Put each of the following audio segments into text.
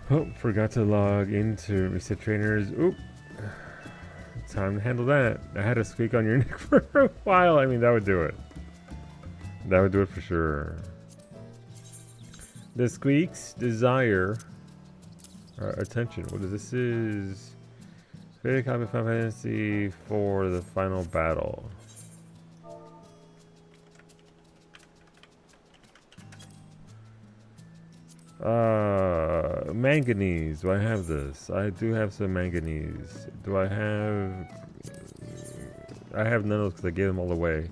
Oh, forgot to log into reset trainers. Oop. Time to handle that. I had a squeak on your neck for a while. I mean, that would do it. That would do it for sure. The squeaks desire our attention. What is this? Is create a copy of Final Fantasy for the final battle. Manganese. Do I have this? I do have some manganese. Do I have... I have none of those because I gave them all away.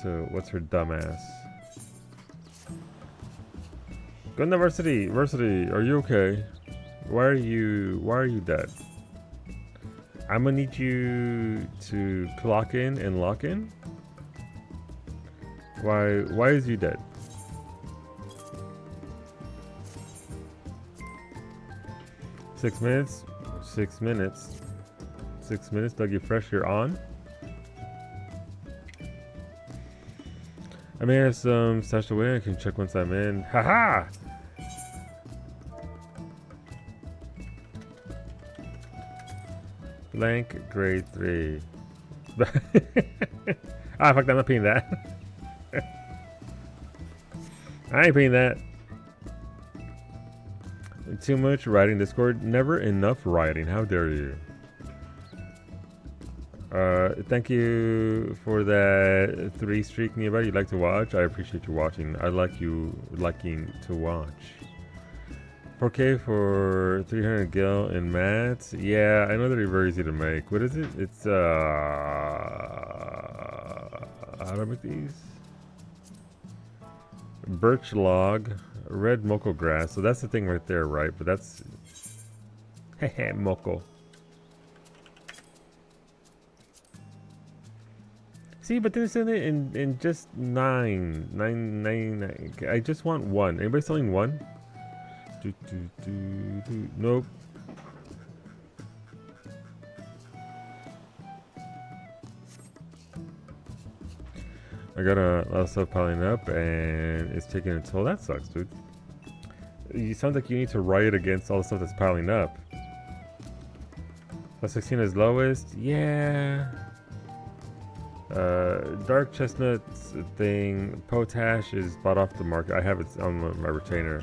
So, what's her dumbass? Gunda Varsity! Varsity, are you okay? Why are you dead? I'm gonna need you to clock in and lock in? Why is you dead? Six minutes, Doug, you fresh, you're on. I may have some stashed away, I can check once I'm in. Haha! Blank grade 3. Ah, fuck that, I'm not paying that. I ain't paying that. Too much writing Discord, never enough writing, how dare you. Thank you for that 3 streak nearby you'd like to watch. I appreciate you watching. I like you liking to watch. 4K for 300 gil and mats. Yeah, I know they're very easy to make. What is it? It's how do I make these? Birch log, red moko grass. So that's the thing right there, right? But that's moko. See, but this in it in just 9. I just want 1. Anybody selling 1? Nope. I got a lot of stuff piling up and it's taking a toll. That sucks, dude. You sound like you need to riot against all the stuff that's piling up. Plus 16 is lowest. Yeah. Dark chestnut thing. Potash is bought off the market. I have it on my retainer.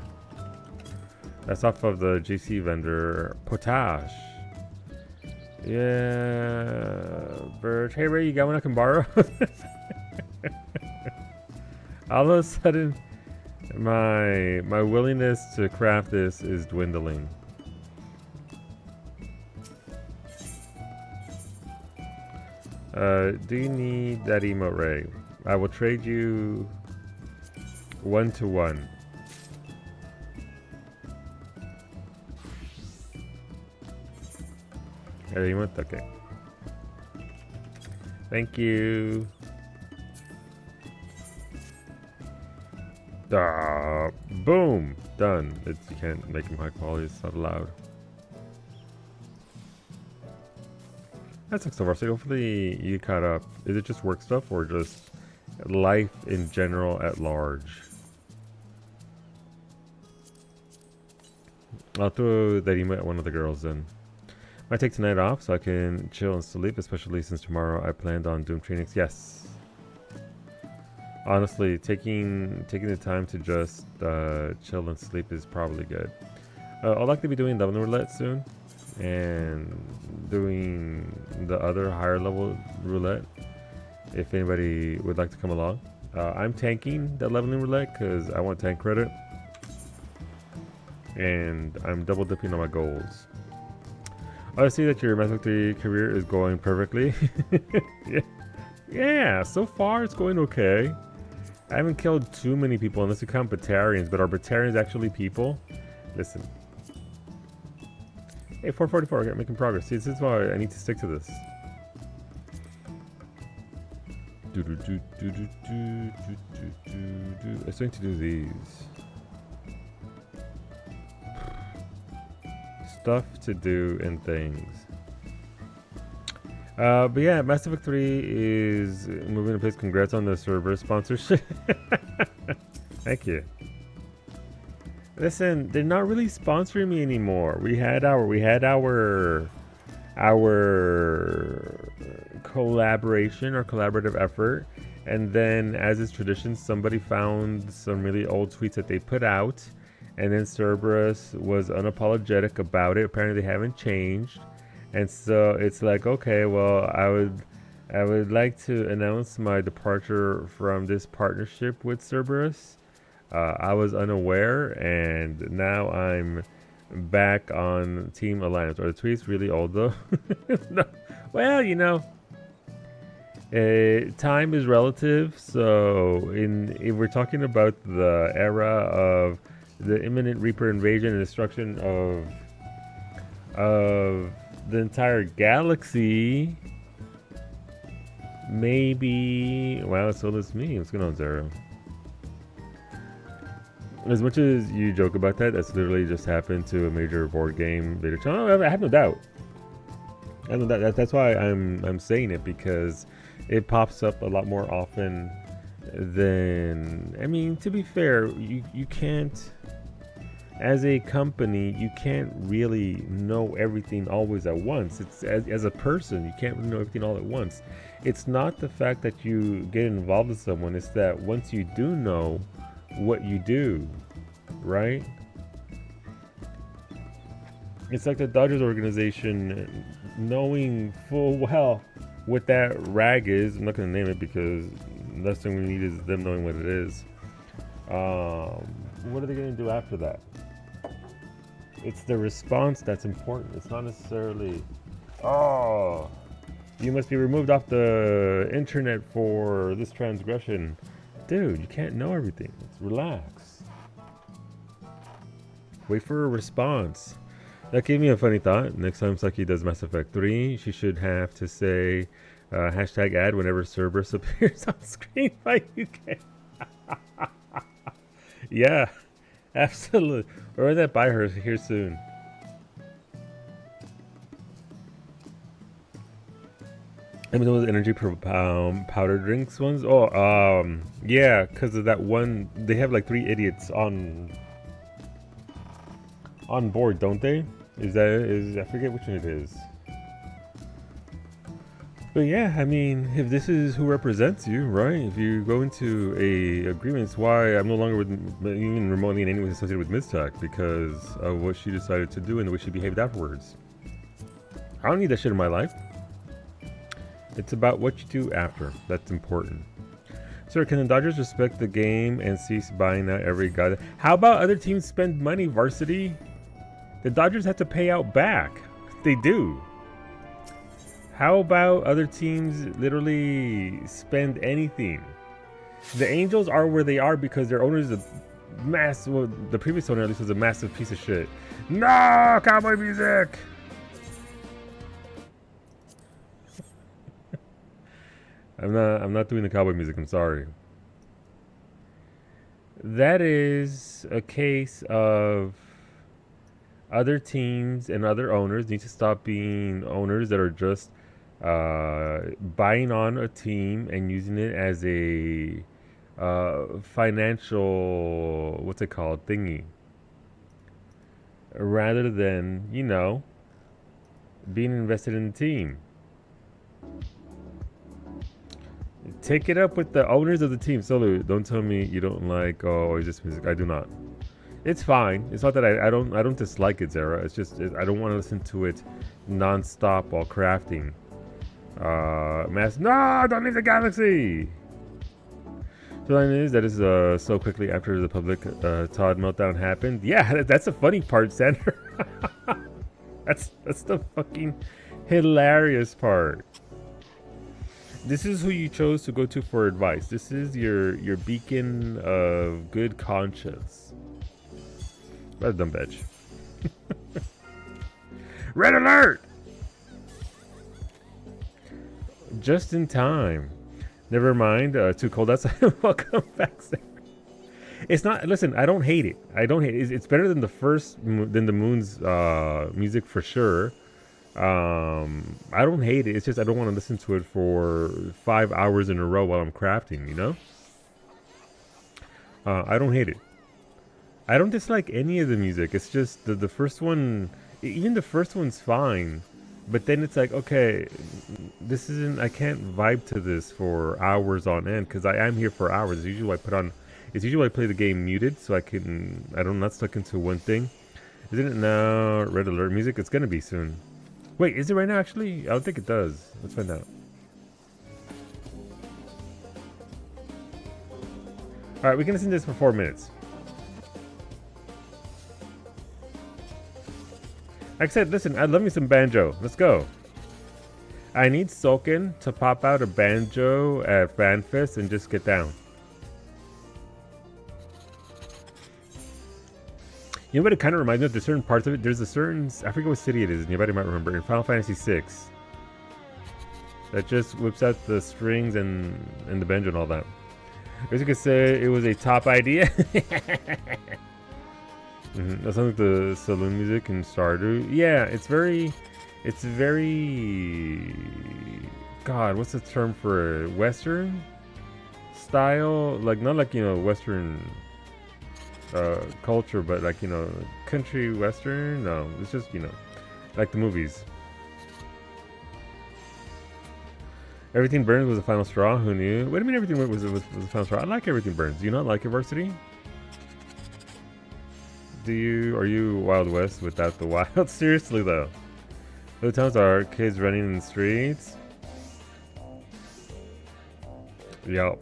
That's off of the GC vendor. Potash. Yeah. Birch. Hey Ray, you got one I can borrow? All of a sudden, my willingness to craft this is dwindling. Do you need that emote, Ray? I will trade you 1-to-1. Hey, emote? Okay. Thank you. Boom! Done. You can't make them high quality, it's not allowed. That sucks so far. So hopefully you caught up. Is it just work stuff or just life in general at large? I'll throw that email at one of the girls in. Might take tonight off so I can chill and sleep, especially since tomorrow I planned on Doom trainings. Yes. Honestly, taking the time to just chill and sleep is probably good. I'll likely be doing level roulette soon, and doing the other higher level roulette. If anybody would like to come along, I'm tanking that leveling roulette because I want tank credit, and I'm double dipping on my goals. I see that your Mass Effect 3 career is going perfectly. Yeah, so far it's going okay. I haven't killed too many people unless you count Batarians, but are Batarians actually people? Listen. Hey, 444, I'm making progress. See, this is why I need to stick to this. I'm starting to do these. Stuff to do and things. But yeah, Mass Effect 3 is moving to place. Congrats on the server sponsorship. Thank you. Listen, they're not really sponsoring me anymore. We had our collaboration or collaborative effort, and then as is tradition, somebody found some really old tweets that they put out, and then Cerberus was unapologetic about it. Apparently they haven't changed, and so it's like, okay, well, I would like to announce my departure from this partnership with Cerberus. I was unaware, and now I'm back on Team Alliance. Are the tweets really old though? No. Well, time is relative. So, if we're talking about the era of the imminent Reaper invasion and destruction of the entire galaxy, maybe. Wow, so does me. What's going on, Zara? As much as you joke about that, that's literally just happened to a major board game video channel. I have no doubt. That's why I'm saying it, because it pops up a lot more often than. I mean, to be fair, you can't. As a company, you can't really know everything always at once. It's as a person, you can't really know everything all at once. It's not the fact that you get involved with someone. It's that once you do know what you do, right? It's like the Dodgers organization knowing full well what that rag is. I'm not going to name it because the last thing we need is them knowing what it is. What are they going to do after that? It's the response that's important. It's not necessarily, oh, you must be removed off the internet for this transgression. Dude, you can't know everything. Relax. Wait for a response. That gave me a funny thought. Next time Saki does Mass Effect 3, she should have to say hashtag ad whenever Cerberus appears on screen by UK. Yeah, absolutely. Or run that by her here soon. I mean, those energy powder drinks ones. Oh, yeah, because of that one. They have like 3 idiots on board, don't they? I forget which one it is. But yeah, I mean, if this is who represents you, right? If you go into a agreement, it's why I'm no longer even remotely in any way associated with Miztech, because of what she decided to do and the way she behaved afterwards. I don't need that shit in my life. It's about what you do after. That's important. Sir, can the Dodgers respect the game and cease buying out every guy? How about other teams spend money, Varsity? The Dodgers have to pay out back. They do. How about other teams literally spend anything? The Angels are where they are because their owner is a well, the previous owner at least was a massive piece of shit. No, cowboy music! I'm not doing the cowboy music, I'm sorry. That is a case of other teams and other owners need to stop being owners that are just buying on a team and using it as a financial, what's it called, thingy, rather than, being invested in the team. Take it up with the owners of the team. Solo, don't tell me you don't like, oh, it's just music. I do not. It's fine. It's not that I don't dislike it, Zara. It's just I don't want to listen to it non-stop while crafting. No, don't leave the galaxy. The line is that is so quickly after the public Todd meltdown happened. Yeah, that's the funny part, Sander. that's the fucking hilarious part. This is who you chose to go to for advice. This is your beacon of good conscience. What a dumb bitch. Red alert! Just in time. Never mind. Too cold outside. Welcome back, Sarah. It's not. Listen, I don't hate it. It's better than the Moon's music for sure. I don't hate it. It's just I don't want to listen to it for 5 hours in a row while I'm crafting. I don't hate it. I don't dislike any of the music. It's just the first one, even the first one's fine. But then it's like, okay, this isn't, I can't vibe to this for hours on end because I am here for hours. It's usually I play the game muted so I'm not stuck into one thing. Isn't it now red alert music? It's going to be soon. Wait, is it right now actually? I don't think it does. Let's find out. Alright, we can listen to this for 4 minutes. Like I said, listen, I love me some banjo. Let's go. I need Sulkin to pop out a banjo at FanFest and just get down. You know what it kind of reminds me of? There's certain parts of it. There's a certain, I forget what city it is, anybody might remember, in Final Fantasy VI. That just whips out the strings and the banjo and all that. As you could say, it was a top idea. That sounds like the saloon music in Stardew. Yeah, it's very, God, what's the term for Western style? Like, not like, Western culture, but like, country Western. No, it's just, like the movies. Everything Burns was the final straw. Who knew? What do you mean everything was the final straw? I like Everything Burns. Do you not like it, Varsity? Are you Wild West without the wild? Seriously though. The towns are kids running in the streets. Yup.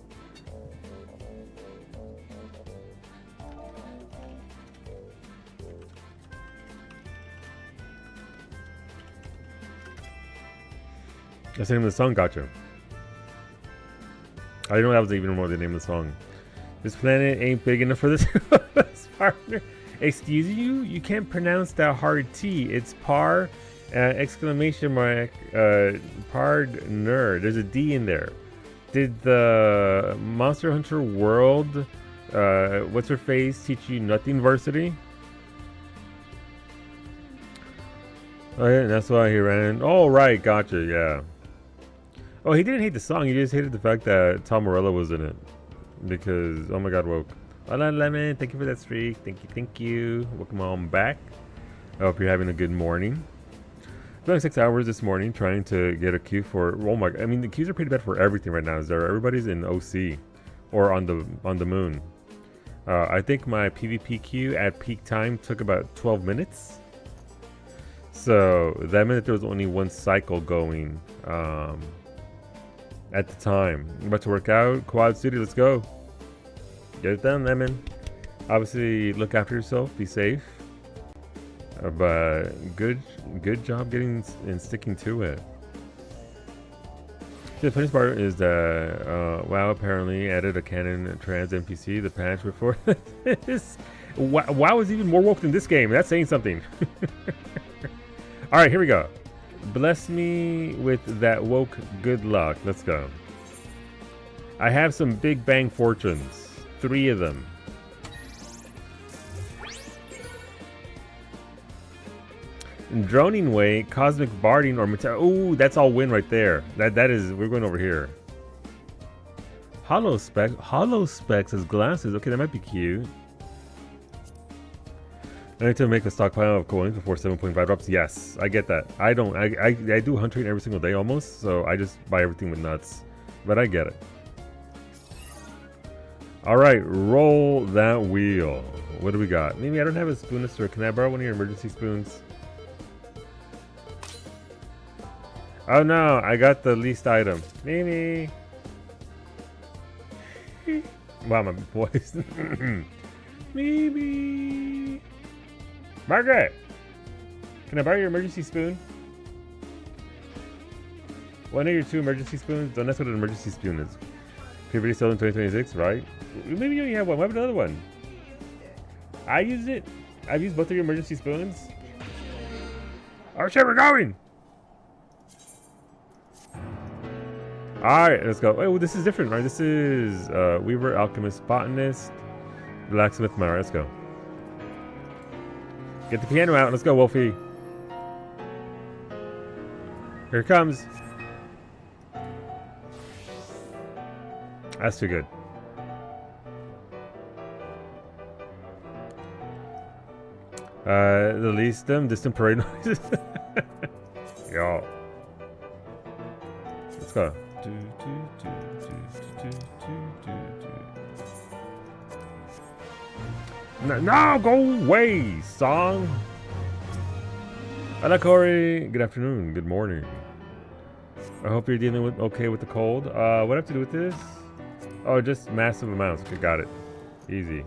That's the name of the song, gotcha. I didn't know that was even more the name of the song. This planet ain't big enough for this partner. Excuse you? You can't pronounce that hard T. It's par, exclamation mark, partner. There's a D in there. Did the Monster Hunter World, what's her face, teach you nothing, Varsity? Oh yeah, that's why he ran. Oh right, gotcha, yeah. Oh, he didn't hate the song, he just hated the fact that Tom Morello was in it. Because, oh my god, woke. Hola, Lemon, thank you for that streak. Thank you. Welcome on back. I hope you're having a good morning. Spent 6 hours this morning trying to get a queue for, oh my, I mean, the queues are pretty bad for everything right now. Everybody's in OC or on the moon. I think my PvP queue at peak time took about 12 minutes. So that meant that there was only one cycle going at the time. I'm about to work out. Quad City, let's go. Get it done, Lemon. Obviously, look after yourself. Be safe. But good job getting and sticking to it. The funniest part is that WoW apparently added a canon trans NPC the patch before this. WoW is even more woke than this game. That's saying something. All right, here we go. Bless me with that woke good luck. Let's go. I have some big bang fortunes. 3 of them. Droning Way, Cosmic Barding, or Metal. Ooh, that's all win right there. That is, we're going over here. Hollow Specs has glasses. Okay, that might be cute. I need to make a stockpile of coins before 7.5 drops. Yes, I get that. I do hunting every single day almost, so I just buy everything with nuts. But I get it. Alright, roll that wheel. What do we got? Maybe I don't have a spoon, sir. Can I borrow one of your emergency spoons? Oh no, I got the least item. Mimi. Wow, my voice. Mimi. Margaret! Can I borrow your emergency spoon? One of your 2 emergency spoons? Don't, that's what an emergency spoon is. Puberty still in 2026, right? Maybe you only have one. What about another one? I used it. I've used both of your emergency spoons. Oh shit, we're going! Alright, let's go. Oh, this is different, right? This is Weaver, Alchemist, Botanist, Blacksmith, Mara. Let's go. Get the piano out. Let's go, Wolfie. Here it comes. That's too good. The least them distant parade noises. Yo. Let's go. No, go away, song. Hello, Corey. Good afternoon. Good morning. I hope you're dealing with okay with the cold. What do I have to do with this? Oh, just massive amounts. Okay, got it. Easy.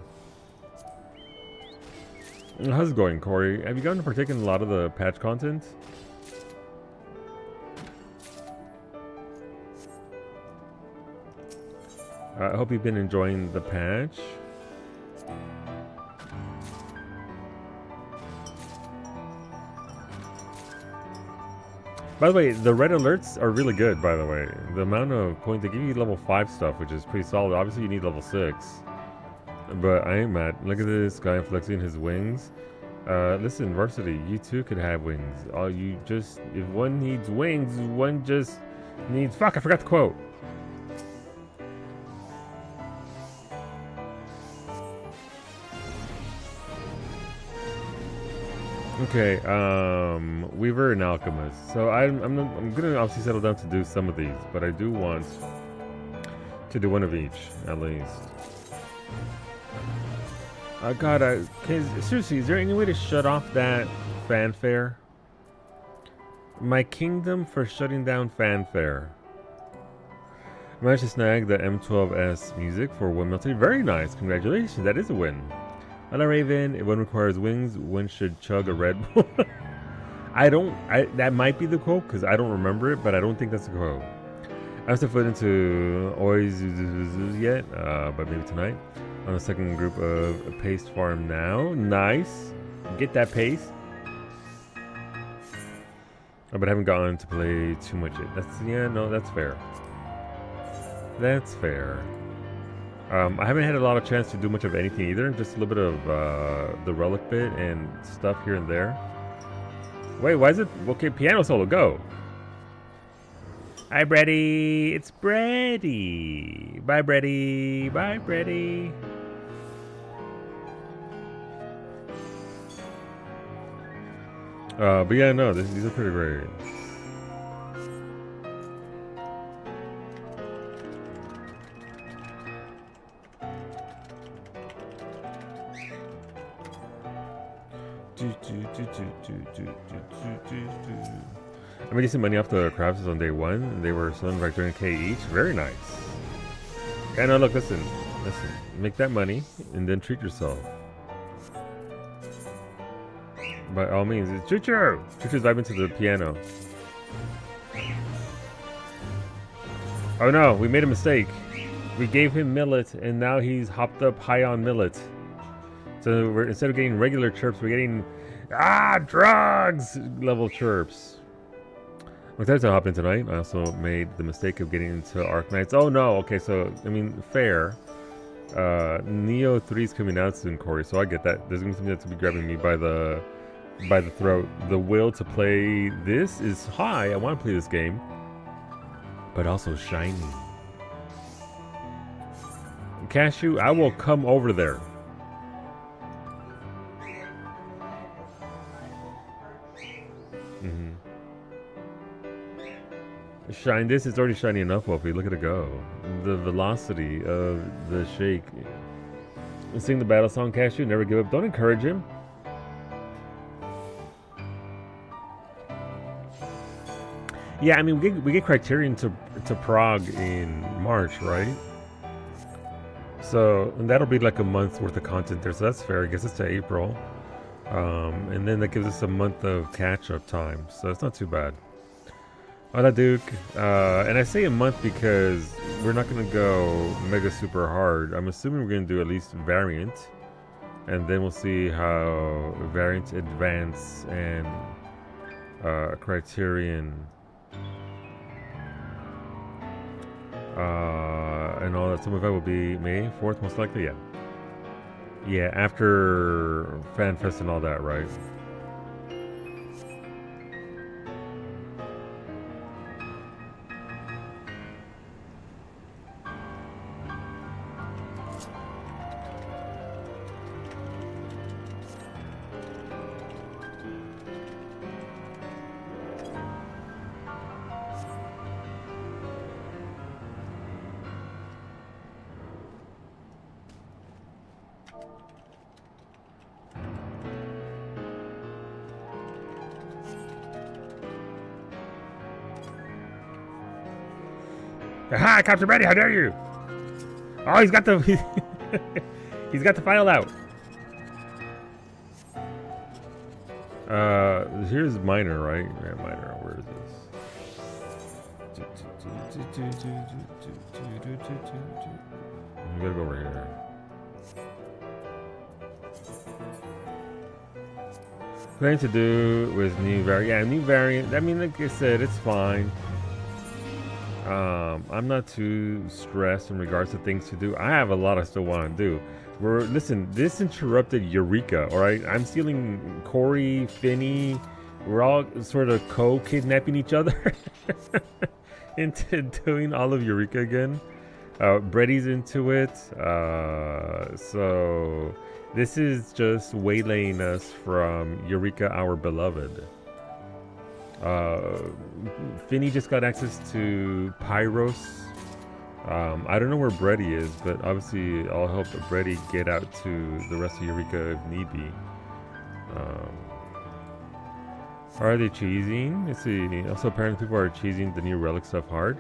How's it going, Corey? Have you gotten to partake in a lot of the patch content? I hope you've been enjoying the patch. By the way, the red alerts are really good, by the way. The amount of points, they give you level 5 stuff, which is pretty solid. Obviously, you need level 6. But I ain't mad. Look at this guy flexing his wings. Listen, Varsity, you too could have wings. All you just, if one needs wings, one just needs, fuck, I forgot the quote. Okay, Weaver and Alchemist. So I'm gonna obviously settle down to do some of these, but I do want to do one of each, at least. God, seriously, is there any way to shut off that fanfare? My kingdom for shutting down fanfare. I managed to snag the M12S music for one military. Very nice, congratulations, that is a win. Hello, Raven. If one requires wings, one should chug a Red Bull. That might be the quote, because I don't remember it, but I don't think that's the quote. I haven't put into Oiz yet, but maybe tonight. On the second group of Paste Farm now. Nice. Get that paste. Oh, but I haven't gotten to play too much yet. That's fair. That's fair. I haven't had a lot of chance to do much of anything either. Just a little bit of the relic bit and stuff here and there. Wait, why is it? Okay, piano solo, go. Hi, Brady. It's Brady. Bye, Brady. Bye, Brady. But yeah, no, these are pretty great. I made decent money off the crafts on day one, and they were selling like 200k each. Very nice. Yeah, no, look, listen. Make that money, and then treat yourself. By all means, it's Choo-Choo! Choo-Choo's vibing to the piano. Oh no, we made a mistake. We gave him millet, and now he's hopped up high on millet. So instead of getting regular chirps, we're getting drugs level chirps. I'm excited to hop in tonight. I also made the mistake of getting into Arc Knights. Oh no, okay, so I mean fair. Neo 3 is coming out soon, Corey, so I get that. There's gonna be something that's gonna be grabbing me by the throat. The will to play this is high. I want to play this game, but also shiny. Cashew, I will come over there. Shine this, it's already shiny enough, Wolfie. Look at it go. The velocity of the shake. Sing the battle song, Cashew, never give up. Don't encourage him. Yeah, I mean, we get Criterion to Prague in March, right? So, and that'll be like a month's worth of content there, so that's fair. I guess it's to April. And then that gives us a month of catch-up time, so it's not too bad. Hola, Duke. And I say a month because we're not going to go mega super hard. I'm assuming we're going to do at least variant, and then we'll see how variant, advance, and Criterion and all that. Some of that will be May 4th, most likely. Yeah, after FanFest and all that, right? Aha, Captain Brady, how dare you? Oh, he's got the he's got the file out. Here's minor, right? Yeah, minor. Where is this? We gotta go over here. Planning to do with new variant. Yeah, new variant. I mean, like I said, it's fine. I'm not too stressed in regards to things to do. I have a lot I still want to do. Listen, this interrupted Eureka, alright? I'm stealing Corey, Finney. We're all sort of co-kidnapping each other into doing all of Eureka again. Brady's into it. So this is just waylaying us from Eureka, our beloved. Finney just got access to Pyros. I don't know where Brady is, but obviously I'll help Brady get out to the rest of Eureka if need be. Are they cheesing? Let's see. Also, apparently people are cheesing the new relic stuff hard.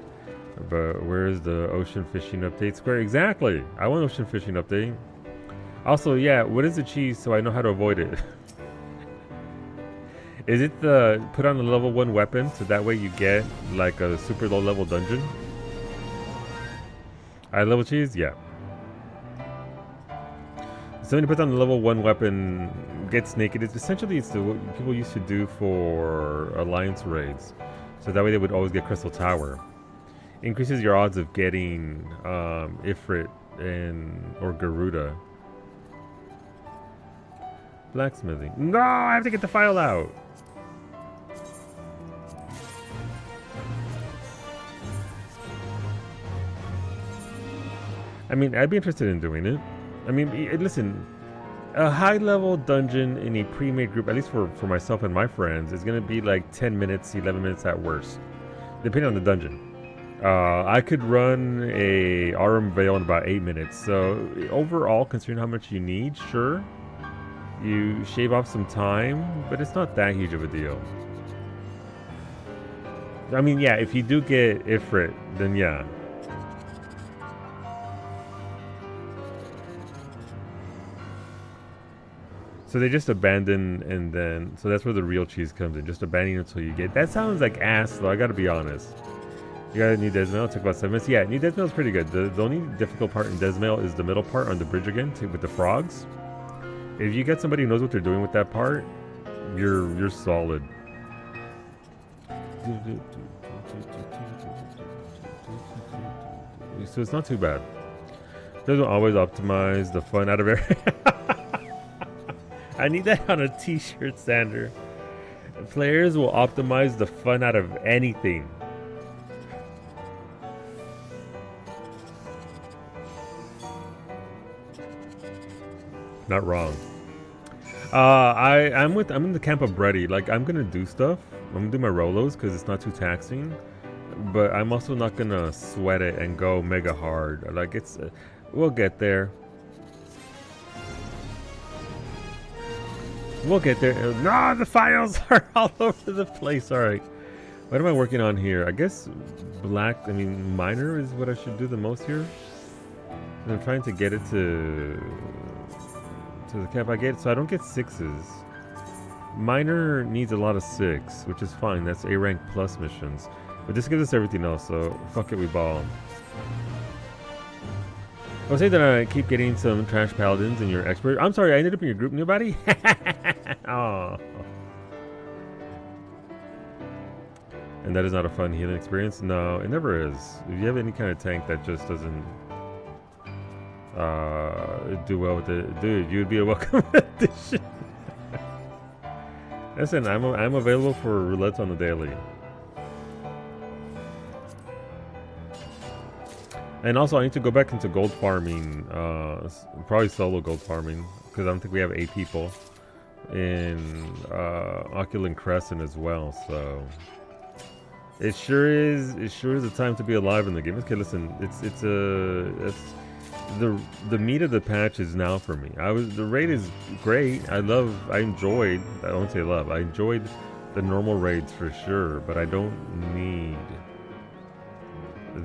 But where's the ocean fishing update? Square, exactly. I want ocean fishing update. Also, yeah, what is the cheese so I know how to avoid it? Is it the put on a level 1 weapon so that way you get like a super low level dungeon? High level cheese? Yeah. Somebody puts on the level 1 weapon, gets naked. It's essentially what people used to do for alliance raids. So that way they would always get Crystal Tower. Increases your odds of getting Ifrit or Garuda. Blacksmithing. No, I have to get the file out. I mean, I'd be interested in doing it. I mean, listen, a high-level dungeon in a pre-made group, at least for myself and my friends, is going to be like 10 minutes, 11 minutes at worst, depending on the dungeon. I could run a Aurum Veil in about 8 minutes. So overall, considering how much you need, sure, you shave off some time, but it's not that huge of a deal. I mean, yeah, if you do get Ifrit, then yeah. So they just abandon, and then so that's where the real cheese comes in. Just abandoning until you get. That sounds like ass, though. I gotta be honest. You got a new Desmail. It took about 7 minutes. Yeah, new Desmail is pretty good. The only difficult part in Desmail is the middle part on the bridge again with the frogs. If you get somebody who knows what they're doing with that part, you're solid. So it's not too bad. Doesn't always optimize the fun out of everything. I need that on a t-shirt, Sander. Players will optimize the fun out of anything. Not wrong. I'm in the camp of Brady. Like, I'm gonna do stuff. I'm gonna do my Rolos because it's not too taxing. But I'm also not gonna sweat it and go mega hard. Like, it's we'll get there. We'll get there. No, the files are all over the place. All right. What am I working on here? I guess minor is what I should do the most here. And I'm trying to get it to the cap I get, so I don't get 6s. Minor needs a lot of 6, which is fine. That's A rank plus missions. But this gives us everything else, so fuck it, we ball. I would say that I keep getting some trash paladins in your expert. I'm sorry, I ended up in your group, nobody? Oh. And that is not a fun healing experience? No, it never is. If you have any kind of tank that just doesn't do well with it, dude, you'd be a welcome addition. Listen, I'm available for roulettes on the daily. And also, I need to go back into gold farming, probably solo gold farming, because I don't think we have 8 people in Oculent Crescent as well. So it sure is a time to be alive in the game. Okay, listen, the meat of the patch is now for me. The raid is great. I enjoyed. I won't say love. I enjoyed the normal raids for sure, but I don't need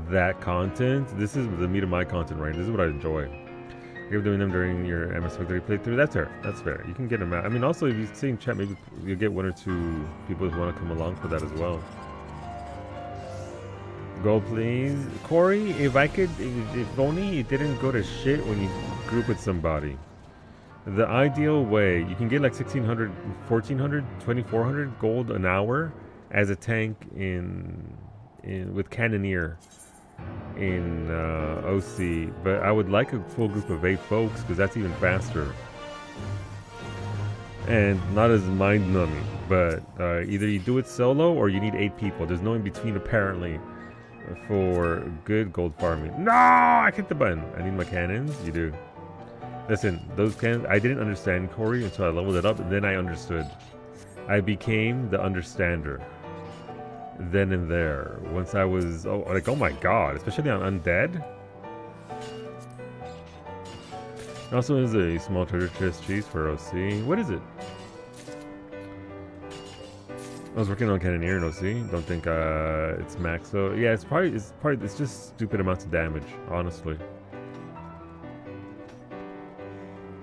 that content. This is the meat of my content, right? This is what I enjoy. You're doing them during your MS30 playthrough. That's fair. That's fair. You can get them out. I mean, also if you see in chat, maybe you'll get 1 or 2 people who want to come along for that as well. Go please, Corey. If only it didn't go to shit when you group with somebody. The ideal way, you can get like 1,600, 1,400, 2,400 gold an hour as a tank with Cannoneer in OC, but I would like a full group of 8 folks because that's even faster and not as mind-numbing. But either you do it solo or you need 8 people. There's no in between apparently for good gold farming. No, I hit the button. I need my cannons. You do. Listen, those cannons, I didn't understand, Corey, until I leveled it up, and then I understood. I became the understander. Then and there. Once I was, oh my god, especially on Undead. Also is a small treasure chest cheese for OC. What is it? I was working on Cannoneer in OC. Don't think it's max though. Yeah, it's just stupid amounts of damage, honestly.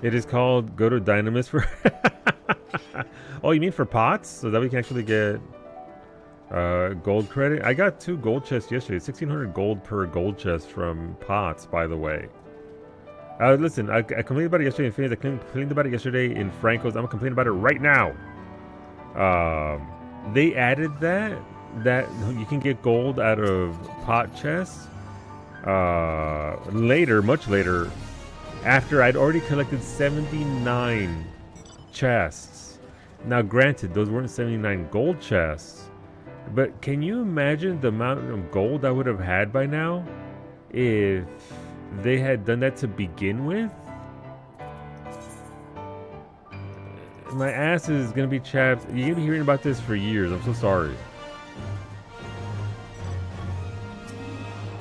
It is called Go to Dynamis for oh, you mean for pots? So that we can actually get gold credit? I got 2 gold chests yesterday. 1,600 gold per gold chest from pots, by the way. Listen, I complained about it yesterday in Phoenix. I complained about it yesterday in Franco's. I'm gonna complain about it right now. They added that you can get gold out of pot chests later, much later, after I'd already collected 79 chests. Now granted, those weren't 79 gold chests, but can you imagine the amount of gold I would have had by now if they had done that to begin with? My ass is gonna be chapped. You're gonna be hearing about this for years. I'm so sorry.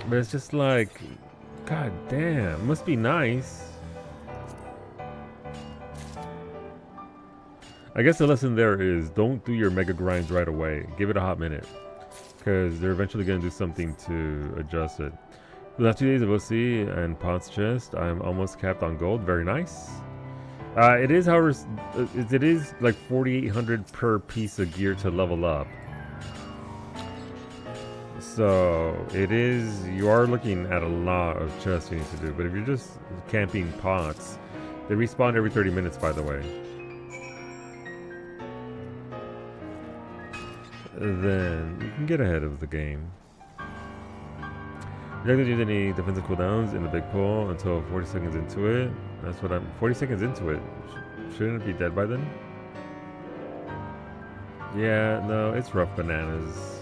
But it's just like, god damn, must be nice. I guess the lesson there is don't do your mega grinds right away. Give it a hot minute, because they're eventually gonna do something to adjust it. The last 2 days of OC and Pot's chest, I'm almost capped on gold. Very nice. It is, however, it is like 4,800 per piece of gear to level up. So it is, you are looking at a lot of chests you need to do. But if you're just camping pots, they respawn every 30 minutes, by the way. Then you can get ahead of the game. You're not gonna use any defensive cooldowns in the big pull until 40 seconds into it. That's what 40 seconds into it. Shouldn't it be dead by then? Yeah, no, it's rough bananas.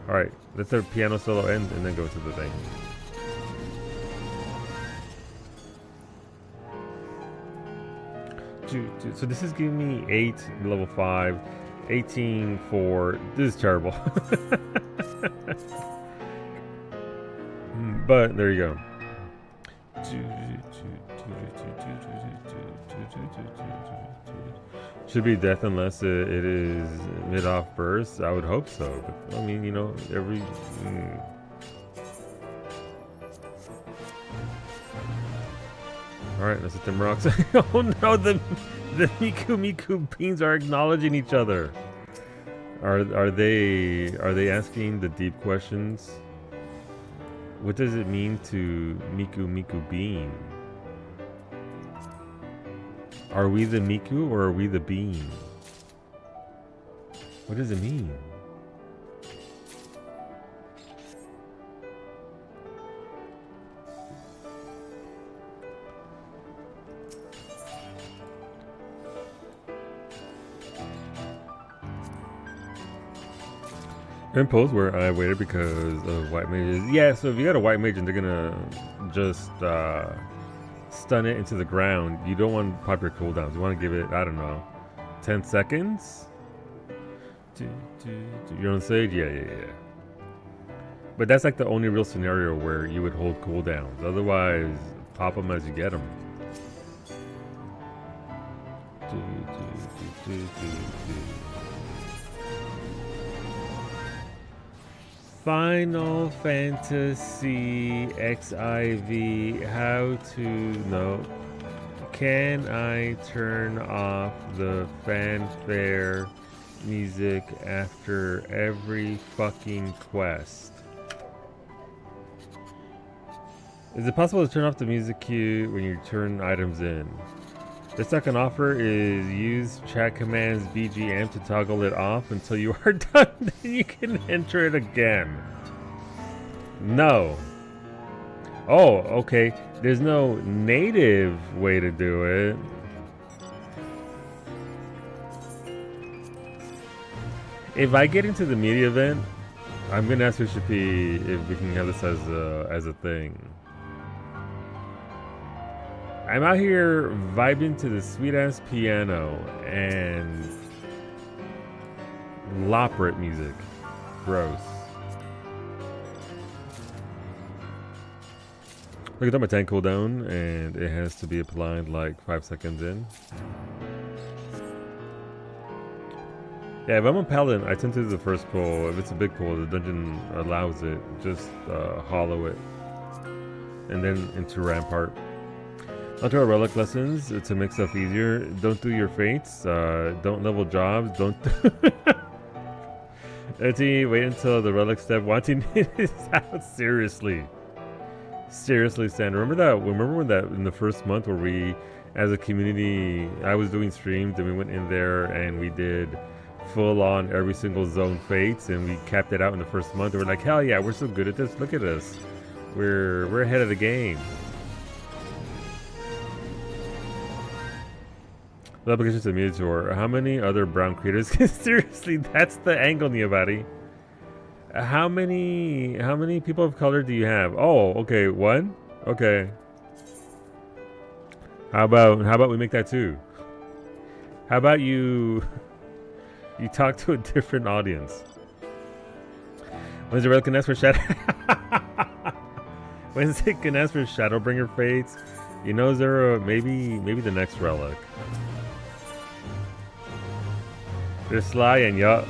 Alright, let the piano solo end and then go to the thing. So this is giving me 8 level 5, 18 for, this is terrible. But there you go. Should be death unless it is mid-off burst. I would hope so. But, I mean, you know, every... Alright, let's hit them rocks. Oh no, the Miku beans are acknowledging each other. Are they asking the deep questions? What does it mean to Miku bean? Are we the Miku or are we the bean? What does it mean? Impulse where I waited because of white mages. Yeah, so if you got a white mage and they're gonna just stun it into the ground, you don't want to pop your cooldowns. You want to give it, I don't know, 10 seconds? You're on stage? Yeah. But that's like the only real scenario where you would hold cooldowns. Otherwise, pop them as you get them. Final Fantasy XIV. How to know? Can I turn off the fanfare music after every fucking quest? Is it possible to turn off the music cue when you turn items in? The second offer is use chat commands BGM to toggle it off until you are done. Then you can enter it again. No. Oh, okay. There's no native way to do it. If I get into the media event, I'm gonna ask P if we can have this as a thing. I'm out here vibing to the sweet ass piano and loprit music. Gross. Look at that, my tank cooldown, and it has to be applied like 5 seconds in. Yeah, if I'm a paladin, I tend to do the first pull. If it's a big pull, the dungeon allows it. Just hollow it. And then into Rampart. Onto our relic lessons to make stuff easier. Don't do your fates. Don't level jobs. Don't. Wait until the relic step. Wanting it is out. Seriously. Seriously, Stan. Remember when that in the first month where we, as a community, I was doing streams and we went in there and we did full on every single zone fates and we capped it out in the first month. And we're like, hell yeah, we're so good at this. Look at us. We're ahead of the game. The application's a Minotaur. How many other brown creators? Seriously, that's the angle, Neobody. How many people of color do you have? Oh, okay, one? Okay. How about we make that two? How about you talk to a different audience? When's the relic can ask for shadow? When's it can ask for Shadowbringer fates? You know, Zero, maybe the next relic. There's Sly and Yup.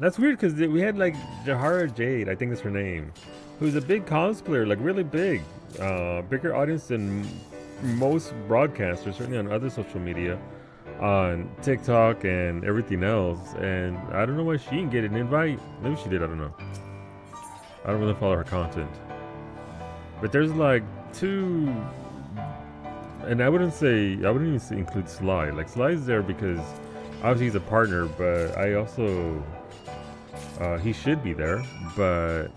That's weird because we had like Jahara Jade, I think that's her name, who's a big cosplayer, like really big. Bigger audience than most broadcasters, certainly on other social media, on TikTok and everything else. And I don't know why she didn't get an invite. Maybe she did, I don't know. I don't really follow her content. But there's like two, and I wouldn't even include Sly. Like Sly's there because obviously he's a partner, but I also, he should be there, but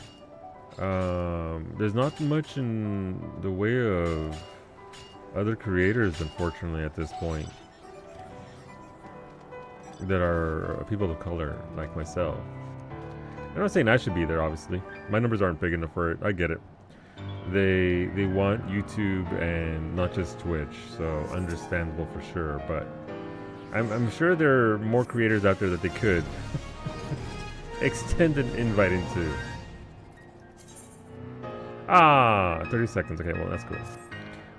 there's not much in the way of other creators, unfortunately, at this point, that are people of color, like myself. I'm not saying I should be there, obviously. My numbers aren't big enough for it. I get it. They want YouTube and not just Twitch, so understandable for sure, but I'm sure there are more creators out there that they could extend an invite into. 30 seconds. Okay, well, that's cool.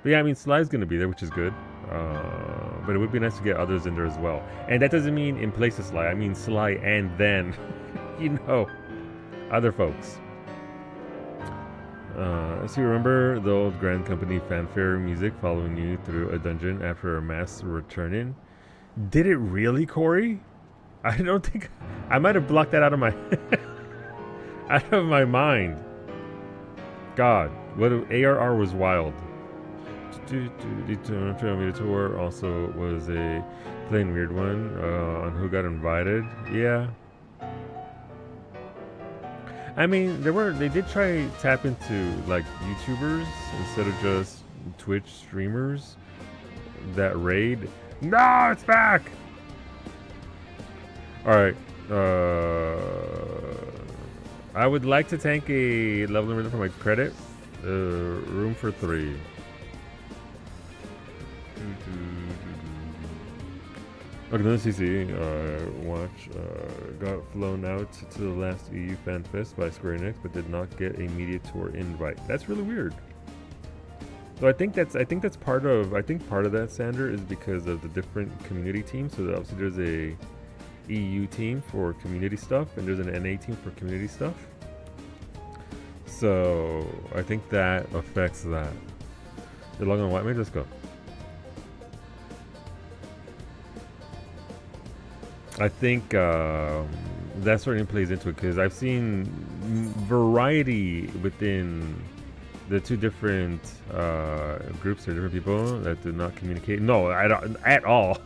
But yeah, I mean, Sly's going to be there, which is good. But it would be nice to get others in there as well. And that doesn't mean in place of Sly. I mean Sly and then, other folks. So you remember the old Grand Company fanfare music following you through a dungeon after a mass returning? Did it really, Corey? I don't think... I might have blocked that out of my... out of my mind. God, what ARR was wild. The tour also was a plain weird one on who got invited. Yeah. I mean, they did try to tap into like YouTubers instead of just Twitch streamers that raid. No, it's back. All right. I would like to thank a level limiter for my credit. Room for 3. Okay, another CC watch got flown out to the last EU Fan Fest by Square Enix, but did not get a media tour invite. That's really weird. So I think that's part of that, Sander, is because of the different community teams. So obviously there's a EU team for community stuff, and there's an NA team for community stuff. So I think that affects that. You're logging on what? Maybe let's go. I think that certainly plays into it, because I've seen variety within the two different groups or different people that do not communicate. No, at all.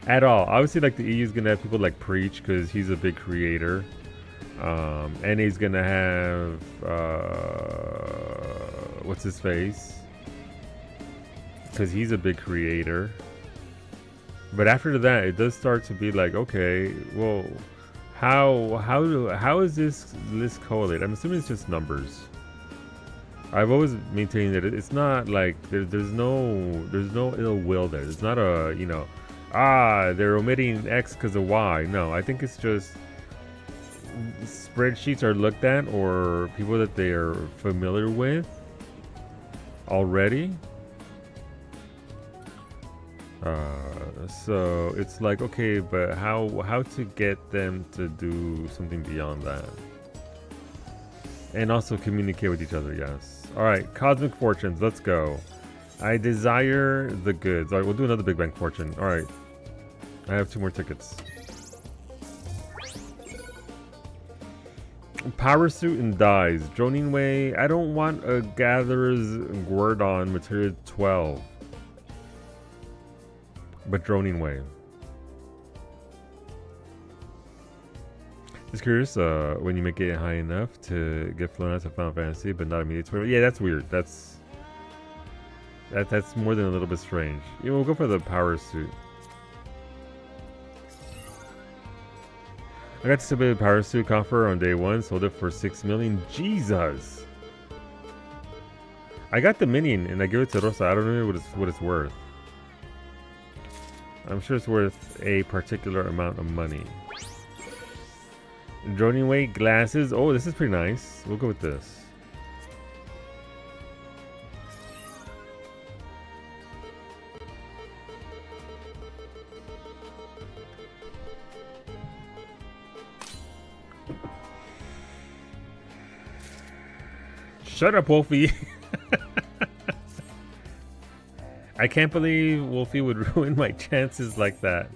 At all. Obviously, like the EU is gonna have people like Preach, because he's a big creator, and he's gonna have what's his face, because he's a big creator. But after that, it does start to be like, okay, well, how is this list correlate? I'm assuming it's just numbers. I've always maintained that it's not like there's no ill will there. It's not a, you know, they're omitting X because of Y. No, I think it's just spreadsheets are looked at, or people that they are familiar with already. So it's like, okay, but how to get them to do something beyond that, and also communicate with each other. Yes. All right, Cosmic Fortunes. Let's go. I desire the goods. All right, we'll do another Big Bang Fortune. All right, I have 2 more tickets. Power Suit and Dies. Droning Way. I don't want a Gatherer's Guerdon Material 12. But Droning Way. Just curious, when you make it high enough to get flown out to Final Fantasy, but not immediately. Yeah, that's weird. That's more than a little bit strange. Yeah, we'll go for the Power Suit. I got to submit a Power Suit coffer on day 1, sold it for 6 million. Jesus! I got the minion and I give it to Rosa. I don't know what it's worth. I'm sure it's worth a particular amount of money. Droning Way glasses. Oh, this is pretty nice. We'll go with this. Shut up, Wolfie. I can't believe Wolfie would ruin my chances like that.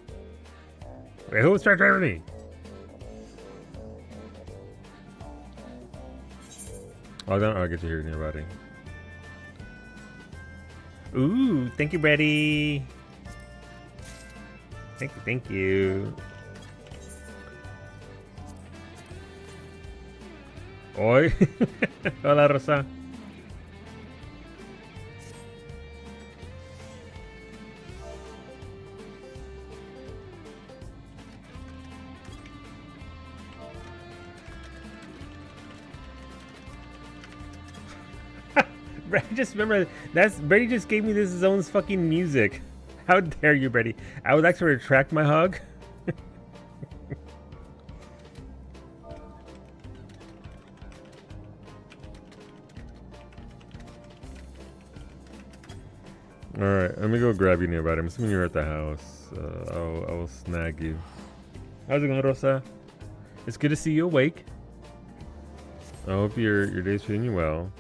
Wait, who was trying to drive me? I'll get you here, nearby. Ooh, thank you, Brady. Thank you. Oi. Hola, Rosa. Brady, just remember, Brady just gave me this his own fucking music. How dare you, Brady? I would like to retract my hug. Alright, let me go grab you nearby. I'm assuming you're at the house. I will snag you. How's it going, Rosa? It's good to see you awake. I hope your day's treating you well.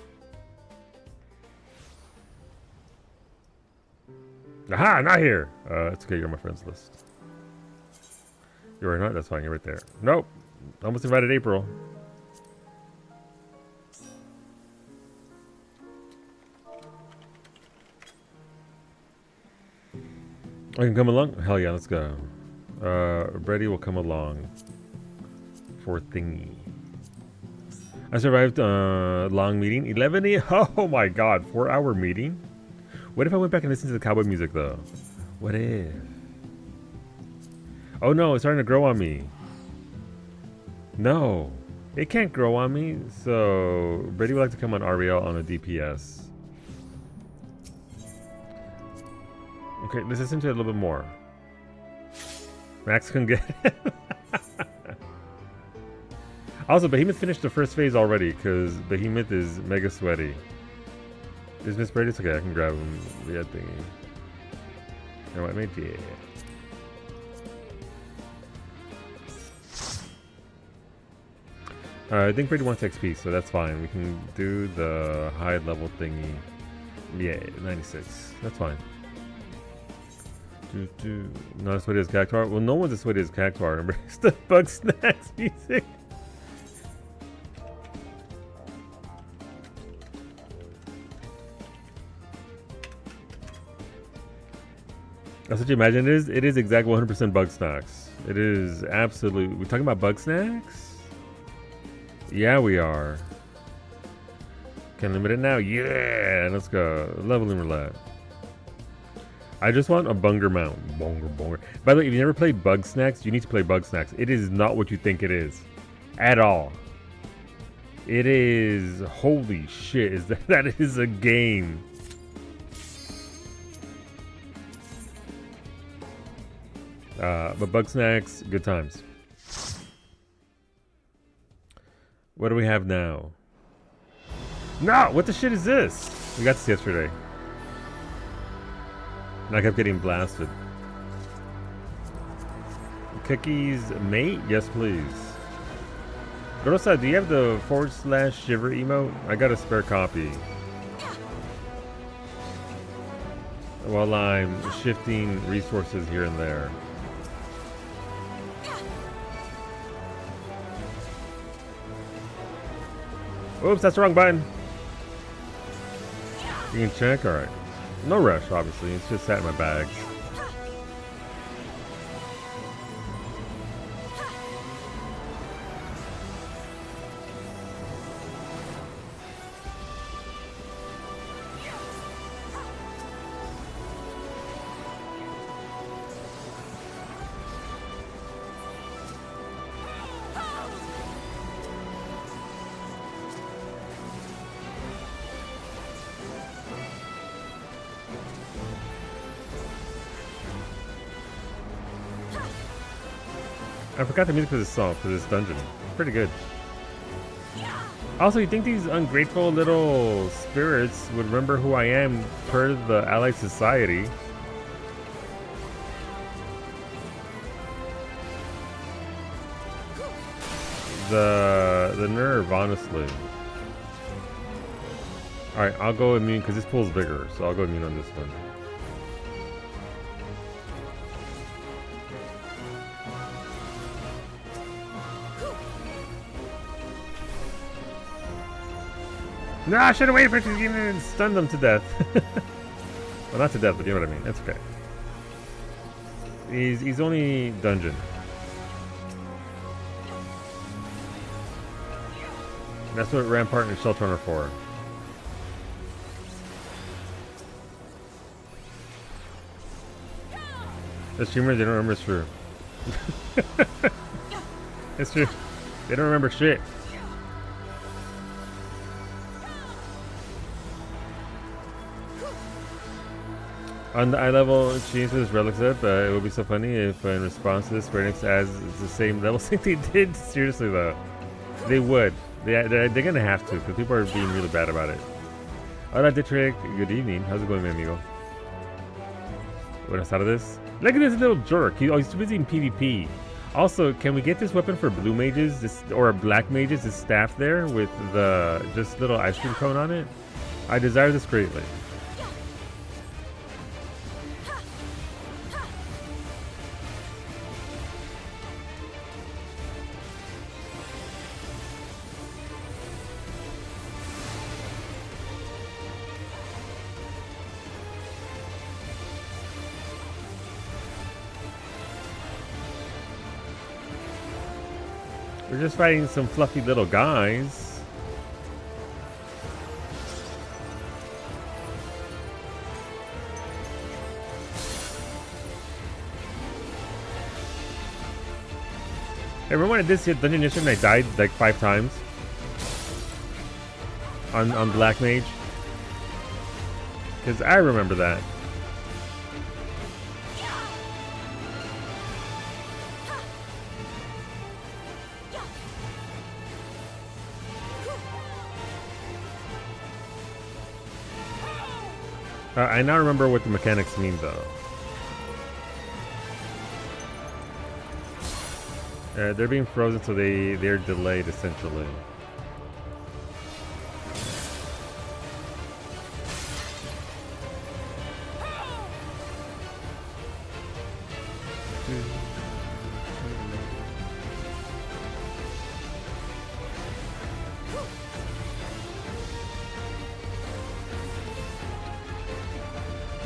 Aha, not here. It's okay, you're on my friends list. You are not? That's fine, you're right there. Nope. Almost invited April. I can come along? Hell yeah, let's go. Brady will come along. For thingy. I survived a long meeting. 11 a.m. Oh my god, 4-hour meeting? What if I went back and listened to the cowboy music though? What if? Oh no, it's starting to grow on me. No, it can't grow on me. So Brady would like to come on RBL on a DPS. Okay, let's listen to it a little bit more. Max can get Also, Behemoth finished the first phase already, because Behemoth is mega sweaty. Is Miss Brady? Okay, I can grab him. Yeah, thingy. You know what, mate? Yeah. I think Brady wants XP, so that's fine. We can do the high level thingy. Yeah, 96. That's fine. Not as sweaty as Cactuar. Well, no one's as sweaty as Cactuar. Embrace the Bug Snacks music. That's what you imagine it is? It is exactly 100% Bug Snacks. It is absolute. We're talking about Bug Snacks? Yeah, we are. Can limit it now? Yeah! Let's go. Leveling roulette. I just want a bunger mount. Bonger. By the way, if you never played Bug Snacks, you need to play Bug Snacks. It is not what you think it is. At all. It is... Holy shit. That is a game. But Bug Snacks, good times. What do we have now? No! What the shit is this? We got this yesterday. And I kept getting blasted. Cookies, mate? Yes, please. Rosa, do you have the /shiver emote? I got a spare copy. While I'm shifting resources here and there. Oops, that's the wrong button. You can check? Alright. No rush, obviously. It's just sat in my bag. I forgot the music for this song, for this dungeon. Pretty good. Also, you think these ungrateful little spirits would remember who I am per the Allied Society? The nerve, honestly. Alright, I'll go immune, because this pool's bigger, so I'll go immune on this one. No, I should have waited for it to get in and stun them to death. Well, not to death, but you know what I mean. That's okay. He's only dungeon. That's what Rampart and Sheltron are for. The streamers, they don't remember, it's true. It's true. They don't remember shit. On the eye level change for this relic up, it would be so funny if in response to this, Square Enix adds the same level sync they did. Seriously though, they would. They're gonna have to, because people are being really bad about it. Hola Dietrich, good evening. How's it going, my amigo? What else out of this? Look at this little jerk. He's too busy in PvP. Also, can we get this weapon for blue mages, or black mages? This staff there with the just little ice cream cone on it. I desire this greatly. We're just fighting some fluffy little guys. Hey, remember when I did see a dungeon yesterday and I died like 5 times? On Black Mage? Because I remember that. I now remember what the mechanics mean, though. They're being frozen, so they're delayed, essentially.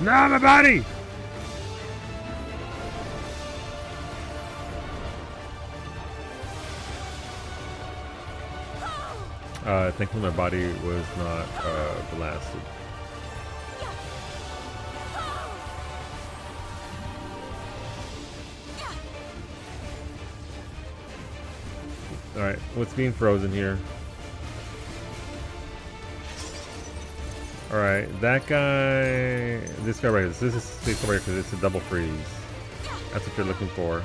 No, my body! Thankfully my body was not blasted. Alright, what's being frozen here? Alright, that guy... This guy right here. This is safe right because it's a double freeze. That's what you're looking for.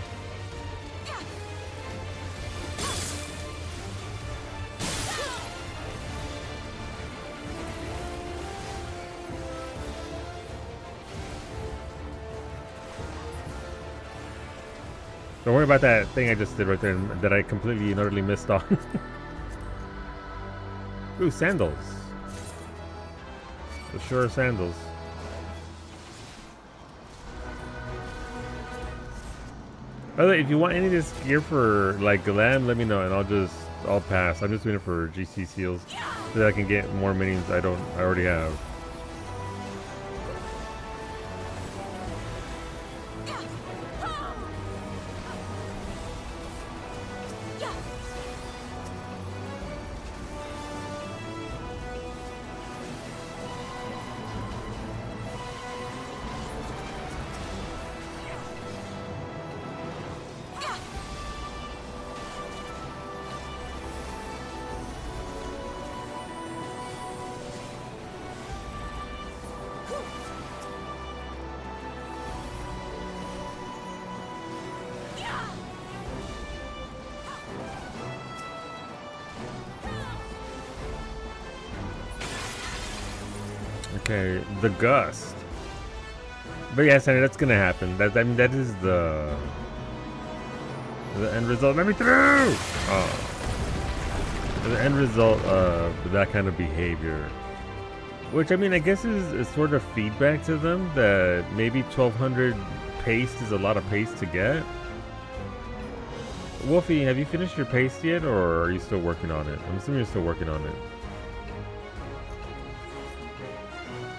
Don't worry about that thing I just did right there that I completely and utterly missed on. Ooh, sandals. For sure, sandals. By the way, if you want any of this gear for like glam, let me know and I'll pass. I'm just waiting for GC seals so that I can get more minions I already have. Okay, the gust. But yes, Sandy, that's gonna happen. I mean, that is the end result. Let me through. Oh, the end result of that kind of behavior, which I mean, I guess is sort of feedback to them that maybe 1200 paste is a lot of paste to get. Wolfie, have you finished your paste yet, or are you still working on it? I'm assuming you're still working on it.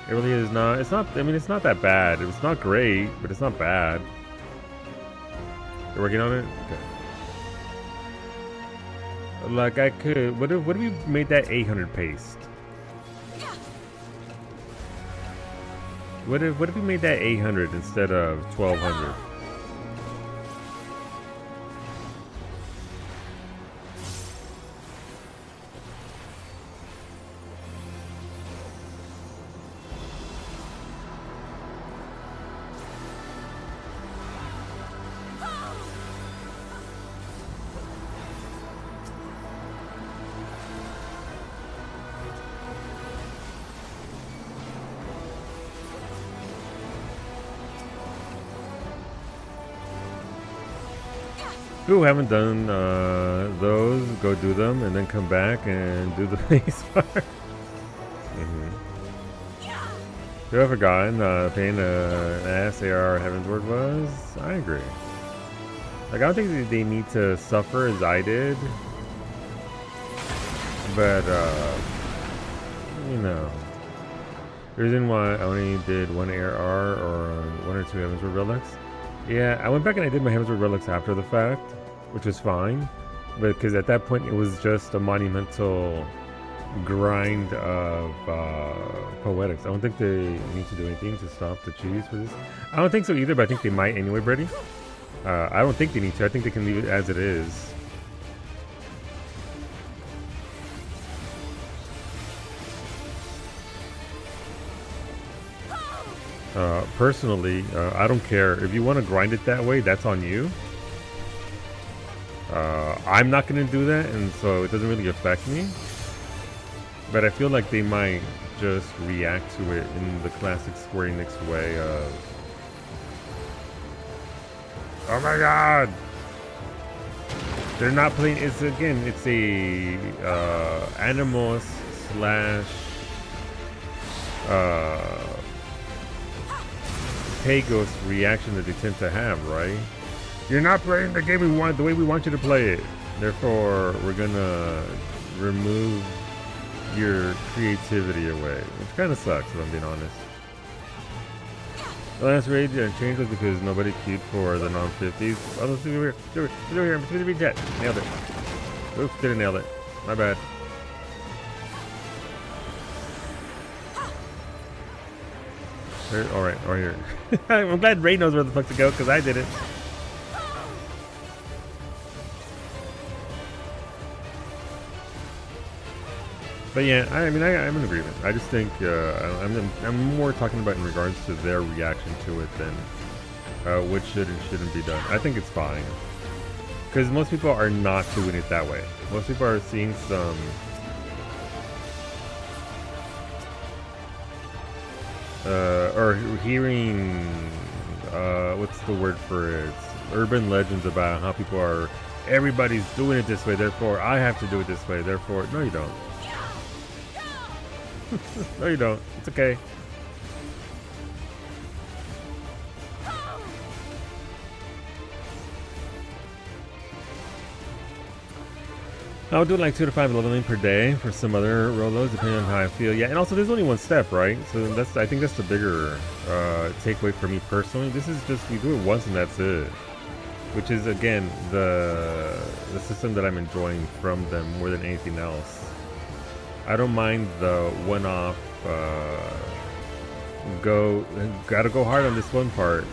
It really is not. It's not. I mean, it's not that bad. It's not great, but it's not bad. You're working on it. Okay. Like I could. What if we made that 800 paste? What if we made that 800 instead of 1200? Who haven't done those, go do them and then come back and do the face part. Who have forgotten pain ass AR Heavensward was? I agree. Like, I don't think they need to suffer as I did. But, you know. The reason why I only did one AR or one or two Heavensward relics. Yeah, I went back and I did my Heavensward relics after the fact, which was fine. But because at that point it was just a monumental grind of poetics. I don't think they need to do anything to stop the cheese for this. I don't think so either, but I think they might anyway, Brady. I don't think they need to. I think they can leave it as it is. Personally, I don't care. If you want to grind it that way, that's on you. I'm not going to do that, and so it doesn't really affect me. But I feel like they might just react to it in the classic Square Enix way of, oh my god! They're not playing. It's again. It's a Animus slash Pagos reaction that they tend to have, right? You're not playing the game we want the way we want you to play it. Therefore, we're gonna remove your creativity away, which kind of sucks, if I'm being honest. The last raid changed was because nobody queued for the non-50s. Oh, let's do it here. Do it here. I'm supposed to be jet. Nailed it. Oops, didn't nail it. My bad. Alright, right here. I'm glad Ray knows where the fuck to go, because I didn't. But yeah, I'm in agreement. I just think I'm more talking about in regards to their reaction to it than what should and shouldn't be done. I think it's fine, because most people are not doing it that way. Most people are seeing some or hearing what's the word for it? Urban legends about how people are. Everybody's doing it this way, therefore I have to do it this way. Therefore, no, you don't. No, you don't. It's okay. I'll do like 2 to 5 leveling per day for some other Rolos, depending on how I feel. Yeah, and also there's only one step, right? So I think that's the bigger takeaway for me personally. This is just, we do it once and that's it. Which is, again, the system that I'm enjoying from them more than anything else. I don't mind the one-off, gotta go hard on this one part.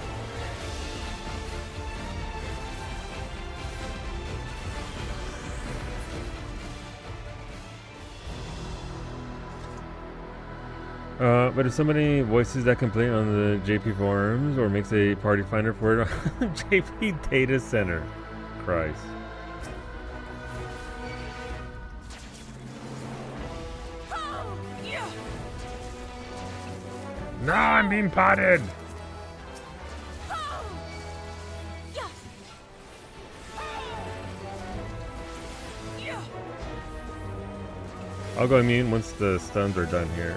But if somebody voices that complaint on the JP forums or makes a party finder for it on JP Data Center, Christ. No, I'm being potted! I'll go immune once the stuns are done here.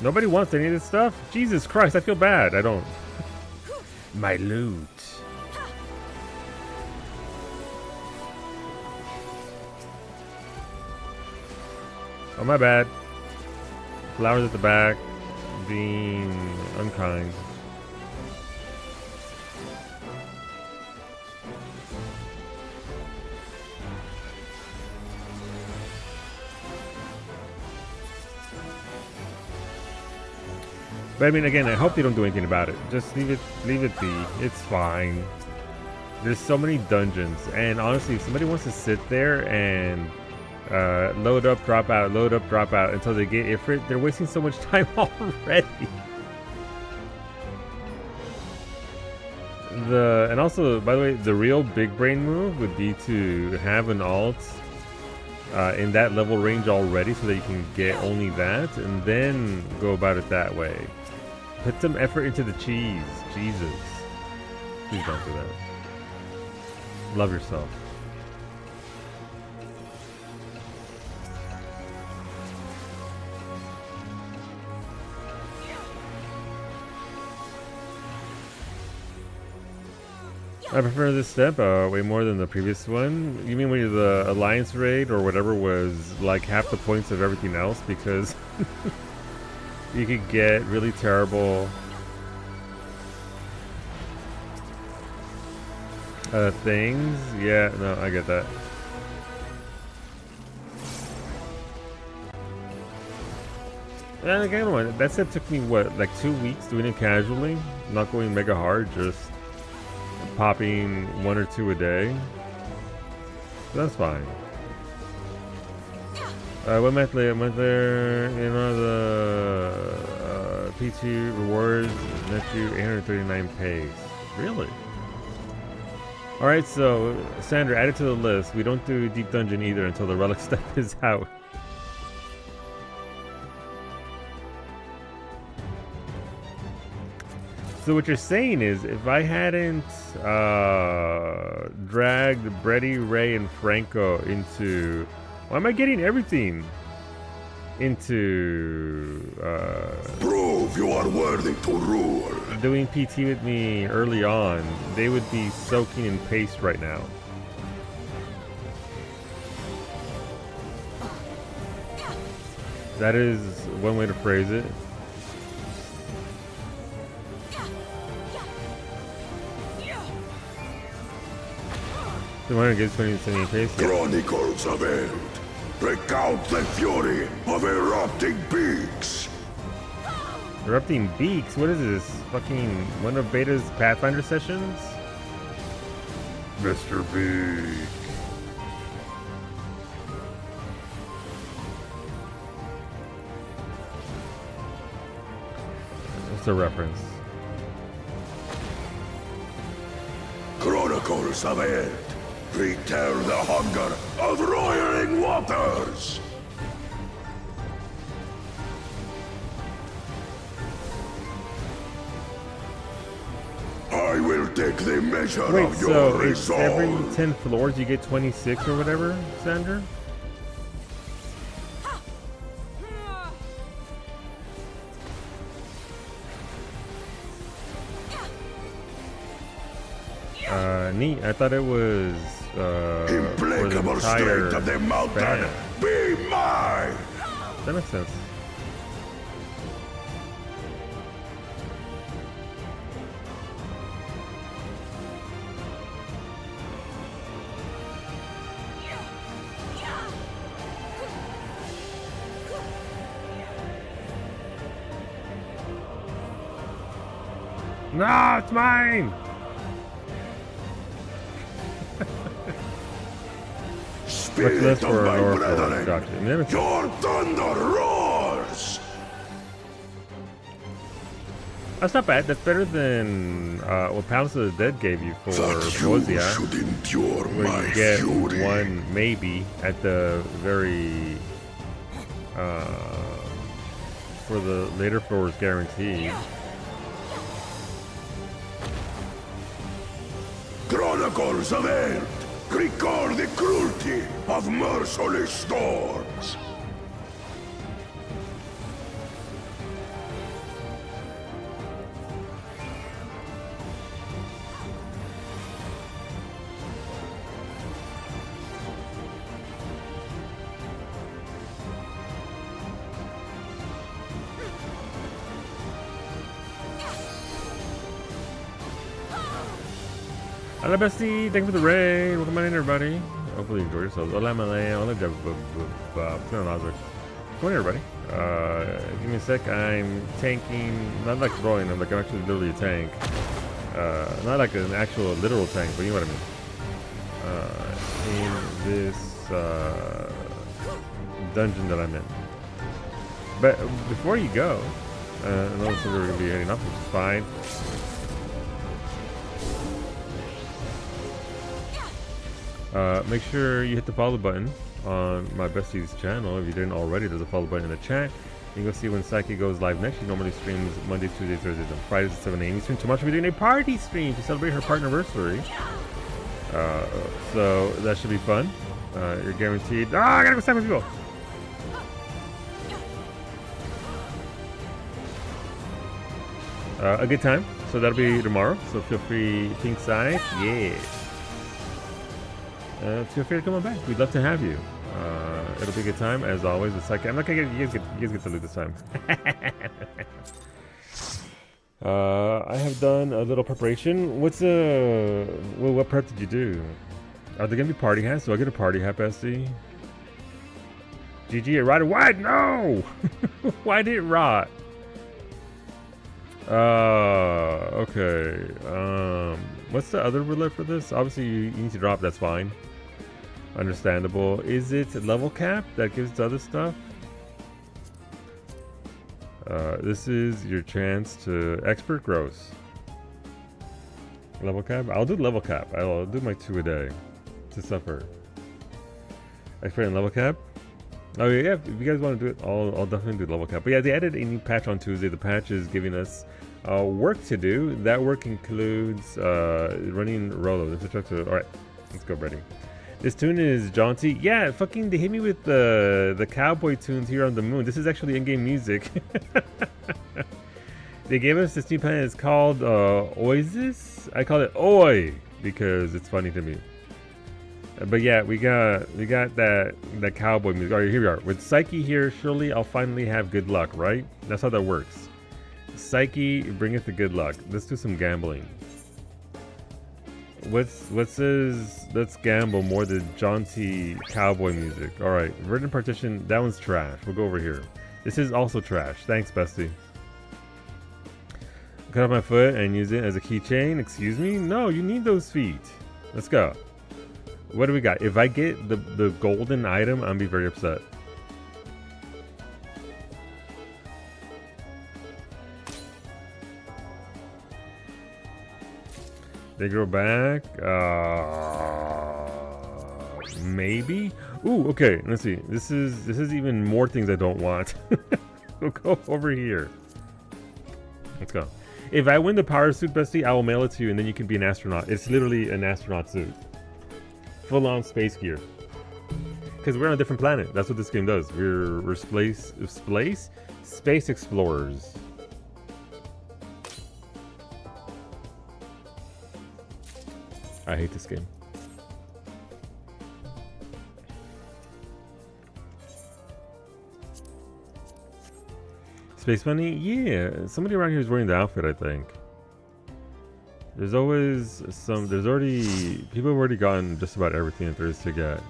Nobody wants any of this stuff? Jesus Christ, I feel bad. I don't. My loot. Oh, my bad. Flowers at the back. Being unkind. But I mean, again, I hope they don't do anything about it. Just leave it be. It's fine. There's so many dungeons, and honestly, if somebody wants to sit there and load up, drop out until they get Ifrit, they're wasting so much time already. And also, by the way, the real big brain move would be to have an alt in that level range already, so that you can get only that, and then go about it that way. Put some effort into the cheese. Jesus. Please don't do that. Love yourself. I prefer this step way more than the previous one. You mean when the Alliance raid or whatever was like half the points of everything else, because you could get really terrible things. Yeah, no, I get that. And again, that set took me, what, like 2 weeks doing it casually? Not going mega hard, just popping 1 or 2 a day. That's fine. What month there? You know, the P2 rewards net you 839 pays. Really? Alright, so Sandra, add it to the list. We don't do deep dungeon either until the relic step is out. So what you're saying is, if I hadn't dragged Brady, Ray, and Franco into... Why am I getting everything? Into... Prove you are worthy to rule. Doing PT with me early on, they would be soaking in paste right now. That is one way to phrase it. The one who gets 20 in pace. Yeah. Chronicles of Eld. Recount the fury of erupting beaks. Erupting beaks? What is this? Fucking one of Beta's Pathfinder sessions? Mr. Beak. What's the reference? Chronicles of Eld. Retell the hunger of roiling waters! I will take the measure of your resolve. Every 10 floors you get 26 or whatever, Sandra? Neat. I thought it was implacable strength of the mountain. Be mine. That makes sense. No, it's mine. Spirit of my brethren, gotcha. your thunder roars! That's not bad. That's better than what Palace of the Dead gave you for Bozia, should endure where my you get fury. one maybe at the very for the later floors guaranteed. Chronicles of Eld. Record the cruelty of merciless storms. Hola Bestie, thank you for the raid. Welcome on in everybody. Hopefully you enjoy yourselves. Hola Malaya, hola Come on everybody. Give me a sec. I'm tanking, not like throwing, I'm actually literally a tank. Not like an actual literal tank, but you know what I mean. In this dungeon that I'm in. But before you go, I know we're going to be heading up, which is fine. Make sure you hit the follow button on my bestie's channel. If you didn't already, there's a follow button in the chat. You can go see when Psyche goes live next. She normally streams Mondays, Tuesdays, Thursdays, and Fridays at 7 a.m. Eastern. Tomorrow she'll be doing a party stream to celebrate her partnerversary. So that should be fun. You're guaranteed. Ah, I gotta go stand with people. A good time. So that'll be tomorrow. So feel free, pink side. Yeah. Feel free to come on back. We'd love to have you. It'll be a good time as always. It's like I'm not gonna get you guys get to loot this time. I have done a little preparation. What prep did you do? Are there gonna be party hats? Do I get a party hat, Bestie? GG, it rotted. Why? No! Why did it rot? Okay. What's the other roulette for this? Obviously, you need to drop. That's fine. Understandable. Is it level cap that gives the other stuff? This is your chance to expert gross. Level cap? I'll do level cap. I'll do my 2 a day to suffer. Expert and level cap? Oh yeah, if you guys want to do it, I'll definitely do level cap. But yeah, they added a new patch on Tuesday. The patch is giving us work to do. That work includes running Rolo. Alright, let's go, Brady. This tune is jaunty. Yeah, fucking they hit me with the cowboy tunes here on the moon. This is actually in-game music. They gave us this new planet. It's called Oasis. I call it Oi because it's funny to me. But yeah, we got that cowboy music. All right, here we are with Psyche here. Surely I'll finally have good luck, right? That's how that works. Psyche bringeth the good luck. Let's do some gambling. What says let's gamble more than jaunty cowboy music? All right, Verdant Partition. That one's trash. We'll go over here. This is also trash. Thanks, bestie. Cut off my foot and use it as a keychain. Excuse me? No, you need those feet. Let's go. What do we got? If I get the golden item, I'm gonna be very upset. They grow back. Maybe. Ooh, okay. Let's see. This is even more things I don't want. We'll go over here. Let's go. If I win the power suit, bestie, I will mail it to you, and then you can be an astronaut. It's literally an astronaut suit. Full-on space gear. Because we're on a different planet. That's what this game does. We're space explorers. I hate this game. Space Bunny? Yeah, somebody around here is wearing the outfit, I think. There's always some, people have already gotten just about everything that there is to get.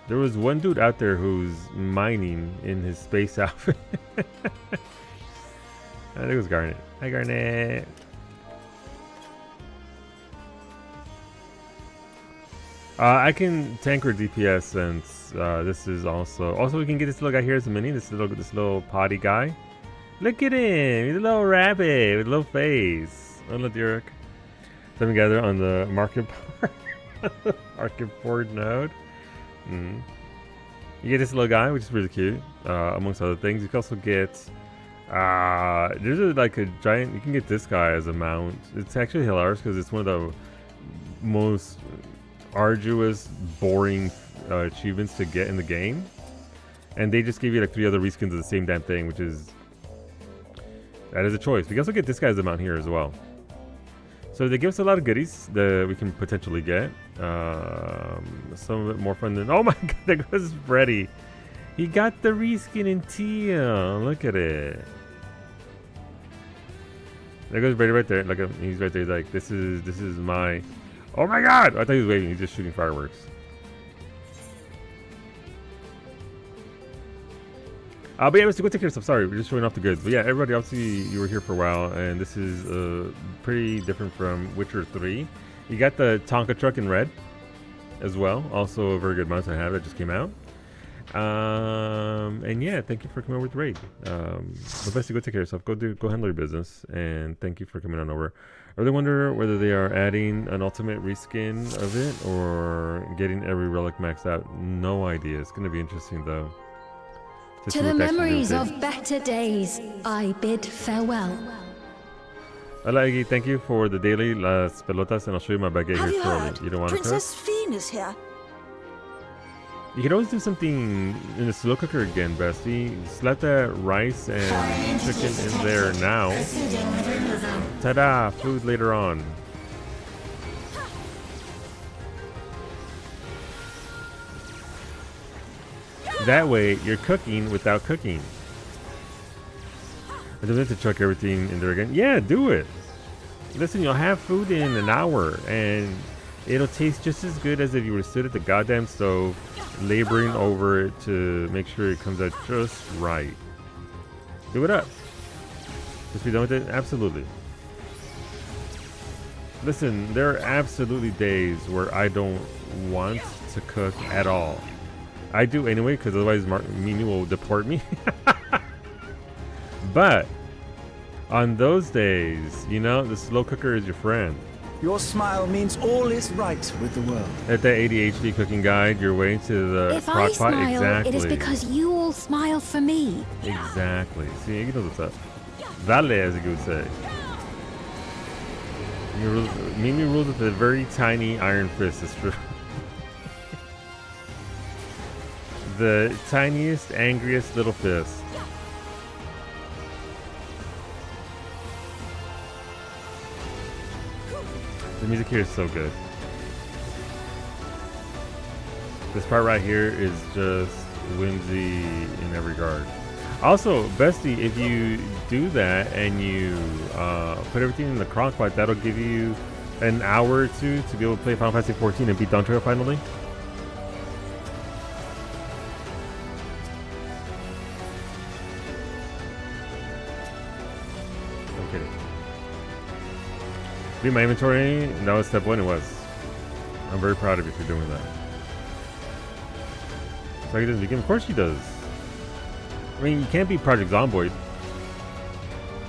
There was one dude out there who's mining in his space outfit. I think it was Garnet. Hi, Garnet. I can tank or DPS since this is also we can get this little guy here as a mini. This little potty guy. Look at him. He's a little rabbit with a little face. Hello, Derek. Then we gather on the market board node. You get this little guy, which is really cute, amongst other things. You can also get there's like a giant. You can get this guy as a mount. It's actually hilarious because it's one of the most arduous, boring achievements to get in the game, and they just give you like 3 other reskins of the same damn thing, which is that is a choice. We can also get this guy as a mount here as well. So they give us a lot of goodies that we can potentially get. Some of it more fun than... Oh my god, there goes Freddy. He got the reskin in teal. Look at it. There goes Brady right there. Look at him. He's right there. He's like, this is my... Oh my god! I thought he was waving. He's just shooting fireworks. But yeah, go take care of stuff. Sorry, we're just showing off the goods. But yeah, everybody, obviously you were here for a while, and this is pretty different from Witcher 3. You got the Tonka truck in red as well. Also a very good mount I have that just came out. And yeah, thank you for coming over to raid. But best to go take care of yourself. Go handle your business, and thank you for coming on over. I really wonder whether they are adding an ultimate reskin of it or getting every relic maxed out. No idea. It's going to be interesting though. To the memories of better days, I bid farewell. Alagi, thank you for the daily las pelotas, and I'll show you my baguette here shortly. You don't want to cook? Princess Fiend is here. You can always do something in the slow cooker again, bestie. Slap that rice and chicken in there now. Ta-da! Food later on. That way, you're cooking without cooking. I don't have to chuck everything in there again. Yeah, do it. Listen, you'll have food in an hour, and it'll taste just as good as if you were stood at the goddamn stove, laboring over it to make sure it comes out just right. Do it up. Just be done with it? Absolutely. Listen, there are absolutely days where I don't want to cook at all. I do anyway, because otherwise Mimi will deport me. But on those days, you know, the slow cooker is your friend. Your smile means all is right with the world. At that ADHD cooking guide, your way to the If I crock pot. smile, Exactly. it is because you all smile for me. Exactly. See, you know what's up. Vale, as you would say. Mimi rules with a very tiny iron fist. It's true. The tiniest, angriest little fist. The music here is so good. This part right here is just whimsy in every regard. Also, Bestie, if you do that and you put everything in the crock pot, that'll give you an hour or two to be able to play Final Fantasy 14 and beat Dawntrail finally. I'm kidding. Beat my inventory, and that was step 1, it was. I'm very proud of you for doing that. So he doesn't begin. Of course she does. I mean, you can't beat Project Zomboid.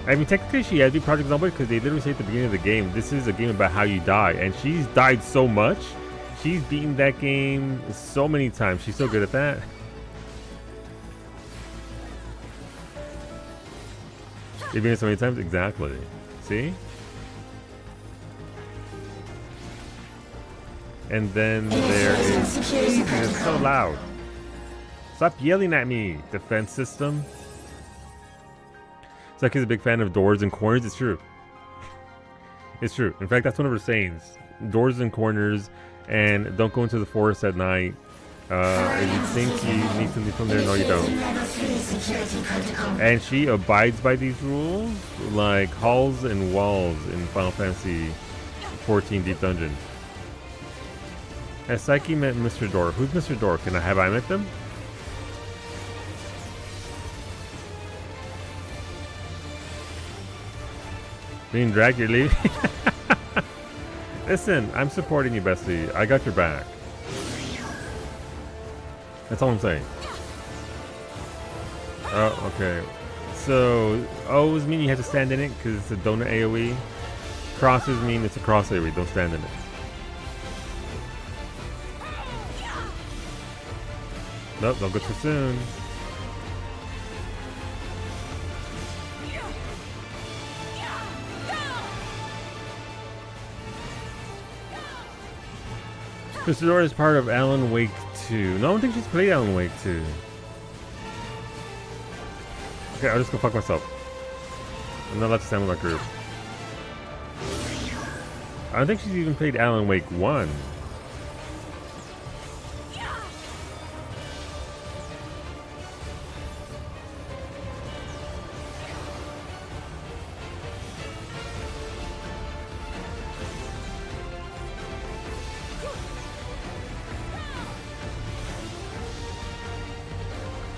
I mean, technically she has to beat Project Zomboid because they literally say at the beginning of the game, this is a game about how you die. And she's died so much. She's beaten that game so many times. She's so good at that. You've been it so many times? Exactly. See? And then there is... It's so loud. Stop yelling at me, defense system. Saki's a big fan of doors and corners. It's true. It's true. In fact, that's one of her sayings. Doors and corners, and don't go into the forest at night. If you think you need something from there, no you don't. And she abides by these rules like halls and walls in Final Fantasy 14 Deep Dungeon. As Psyche met Mr. Door. Who's Mr. Door? Have I met them? Being dragged, you're leaving? Listen, I'm supporting you, bestie. I got your back. That's all I'm saying. Oh, okay. So, O's mean you have to stand in it because it's a donut AoE. Crosses mean it's a cross AoE. Don't stand in it. Nope, don't go too soon. Christador is part of Alan Wake 2. No, I don't think she's played Alan Wake 2. Okay, I'll just go fuck myself. I'm not allowed to stand with my group. I don't think she's even played Alan Wake 1.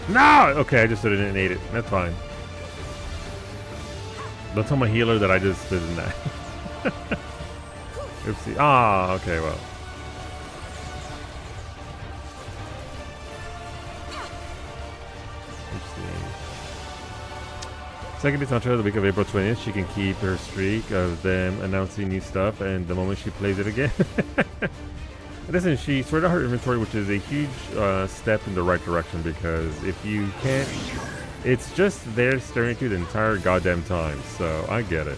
No! Okay, I just stood in it and ate it. That's fine. Don't tell my healer that I just stood in that. Oopsie. Ah, okay, well. Oopsie. Second is Dawntrail the week of April 20th. She can keep her streak of them announcing new stuff, and the moment she plays it again. Listen, she sorted out her inventory, which is a huge step in the right direction, because if you can't, it's just there staring at you the entire goddamn time. So I get it.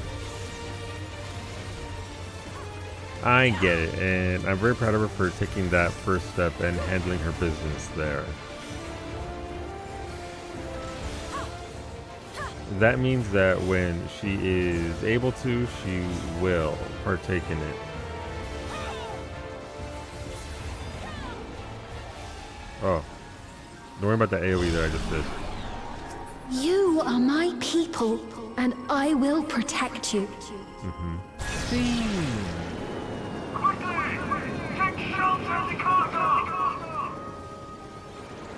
I get it, and I'm very proud of her for taking that first step and handling her business there. That means that when she is able to, she will partake in it. Oh, don't worry about the AoE that I just did. You are my people, and I will protect you.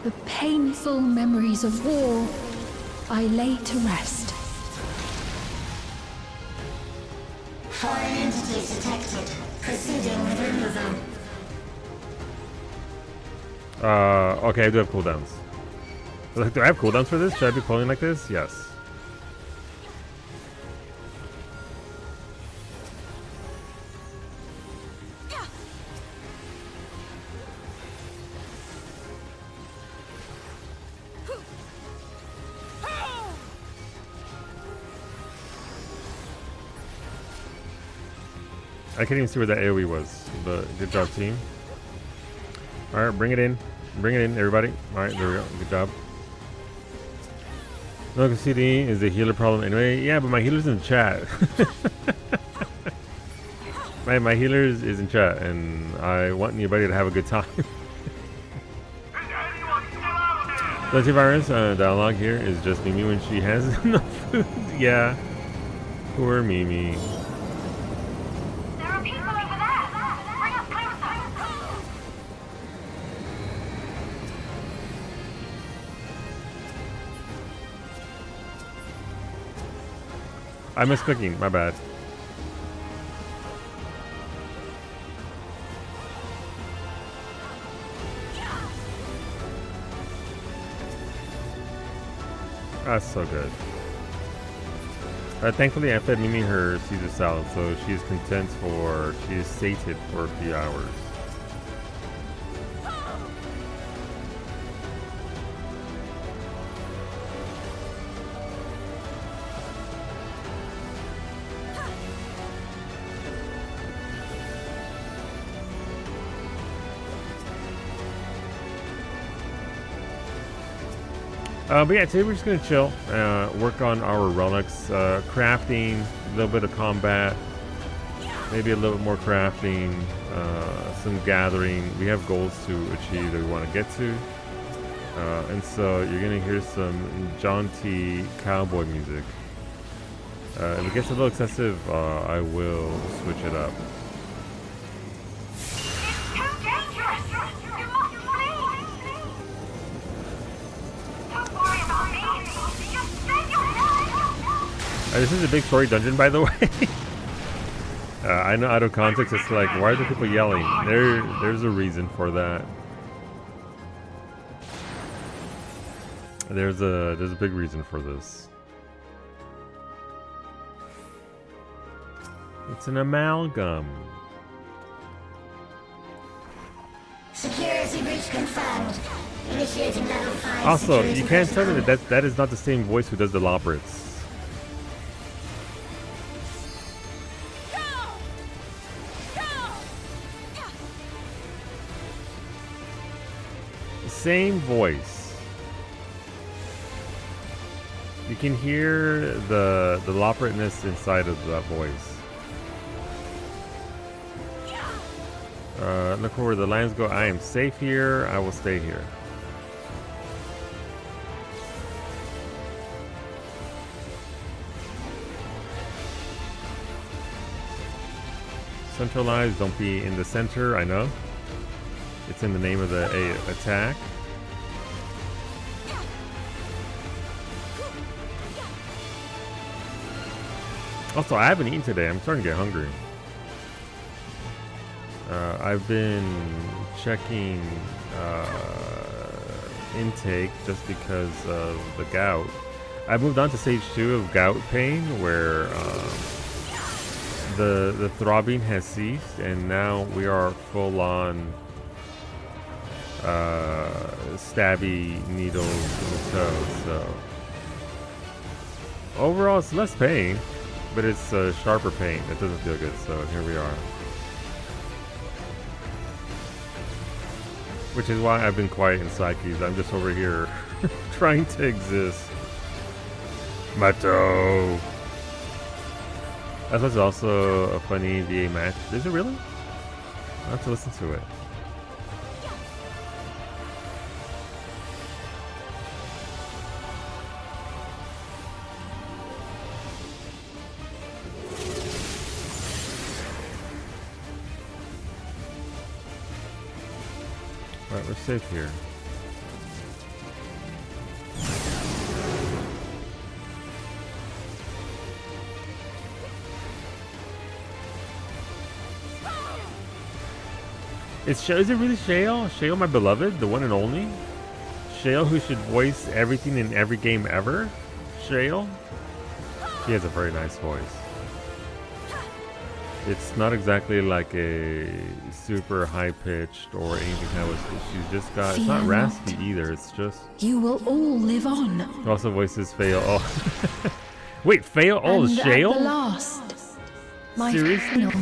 The painful memories of war I lay to rest. Foreign entities detected. Proceeding with removal. Okay, I do have cooldowns. Like, do I have cooldowns for this? Should I be pulling like this? Yes. I can't even see where that AoE was, but good job, team. All right, bring it in. Bring it in, everybody. All right, there we go. Good job. No, CD is a healer problem anyway. Yeah, but my healer's in chat. my healer is in chat, and I want anybody to have a good time. The antivirus dialogue here is just Mimi when she has enough food. Yeah, poor Mimi. There are people over there. Bring us closer. I missed cooking. My bad. That's so good. Thankfully, I fed Mimi her Caesar salad, so she is content for, she is sated for a few hours. But yeah, today we're just gonna chill, work on our relics, crafting, a little bit of combat, maybe a little bit more crafting, some gathering. We have goals to achieve that we want to get to, and so you're gonna hear some jaunty cowboy music. If it gets a little excessive, I will switch it up. It's too dangerous. You must flee. Don't worry about me. Just save yourself. This is a big story dungeon, by the way. I know out of context, it's like, why are the people yelling? There's a reason for that. There's a big reason for this. It's an amalgam. Security breach confirmed. Initiating level 5. Also, security you can't breach tell me now. that is not the same voice who does the Lobrits. Same voice. You can hear the Lopritness inside of that voice. Look where the lines go. I am safe here. I will stay here. Centralized. Don't be in the center. I know. It's in the name of the attack. Also, I haven't eaten today. I'm starting to get hungry. I've been checking intake just because of the gout. I moved on to stage 2 of gout pain, where the throbbing has ceased, and now we are full on stabby needles in the toe. So overall, it's less pain, but it's sharper pain. It doesn't feel good. So here we are. Which is why I've been quiet in Psyches. I'm just over here trying to exist. My toe. That was also a funny VA match. Is it really? I'll have to listen to it. Alright, we're safe here. Is it really Shale? Shale, my beloved? The one and only? Shale, who should voice everything in every game ever? Shale? She has a very nice voice. It's not exactly like a super high-pitched or anything that was. She's just got. It's not Fear raspy not. either. It's just. You will all live on. Also voices Fail. Oh, wait, Fail. Oh, And at Shale. the last, My Seriously? final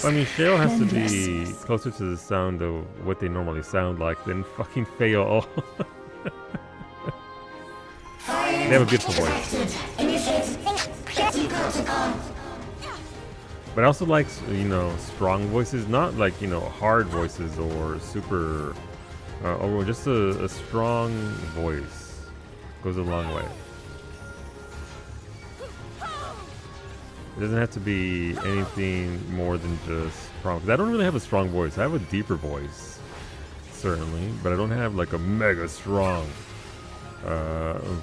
I mean, Shale has to be splendorous. closer to the sound of what they normally sound like than fucking Fail. They have a beautiful voice. But I also like, you know, strong voices, not like, you know, hard voices or super, or just a strong voice goes a long way. It doesn't have to be anything more than just strong. 'Cause I don't really have a strong voice. I have a deeper voice, certainly, but I don't have like a mega strong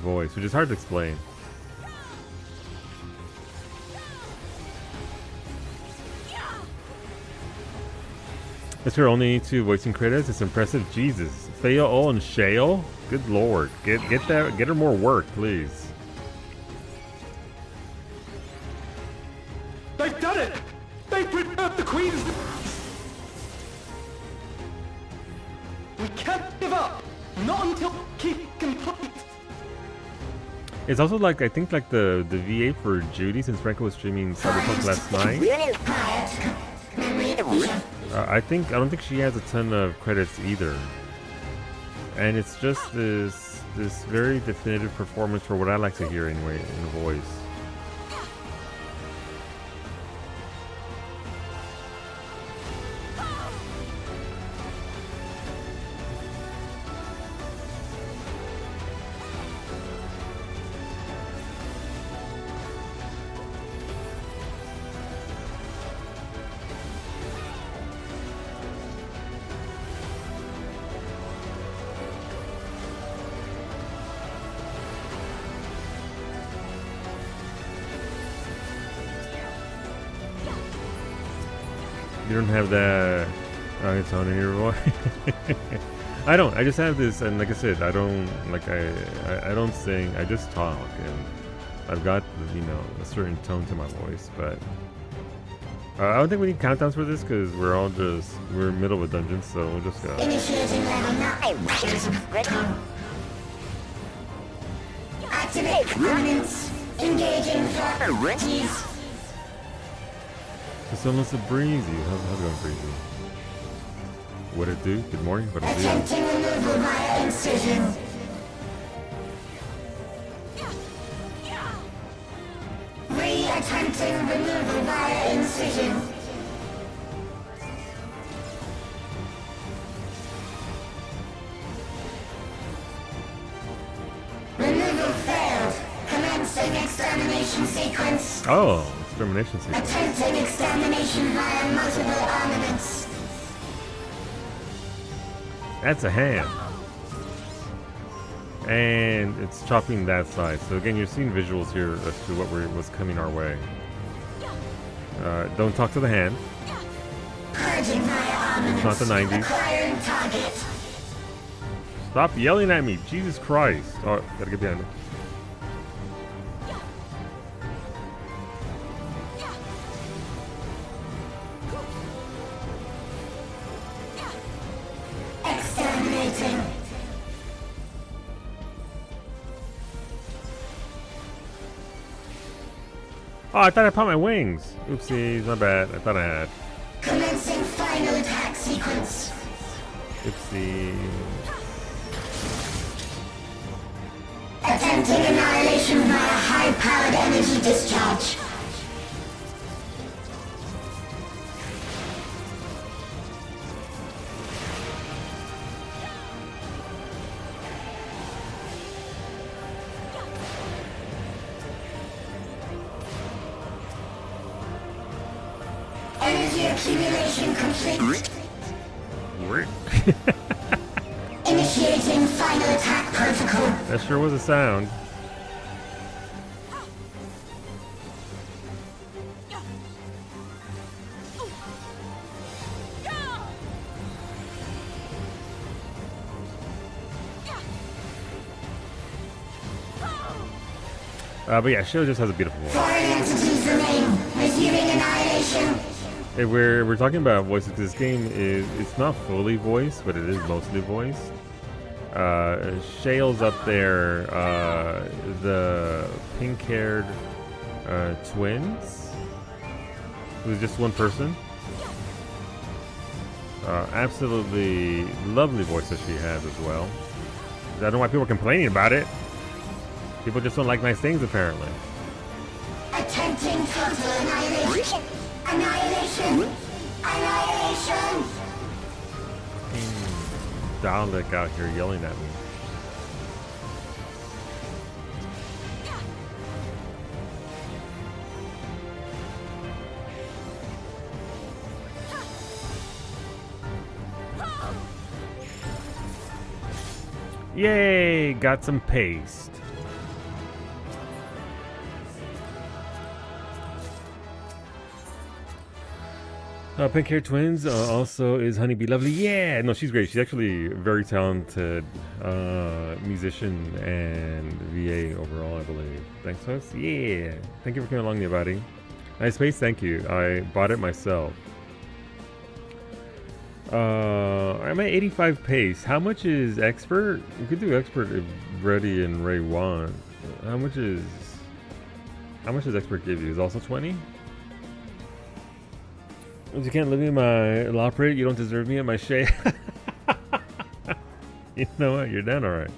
voice, which is hard to explain. That's your only two voicing credits. It's impressive. Jesus, Fail and Shale. Good lord, get her more work, please. They've done it! They've preserved the Queen's... We can't give up! Not until keep complete! It's also like, I think like the VA for Judy, since Franco was streaming Cyberpunk last night. I don't think she has a ton of credits either. And it's just this very definitive performance for what I like to hear anyway in a voice. You don't have that tone in your voice. I don't. I just have this, and like I said, I don't like I don't sing. I just talk, and I've got, you know, a certain tone to my voice. But I don't think we need countdowns for this because we're in the middle of a dungeon, so we'll just go. Initiating level 9. Activate components. Engaging priorities. So someone's a breezy. How's it going, breezy? What it do? Good morning. What it do? Attempting removal via incision. Attempting removal via incision. Removal failed. Commencing extermination sequence. Oh, extermination sequence. Attempting extermination via multiple armaments. That's a hand. And it's chopping that side. So again, you're seeing visuals here as to what's coming our way. Don't talk to the hand. Purging via armaments. It's not the 90s. Acquiring target. Stop yelling at me, Jesus Christ! Oh, gotta get behind me. Exterminating. Oh, I thought I popped my wings. Oopsies, my bad. I thought I had. Commencing final attack sequence. Oopsie. Attempting annihilation via high-powered energy discharge. Energy accumulation complete. Initiating final attack protocol. That sure was a sound. But yeah, Shale just has a beautiful voice. Foreign entities remain. Resuming annihilation. If we're talking about voices, this game it's not fully voiced, but it is mostly voiced. Shale's up there. The pink-haired twins. It was just one person. Absolutely lovely voice that she has as well. I don't know why people are complaining about it. People just don't like nice things, apparently. Attempting total annihilation. Annihilation. Annihilation. Dalek out here yelling at me. Yay! Got some paste. Pink Hair Twins also is Honeybee Lovely. Yeah! No, she's great. She's actually a very talented musician and VA overall, I believe. Thanks, folks. Yeah! Thank you for coming along, everybody. Nice paste, thank you. I bought it myself. I'm at 85 pace. How much is expert? You could do expert if Brady and Ray want. How much does expert give you? Is it also 20? If you can't live me in my Loprit, you don't deserve me at my shade. You know what? You're down alright.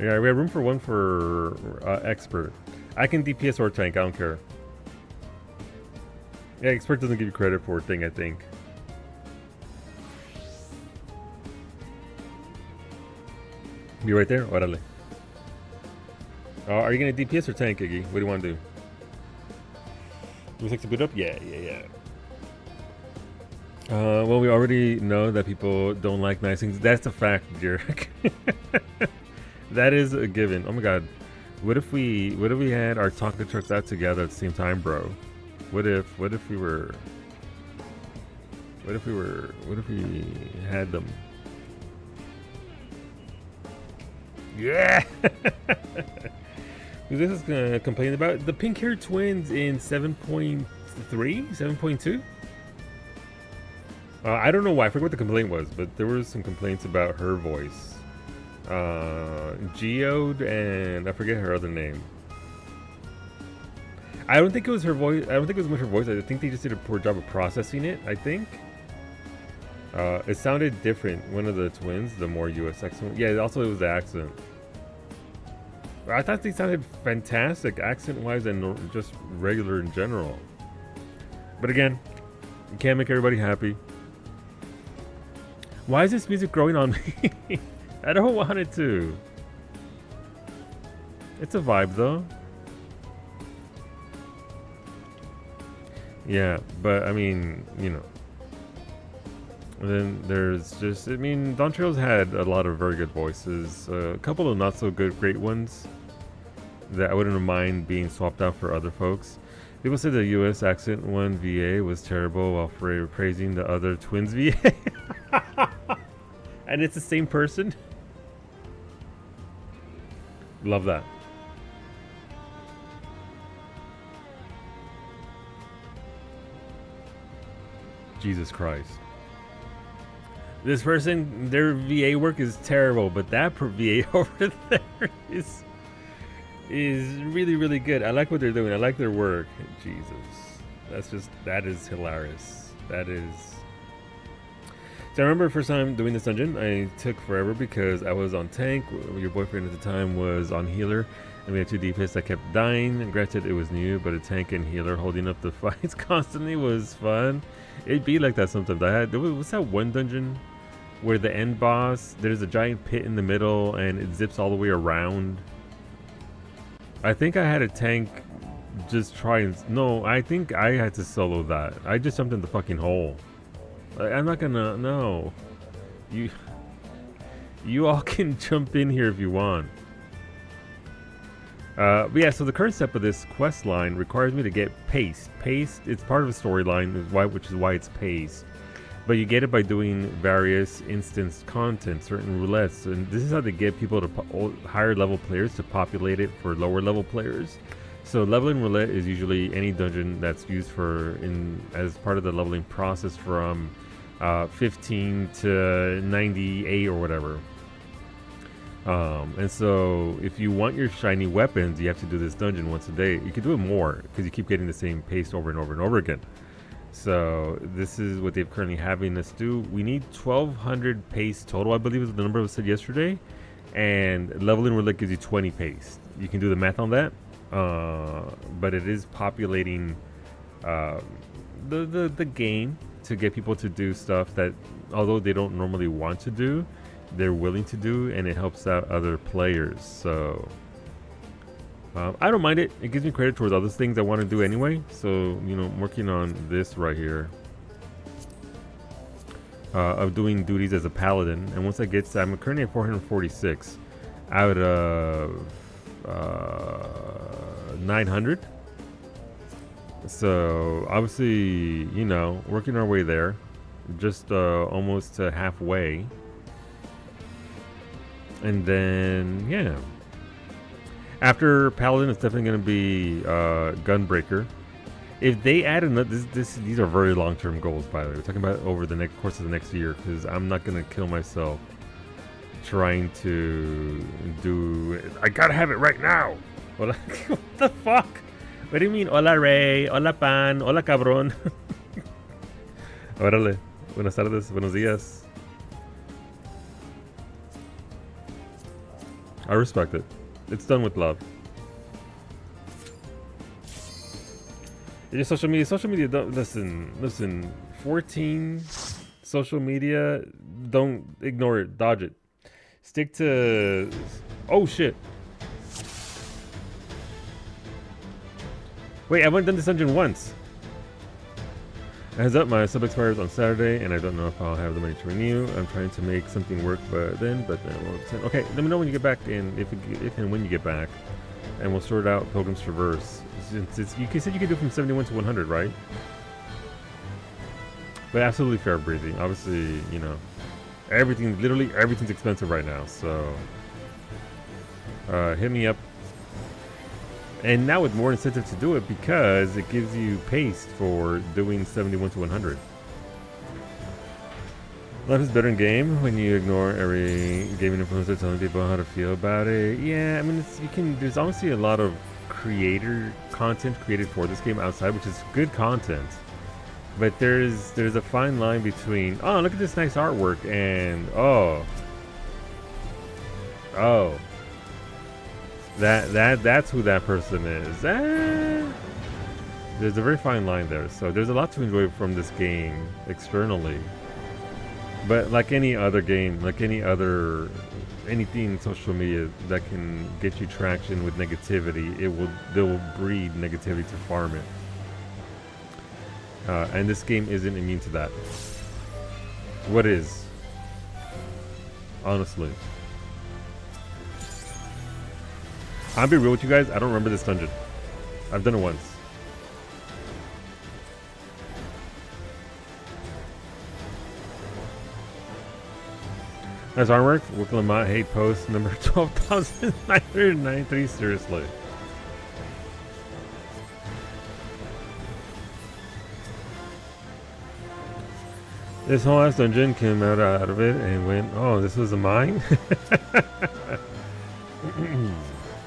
Yeah, we have room for one for expert. I can DPS or tank, I don't care. Yeah, expert doesn't give you credit for a thing, I think. Be right there? Orale. Are you gonna DPS or tank, Iggy? What do you want to do? Do we take the boot up? Yeah. Well, we already know that people don't like nice things. That's a fact, Derek. That is a given. Oh my god. What if we had our taco trucks out together at the same time, bro? What if we had them? Yeah. This is gonna complain about the pink hair twins in 7.3, 7.2. I don't know why. I forget what the complaint was, but there was some complaints about her voice. Geode and I forget her other name. I don't think it was her voice. I don't think it was much her voice. I think they just did a poor job of processing it. I think. It sounded different. One of the twins, the more US accent. Yeah, also it was the accent. I thought they sounded fantastic accent-wise and just regular in general. But again, you can't make everybody happy. Why is this music growing on me? I don't want it to. It's a vibe though. Yeah, but I mean, you know. And then there's just, I mean, Don Trejo's had a lot of very good voices. A couple of not so great ones that I wouldn't mind being swapped out for other folks. People said the US accent one VA was terrible while praising the other twins VA. And it's the same person. Love that. Jesus Christ. This person, their VA work is terrible, but that VA over there is really, really good. I like what they're doing. I like their work. Jesus. That is hilarious. That is. So I remember the first time doing this dungeon, I took forever because I was on tank. Your boyfriend at the time was on healer, and we had two DPS that kept dying. And granted, it was new, but a tank and healer holding up the fights constantly was fun. It'd be like that sometimes. What's that one dungeon where the end boss, there's a giant pit in the middle and it zips all the way around? I think I had a tank just try and... No, I think I had to solo that. I just jumped in the fucking hole. I'm not gonna... No. You all can jump in here if you want. But yeah, so the current step of this quest line requires me to get paste. Paste, it's part of a storyline, which is why it's paste. But you get it by doing various instance content, certain roulettes, and this is how they get people to higher level players to populate it for lower level players. So leveling roulette is usually any dungeon that's used as part of the leveling process from 15 to 98 or whatever. And so if you want your shiny weapons, you have to do this dungeon once a day. You can do it more because you keep getting the same paste over and over and over again. So this is what they're currently having us do. We need 1,200 pace total, I believe is the number I said yesterday. And leveling roulette gives you 20 pace. You can do the math on that. But it is populating the game to get people to do stuff that, although they don't normally want to do, they're willing to do, and it helps out other players. So I don't mind it. It gives me credit towards other things I want to do anyway. So, you know, I'm working on this right here of doing duties as a paladin. And once I get to, I'm currently at 446 out of 900. So obviously, you know, working our way there, just almost to halfway. And then, yeah. After Paladin, it's definitely going to be Gunbreaker. If they add another, these are very long-term goals, by the way. We're talking about over the next course of the next year, because I'm not going to kill myself trying to do. I gotta have it right now. What the fuck? What do you mean? Hola Rey, hola Pan, hola cabrón. Órale. Buenas tardes, buenos días. I respect it. It's done with love. Your social media, don't listen. 14 social media, don't ignore it, dodge it. Stick to, oh shit. Wait, I've only done this dungeon once. Heads up, my sub expires on Saturday, and I don't know if I'll have the money to renew. I'm trying to make something work, but then okay. Let me know when you get back, and if and when you get back, and we'll sort out Pilgrim's Traverse. Since you said you could do from 71 to 100, right? But absolutely fair, Breezy. Obviously, you know, literally everything's expensive right now. So hit me up. And now with more incentive to do it, because it gives you pace for doing 71 to 100. Life is better in game when you ignore every gaming influencer telling people how to feel about it. Yeah, I mean, there's honestly a lot of creator content created for this game outside, which is good content. But there's a fine line between, oh, look at this nice artwork, and oh. That's who that person is. There's a very fine line there. So there's a lot to enjoy from this game externally. But like any other game, like anything in social media that can get you traction with negativity, they will breed negativity to farm it. And this game isn't immune to that. What is? Honestly. I'll be real with you guys, I don't remember this dungeon. I've done it once. Nice artwork. With Lamont hate post number 12,993. Seriously. This whole last dungeon came out of it and went, oh, this was a mine?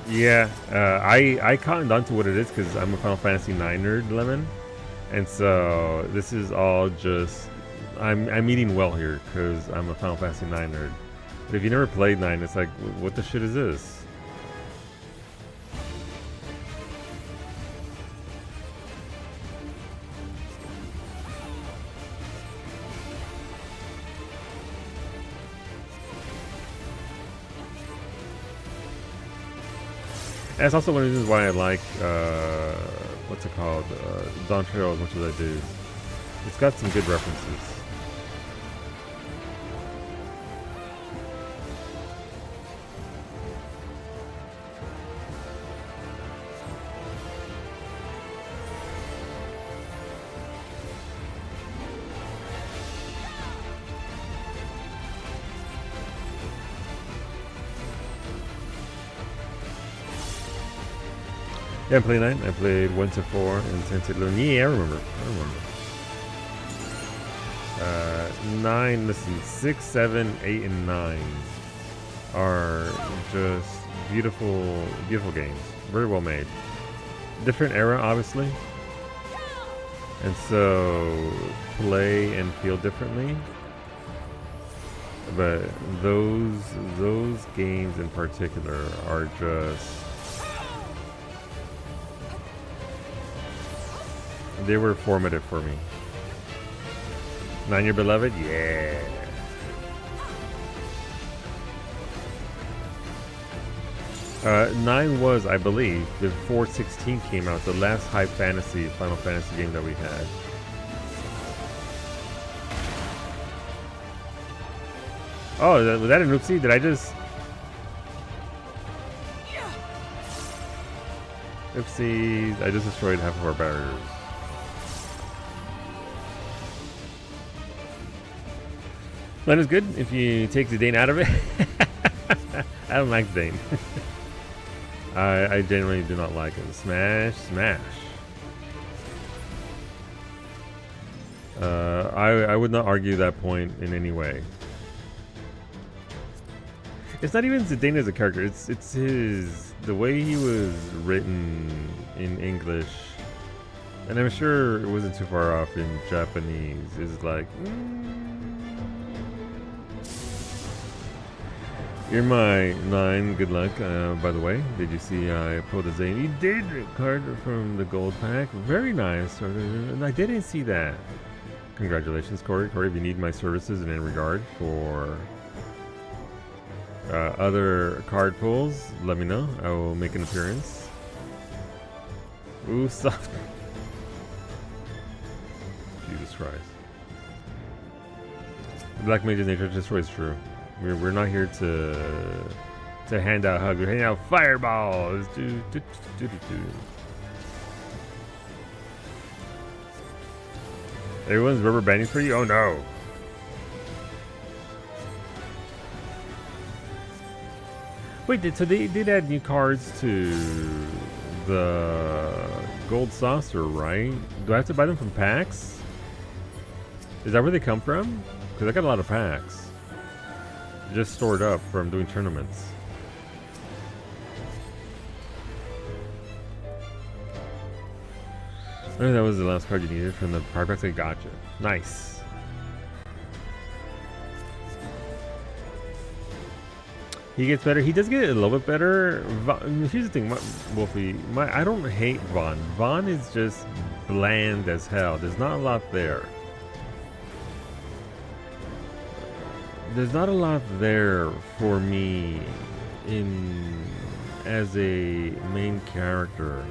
Yeah, I cottoned on to what it is because I'm a Final Fantasy IX nerd, Lemon. And so this is all just, I'm eating well here because I'm a Final Fantasy IX nerd. But if you never played 9, it's like, what the shit is this? That's also one of the reasons why I like, what's it called, Dawn Trail as much as I do. It's got some good references. Yeah, I played 9. I played 1 to 4 and 10 to 11. Yeah, I remember. 9, listen, 6, 7, 8, and 9 are just beautiful, beautiful games. Very well made. Different era, obviously. and so play and feel differently. But those games in particular are just, they were formative for me. 9 Year Beloved, yeah. Nine was, I believe, before 16 came out, the last high fantasy, Final Fantasy game that we had. Oh, was that an oopsie? Did I just... Oopsies, I just destroyed half of our barriers. That is good if you take the Dane out of it. I don't like Dane. I generally do not like it. Smash, smash. I would not argue that point in any way. It's not even Zidane as a character. It's his, the way he was written in English, and I'm sure it wasn't too far off in Japanese. Is like. You're my 9, good luck. By the way, did you see I pulled a Zane? You did! Card from the gold pack. Very nice. I didn't see that. Congratulations, Corey. Corey, if you need my services in any regard for other card pulls, let me know. I will make an appearance. Ooh, soft. Jesus Christ. Black Mage's nature destroys true. We're not here to hand out hugs. We're handing out fireballs. Everyone's rubber banding for you? Oh no. Wait, so they did add new cards to the gold saucer, right? Do I have to buy them from packs? Is that where they come from? Because I got a lot of packs. Just stored up from doing tournaments. Oh, that was the last card you needed from the card packs. I gotcha. Nice. He gets better. He does get a little bit better. Here's the thing, Wolfie. I don't hate Vaughn. Vaughn is just bland as hell. There's not a lot there. There's not a lot there for me as a main character.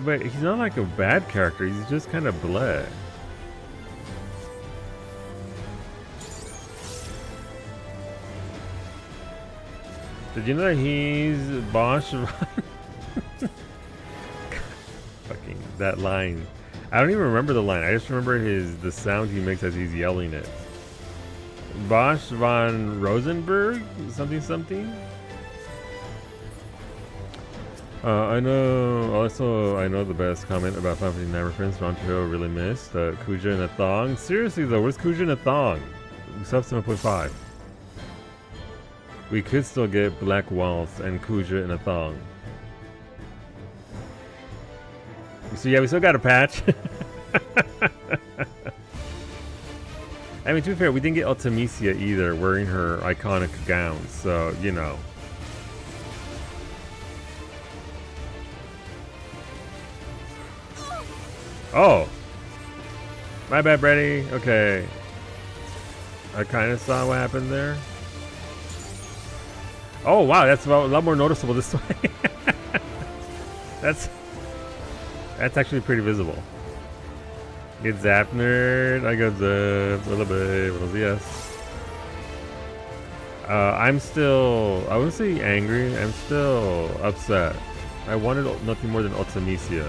But he's not like a bad character, he's just kind of bleh. Did you know that he's Bosch? Fucking that line. I don't even remember the line. I just remember the sound he makes as he's yelling it. Bosch von Rosenberg? Something something? I know the best comment about 559 reference Roncho really missed. Kuja in a thong. Seriously though, where's Kuja in a thong? Sub 7.5. We could still get Black Waltz and Kuja in a thong. So yeah, we still got a patch. I mean, to be fair, we didn't get Ultimisia either, wearing her iconic gown, so, you know. Oh! My bad, Brady. Okay. I kind of saw what happened there. Oh, wow, that's a lot more noticeable this way. That's actually pretty visible. Get zapped, nerd. I got zapped a little bit. Buenos dias. I'm still, I wouldn't say angry. I'm still upset. I wanted nothing more than Ultimisia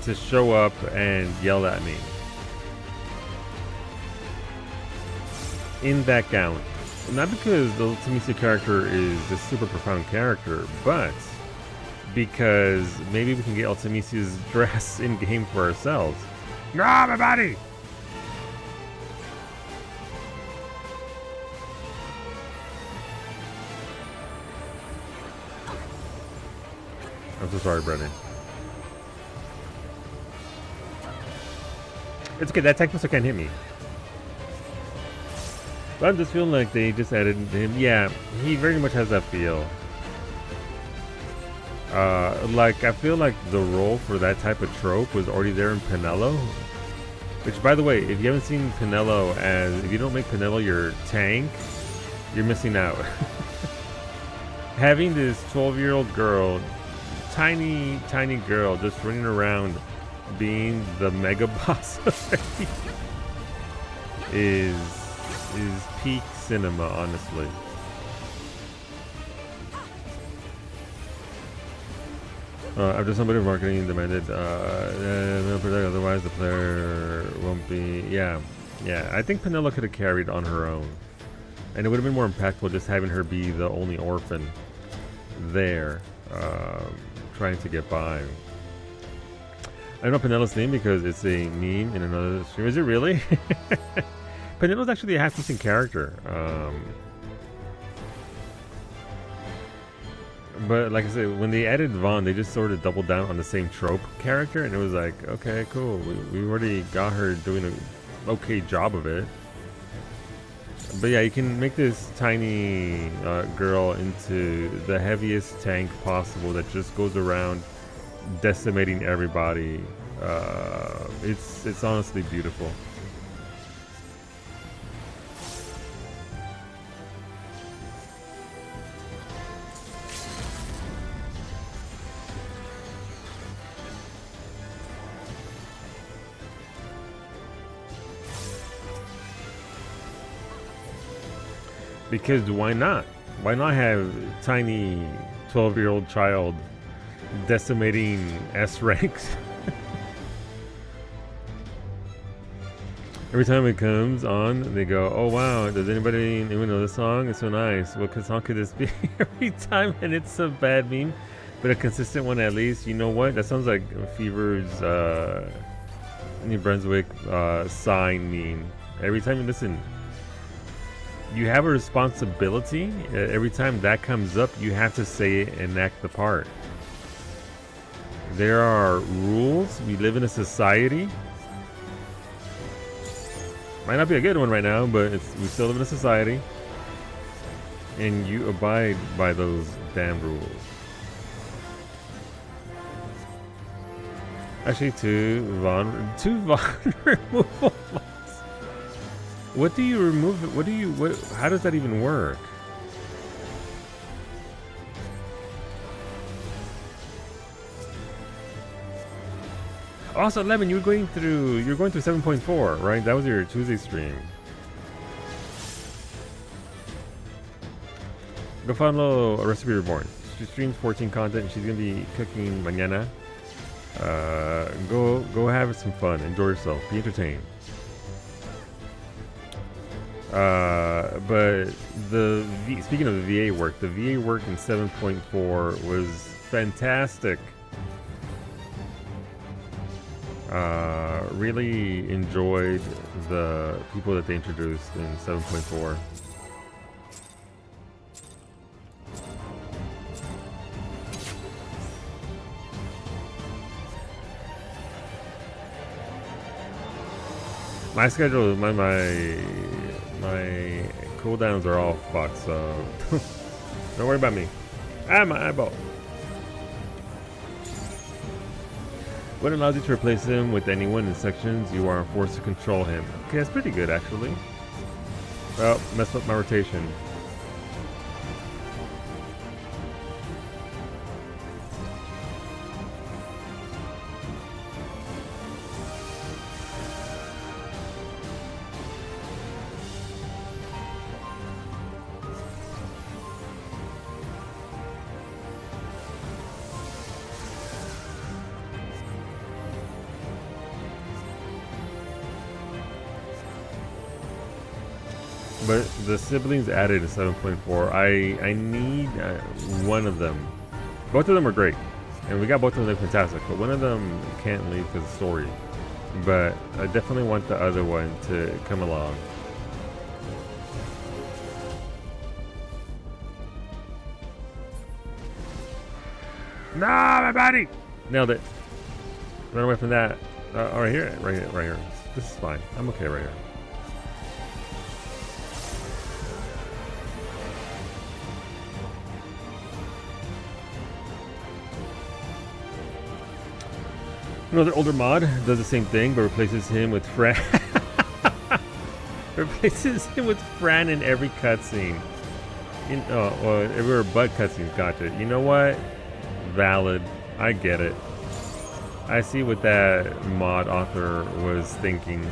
to show up and yell at me in that gown. Not because the Ultimisia character is a super profound character, but because maybe we can get Ultimisia's dress in game for ourselves. Ah, my body! I'm so sorry, Brennan. It's okay, that tank missile can't hit me. But I'm just feeling like they just added him. Yeah, he very much has that feel. Like, I feel like the role for that type of trope was already there in Pinello. Which, by the way, if you haven't seen Pinello if you don't make Pinello your tank, you're missing out. Having this 12-year-old girl, tiny girl, just running around being the mega boss is peak cinema, honestly. After somebody marketing demanded no protect, otherwise the player won't be. Yeah. I think Penelo could have carried on her own, and it would have been more impactful just having her be the only orphan there, trying to get by. I know Penelo's name because it's a meme in another stream. Is it really? Penelo's actually a half-decent character. But like I said, when they added Vaughn, they just sort of doubled down on the same trope character, and it was like, okay, cool. We already got her doing an okay job of it. But yeah, you can make this tiny girl into the heaviest tank possible that just goes around decimating everybody. It's honestly beautiful. Because why not? Why not have tiny 12-year-old child decimating S ranks? Every time it comes on, they go, "Oh wow, does anybody even know this song? It's so nice. What song could this be?" Every time, and it's a bad meme, but a consistent one at least. You know what? That sounds like Fever's New Brunswick sign meme. Every time you listen, you have a responsibility. Every time that comes up, you have to say it and act the part. There are rules. We live in a society. Might not be a good one right now, but we still live in a society. And you abide by those damn rules. Actually, two Vaughn removal mods. What do you remove? How does that even work? Also, Lemon, you're going through 7.4, right? That was your Tuesday stream. Go follow A Recipe Reborn. She streams 14 content. She's gonna be cooking mañana. Go have some fun. Enjoy yourself. Be entertained. But speaking of the VA work, the VA work in 7.4 was fantastic. Really enjoyed the people that they introduced in 7.4. My schedule, my cooldowns are all fucked, so don't worry about me. My eyeball. What allows you to replace him with anyone in sections you are forced to control him. Okay, that's pretty good actually. Well, messed up my rotation. But the siblings added in 7.4, I need one of them. Both of them are great, and we got both of them fantastic, but one of them can't leave because of the story. But I definitely want the other one to come along. No, my body! Nailed it. Run away from that. Oh, right here, right here, right here. This is fine. I'm okay right here. Another older mod does the same thing, but replaces him with Fran. Replaces him with Fran in every cutscene. Well, everywhere but cutscenes. Gotcha. You know what? Valid. I get it. I see what that mod author was thinking.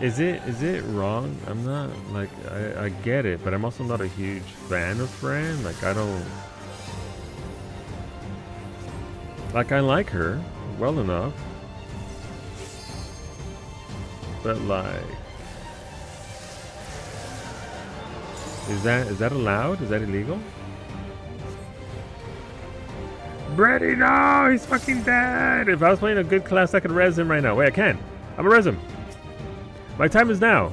Is it wrong? I'm not like I get it, but I'm also not a huge fan of Fran. Like I don't I like her well enough. But like is that allowed? Is that illegal? Brady, no! He's fucking dead! If I was playing a good class, I could res him right now. Wait, I can. I'm gonna res him. My time is now.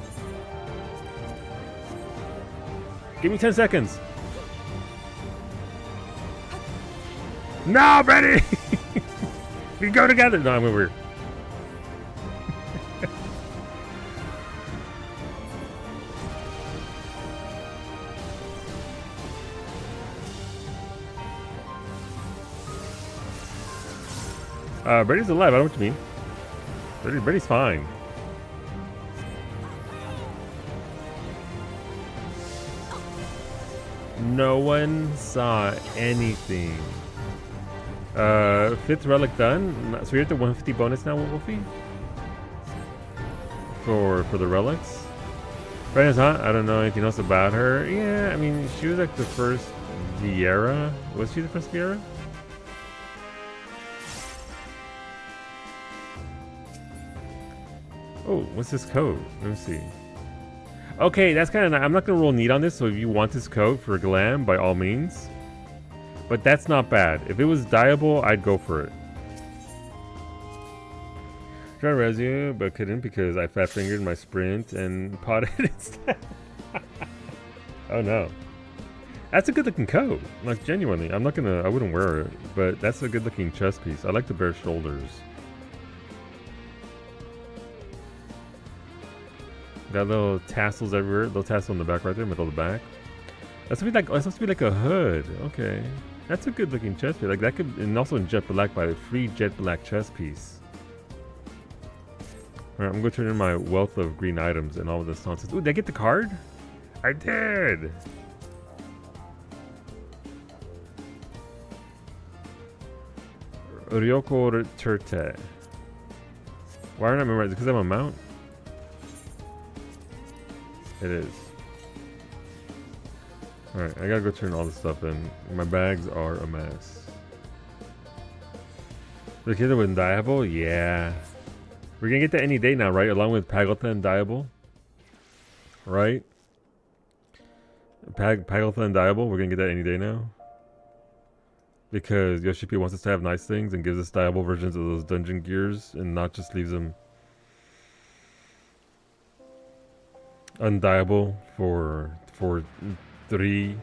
Give me 10 seconds. No, Brady! We go together. No, I'm over here. Brady's alive. I don't know what you mean. Brady's fine. No one saw anything. 5th relic done. So you're at the 150 bonus now, Wolfie? For the relics. Brady's hot. I don't know anything else about her. Yeah, I mean, she was like the first Viera. Was she the first Viera? Oh, what's this code? Let me see. Okay, that's kind of nice. I'm not going to roll neat on this, so if you want this code for Glam, by all means. But that's not bad. If it was dieable, I'd go for it. Tried to res you, but couldn't because I fat-fingered my sprint and potted instead. Oh no. That's a good-looking coat. Like, genuinely. I wouldn't wear it, but that's a good-looking chest piece. I like the bare shoulders. Got little tassels everywhere. Little tassel in the back right there, middle of the back. That's supposed to be like a hood. Okay, that's a good looking chest piece. Like that could, and also in jet black by the free jet black chest piece. All right, I'm gonna turn in my wealth of green items and all of this nonsense. Ooh, did I get the card? I did. Ryoko Turte. Why don't I remember? Is it because I'm a mount? It is. Alright, I gotta go turn all this stuff in. My bags are a mess. The kid with Diable? Yeah. We're gonna get that any day now, right? Along with Pagotha and Diable. Right? Pagotha and Diable, we're gonna get that any day now. Because Yoshipi wants us to have nice things and gives us Diable versions of those dungeon gears and not just leaves them undiable for 2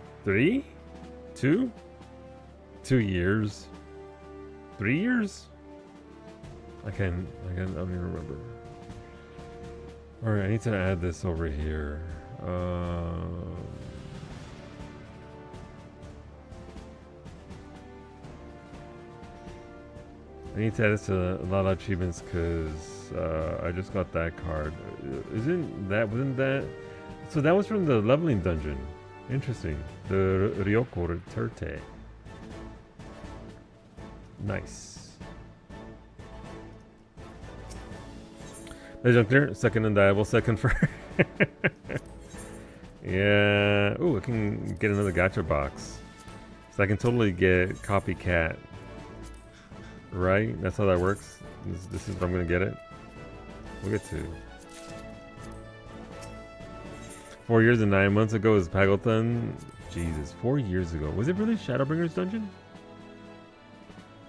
years, 3 years. I don't even remember. All right, I need to add this over here. I need to add this to a lot of achievements because I just got that card. Wasn't that? So that was from the leveling dungeon. Interesting. The Ryoko Turte. Nice. There's Unclear, second undiable, second for. Yeah. Ooh, I can get another gacha box. So I can totally get copycat. Right? That's how that works. This is what I'm gonna get it. We'll get to. 4 years and 9 months ago is Pagothan. Jesus, 4 years ago. Was it really Shadowbringer's dungeon?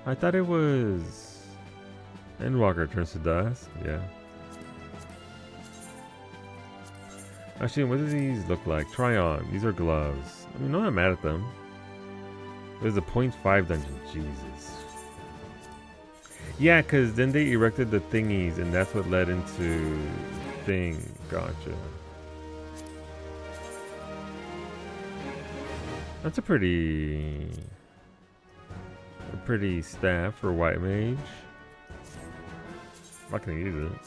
I thought it was Endwalker turns to dust. Yeah. Actually, what do these look like? Try on. These are gloves. I mean, I'm not mad at them. There's a 0.5 dungeon. Jesus. Yeah, because then they erected the thingies, and that's what led into thing. Gotcha. That's a pretty staff for white mage. I'm not gonna use it.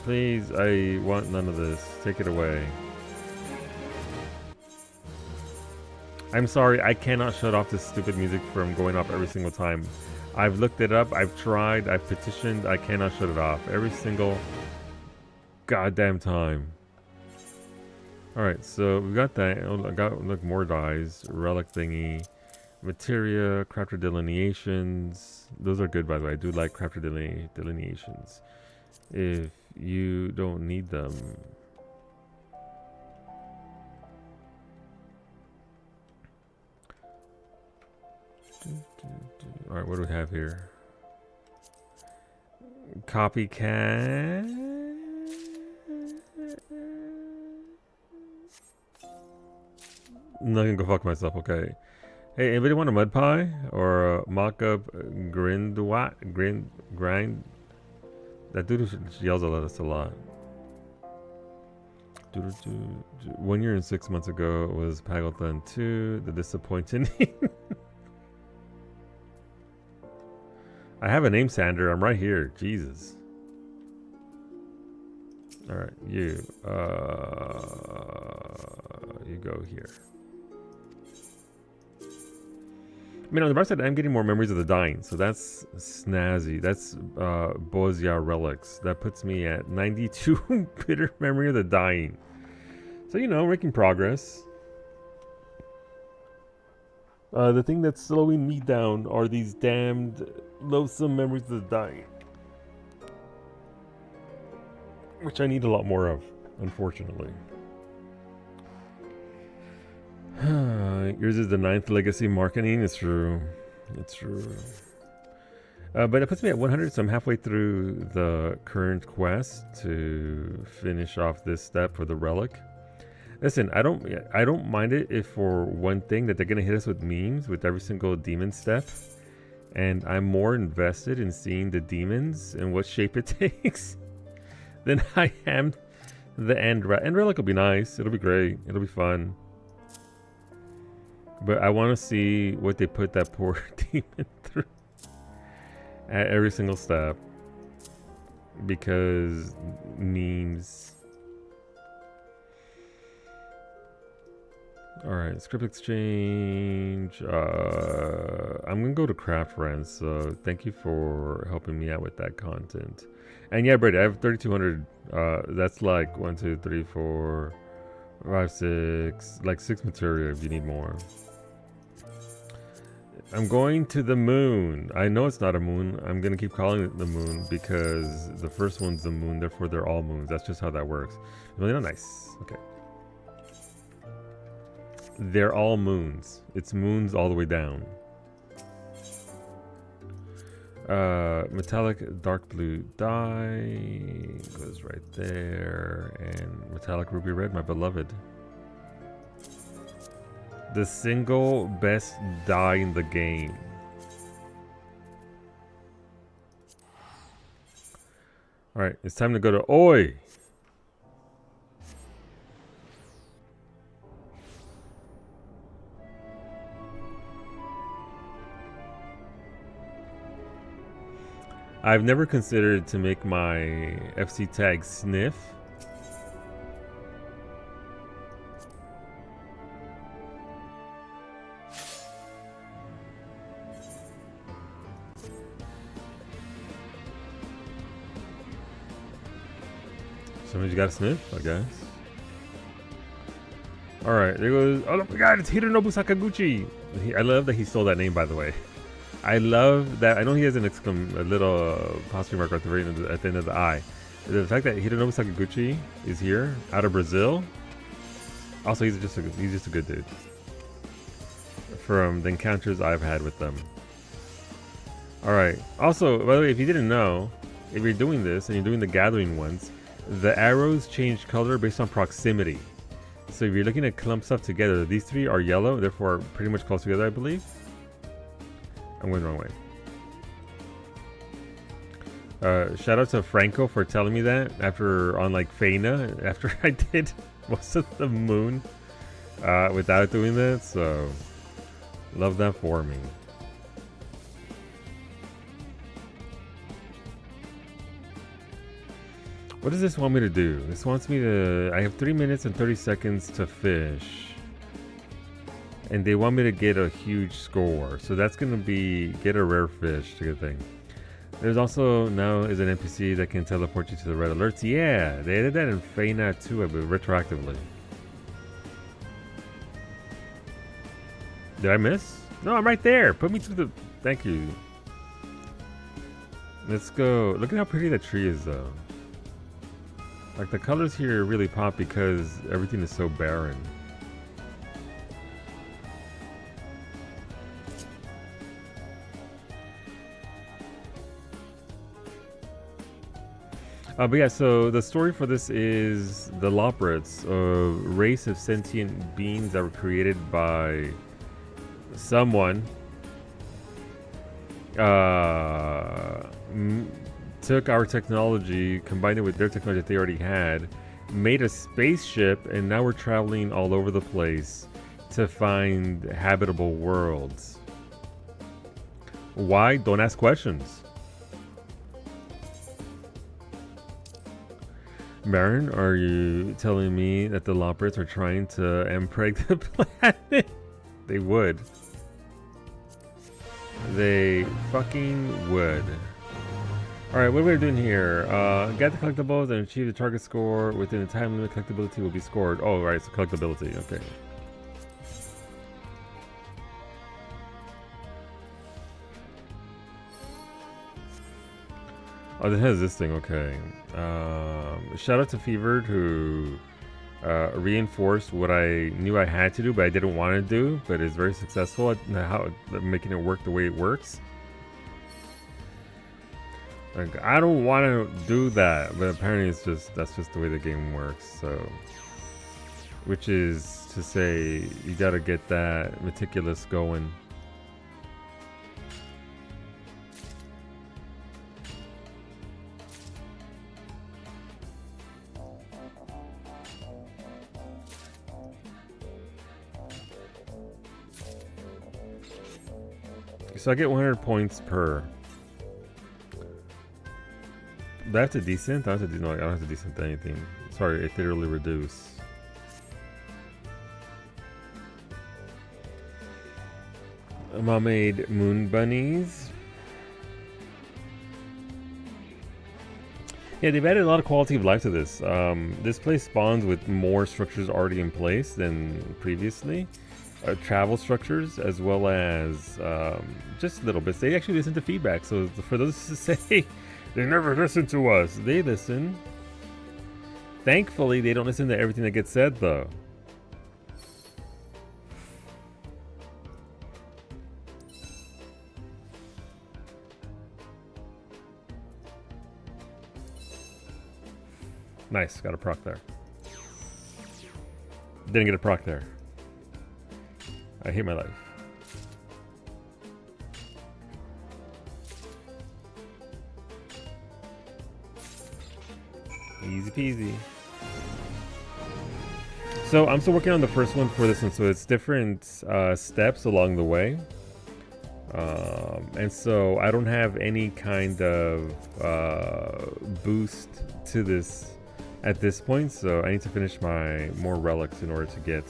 Please, I want none of this. Take it away. I'm sorry, I cannot shut off this stupid music from going off every single time. I've looked it up, I've tried, I've petitioned, I cannot shut it off. Every single goddamn time. Alright, so we got that. I got like more dies. Relic thingy. Materia, crafter delineations. Those are good, by the way. I do like crafter delineations. If you don't need them. Alright, what do we have here? Copycat. I'm not gonna go fuck myself, okay. Hey, anybody want a mud pie? Or a mock-up grind? That dude yells at us a lot. 1 year and 6 months ago was Pagelthon 2, the disappointing. I have a name, Sander. I'm right here. Jesus. Alright, you go here. I mean, on the bright side, I'm getting more memories of the dying, so that's snazzy. That's Bozia relics. That puts me at 92 bitter memory of the dying. So, you know, making progress. The thing that's slowing me down are these damned loathsome memories of the dying. Which I need a lot more of, unfortunately. Yours is the 9th legacy marketing. It's true. It's true. But it puts me at 100, so I'm halfway through the current quest to finish off this step for the relic. Listen, I don't mind it if for one thing that they're gonna hit us with memes with every single demon step, and I'm more invested in seeing the demons and what shape it takes than I am the end relic. End relic will be nice. It'll be great. It'll be fun. But I want to see what they put that poor demon through at every single step. Because memes. Alright, script exchange. I'm going to go to Craft Friends. So thank you for helping me out with that content. And yeah, Brady, I have 3,200. That's like 1, 2, 3, 4, 5, 6. Like 6 material if you need more. I'm going to the moon. I know it's not a moon. I'm going to keep calling it the moon because the first one's the moon. Therefore, they're all moons. That's just how that works. Really not nice. Okay. They're all moons. It's moons all the way down. Metallic dark blue dye goes right there. And metallic ruby red, my beloved. The single best dye in the game. Alright, it's time to go to Oi! I've never considered to make my FC tag sniff. Somebody's got a sniff, I guess. Alright, there goes. Oh my god, it's Hironobu Sakaguchi! I love that he stole that name, by the way. I love that. I know he has an a little apostrophe mark at the very end, at the end of the I. The fact that Hironobu Sakaguchi is here, out of Brazil. Also, he's just a good dude. From the encounters I've had with them. All right. Also, by the way, if you didn't know, if you're doing this and you're doing the gathering ones, the arrows change color based on proximity. So if you're looking at clump stuff together, these three are yellow, therefore pretty much close together, I believe. I'm going the wrong way. Shout out to Franco for telling me that after on like Feyna, after I did most of the moon without doing that. So love that for me. What does this want me to do? This wants me to... I have 3 minutes and 30 seconds to fish. And they want me to get a huge score. So that's going to be... Get a rare fish to get a thing. There's also now is an NPC that can teleport you to the red alerts. Yeah, they did that in Feyna too, but retroactively. Did I miss? No, I'm right there. Put me through the... Thank you. Let's go. Look at how pretty that tree is though. Like the colors here really pop because everything is so barren. But yeah, so the story for this is the Loprits, a race of sentient beings that were created by someone. Took our technology, combined it with their technology that they already had, made a spaceship, and now we're traveling all over the place to find habitable worlds. Why? Don't ask questions. Baron, are you telling me that the Loprits are trying to impreg the planet? They would. They fucking would. Alright, what are we doing here? Get the collectibles and achieve the target score within a time limit. Collectability will be scored. Oh, right, so collectability. Okay. Oh, this has this thing. Okay. Shout out to Fevered who reinforced what I knew I had to do, but I didn't want to do, but is very successful at how making it work the way it works. Like, I don't want to do that, but apparently that's just the way the game works. So, which is to say, you gotta get that meticulous going. So I get 100 points per. That's a decent. No, I don't have to decent anything. Sorry, it literally reduce. Mom made moon bunnies. Yeah, they've added a lot of quality of life to this. This place spawns with more structures already in place than previously. Travel structures as well as just little bits. They actually listen to feedback. So for those to say they never listen to us, they listen. Thankfully, they don't listen to everything that gets said, though. Nice, got a proc there. Didn't get a proc there. I hate my life. Easy peasy. So I'm still working on the first one for this one, so it's different steps along the way. And so I don't have any kind of boost to this at this point, so I need to finish my more relics in order to get...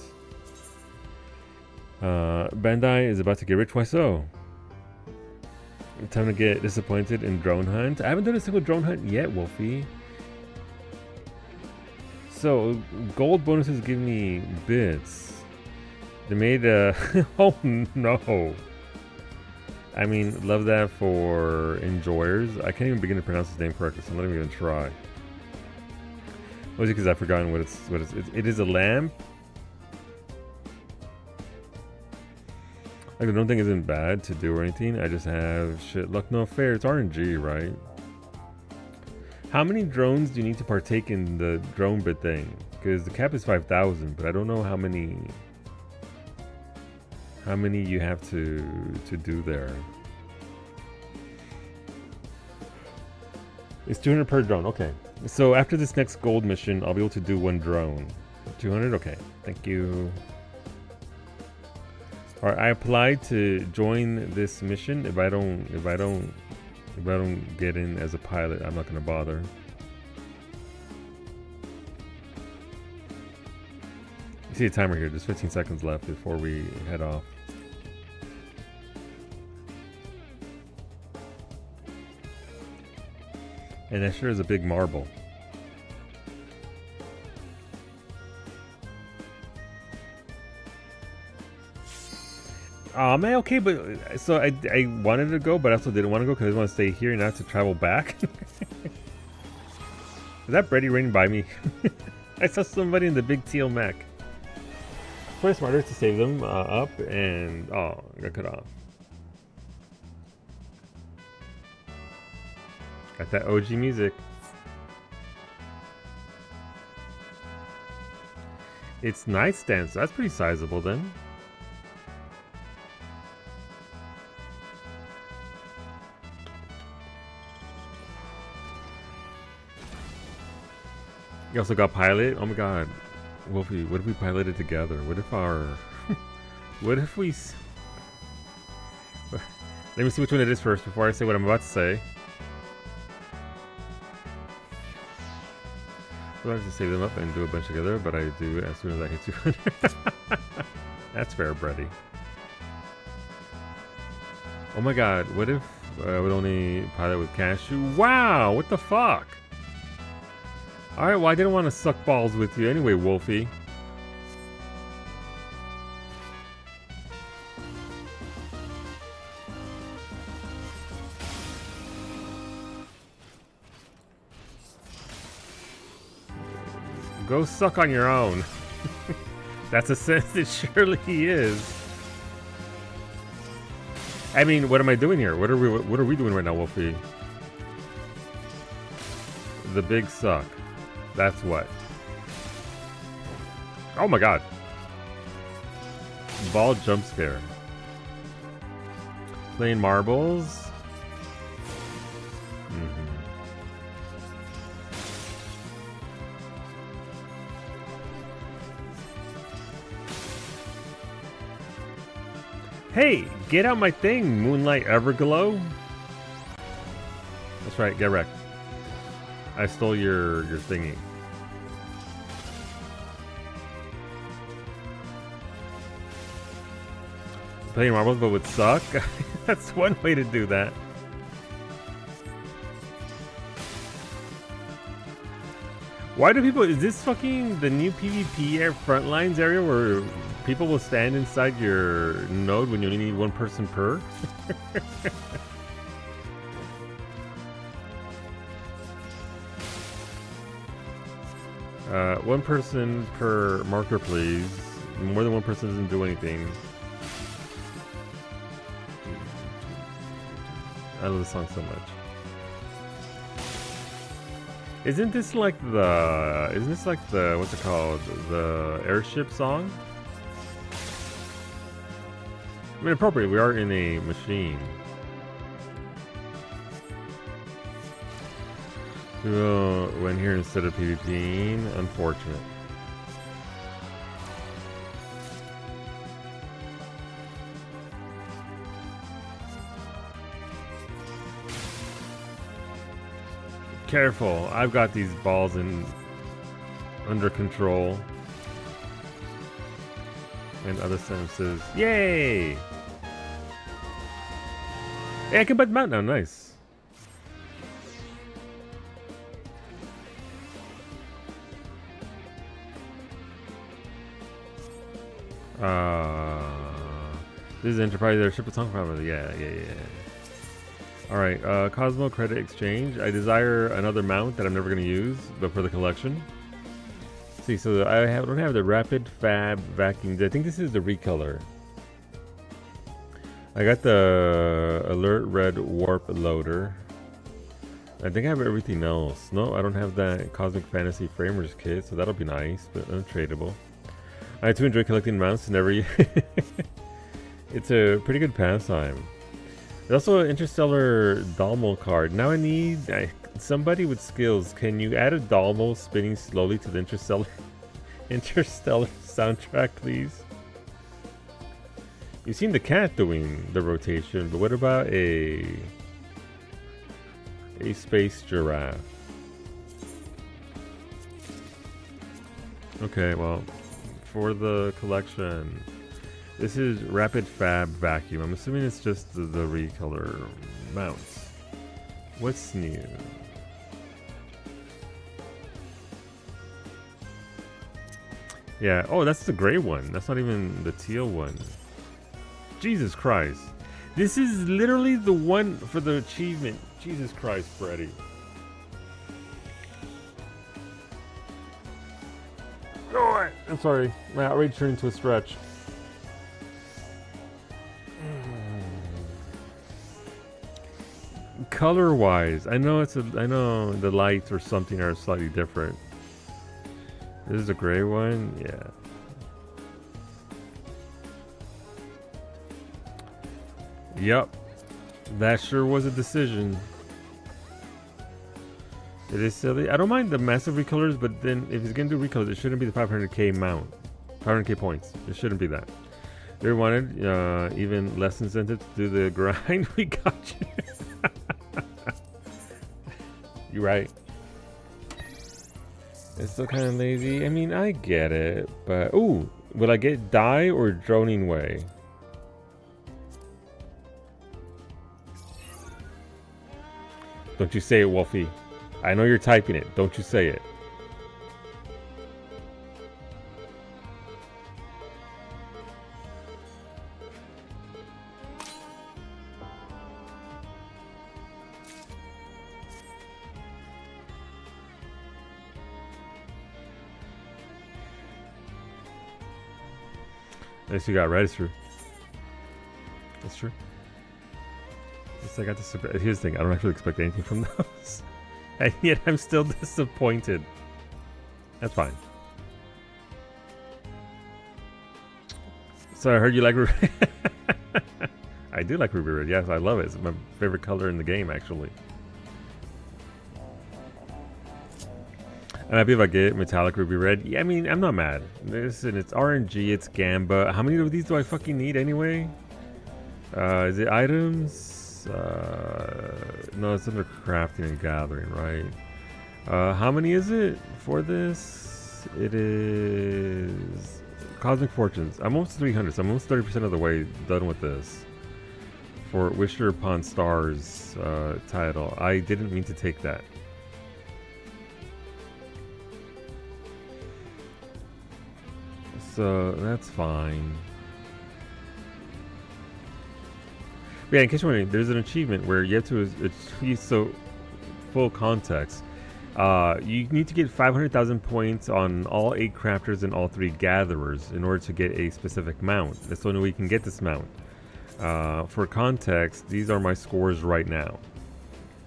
Bandai is about to get rich. Why so? Time to get disappointed in drone hunt. I haven't done a single drone hunt yet, Wolfie. So gold bonuses give me bits. They made a oh no. I mean, love that for enjoyers. I can't even begin to pronounce his name correctly, so I'm not even gonna try. Mostly because I've forgotten what it's. It is a lamp. Like, I don't think isn't bad to do or anything. I just have shit luck. No fair. It's RNG, right? How many drones do you need to partake in the drone bit thing? Because the cap is 5,000, but I don't know how many you have to do there. It's 200 per drone. Okay. So after this next gold mission, I'll be able to do one drone. 200. Okay. Thank you. All right. I applied to join this mission. If I don't get in as a pilot, I'm not gonna bother. You see a timer here. There's 15 seconds left before we head off. And that sure is a big marble. Oh man, okay, but so I wanted to go, but I also didn't want to go because I want to stay here and not to travel back. Is that Brady raining by me? I saw somebody in the big teal mech. Probably smarter to save them up and oh, I got cut off. Got that OG music. It's nightstand, so that's pretty sizable then. You also got pilot. Oh my god, Wolfie, what if we piloted together? What if our what if we let me see which one it is first before I say what I'm about to say. I like to save them up and do a bunch together, but I do it as soon as I hit 200. That's fair, Brady. Oh my god, what if I would only pilot with Cashew? Wow, what the fuck? Alright, well I didn't want to suck balls with you anyway, Wolfie. Go suck on your own. That's a sense it surely is. I mean, what am I doing here? What are we doing right now, Wolfie? The big suck. That's what. Oh my god. Ball jump scare. Playing marbles. Hey, get out my thing, Moonlight Everglow. That's right, get wrecked. I stole your thingy. Playing marbles but would suck? That's one way to do that. Why do people, is this fucking the new PvP Frontlines area where people will stand inside your node when you only need one person per? One person per marker, please. More than one person doesn't do anything. I love this song so much. Isn't this like the what's it called? The airship song? I mean, appropriately, we are in a machine. Went here instead of PvPing. Unfortunate. Careful, I've got these balls under control. And other sentences. Yay! Hey, I can butt mount now, nice. This is Enterprise Airship with song probably. Yeah. Alright, Cosmo Credit Exchange. I desire another mount that I'm never going to use, but for the collection. See, so I don't have the Rapid Fab Vacuum. I think this is the recolor. I got the alert red warp loader. I think I have everything else. No, I don't have that Cosmic Fantasy Framers kit, so that'll be nice, but untradeable. I too enjoy collecting mounts in every... It's a pretty good pastime. There's also an Interstellar Dalmo card. Now I need somebody with skills. Can you add a Dalmo spinning slowly to the Interstellar soundtrack, please? You've seen the cat doing the rotation, but what about a space giraffe? Okay, well, for the collection, this is Rapid Fab Vacuum. I'm assuming it's just the recolor mounts. What's new? Yeah, oh, that's the gray one. That's not even the teal one. Jesus Christ. This is literally the one for the achievement. Jesus Christ, Freddy. Oh, I'm sorry. My outrage turned into a stretch. Color-wise, I know the lights or something are slightly different. This is a gray one, yeah. Yep, that sure was a decision. It is silly. I don't mind the massive recolors, but then if he's gonna do recolors, it shouldn't be the 500k mount, 500k points. It shouldn't be that. They wanted even less incentive to do the grind. We got you. You're right. It's still kind of lazy. I mean, I get it, but ooh, will I get die or droning way? Don't you say it, Wolfie. I know you're typing it. Don't you say it. At least you got red. It's true. That's true. I got this. Here's the thing. I don't actually expect anything from those, and yet I'm still disappointed. That's fine. So I heard you like Ruby. I do like Ruby Red. Yes, I love it. It's my favorite color in the game, actually. I'm happy if I get metallic Ruby Red. Yeah, I mean, I'm not mad. Listen, it's RNG, it's Gamba. How many of these do I fucking need anyway? Is it items? No, it's under crafting and gathering, right? How many is it for this? It is Cosmic Fortunes. I'm almost 300, so I'm almost 30% of the way done with this. For Wisher Upon Stars title. I didn't mean to take that. So that's fine. But yeah, in case you're wondering, there's an achievement where you have to achieve, so full context. You need to get 500,000 points on all 8 crafters and all 3 gatherers in order to get a specific mount. That's the only way you can get this mount. For context, these are my scores right now.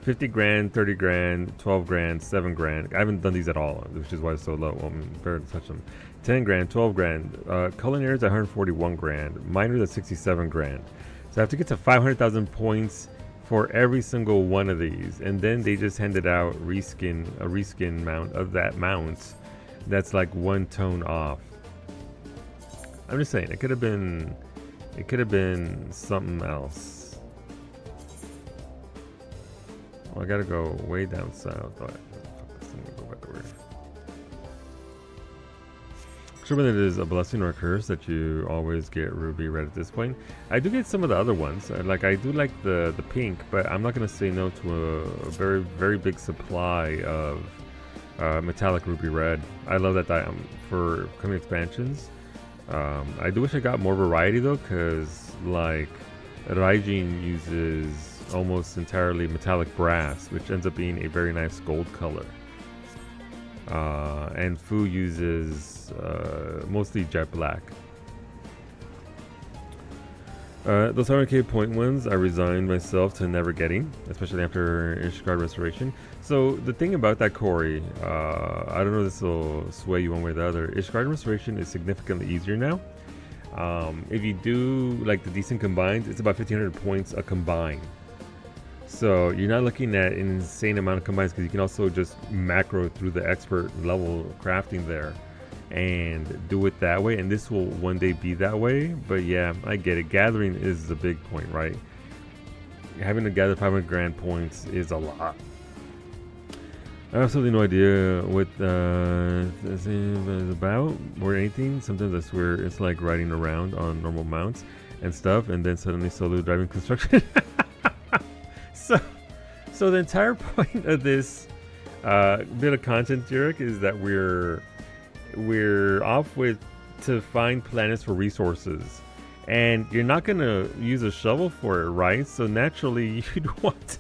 50 grand, 30 grand, 12 grand, 7 grand. I haven't done these at all, which is why it's so low. Well, I'm fair to touch them. 10 grand, 12 grand. Culinary is 141 grand. Miners at 67 grand. So I have to get to 500,000 points for every single one of these. And then they just handed out a reskin mount of that mount that's like 1 tone off. I'm just saying, it could have been something else. Oh, I gotta go way down south. Oh, go back over here. Sure, whether it is a blessing or a curse that you always get Ruby Red at this point. I do get some of the other ones. I do like the pink, but I'm not gonna say no to a very, very big supply of metallic Ruby Red. I love that for coming expansions. I do wish I got more variety though, because like Raijin uses almost entirely metallic brass, which ends up being a very nice gold color. And Fu uses mostly jet black. Those 100k point ones, I resigned myself to never getting, especially after Ishgard Restoration. So the thing about that, Corey, I don't know if this will sway you one way or the other. Ishgard Restoration is significantly easier now. If you do like the decent combines, it's about 1500 points a combine. So you're not looking at an insane amount of combines, because you can also just macro through the expert level crafting there and do it that way, and this will one day be that way. But yeah, I get it. Gathering is the big point, right? Having to gather 500 grand points is a lot. I have absolutely no idea what this is about or anything. Sometimes I swear it's like riding around on normal mounts and stuff, and then suddenly solo driving construction. So the entire point of this bit of content, Jurek, is that we're off with to find planets for resources, and you're not gonna use a shovel for it, right? So naturally you'd want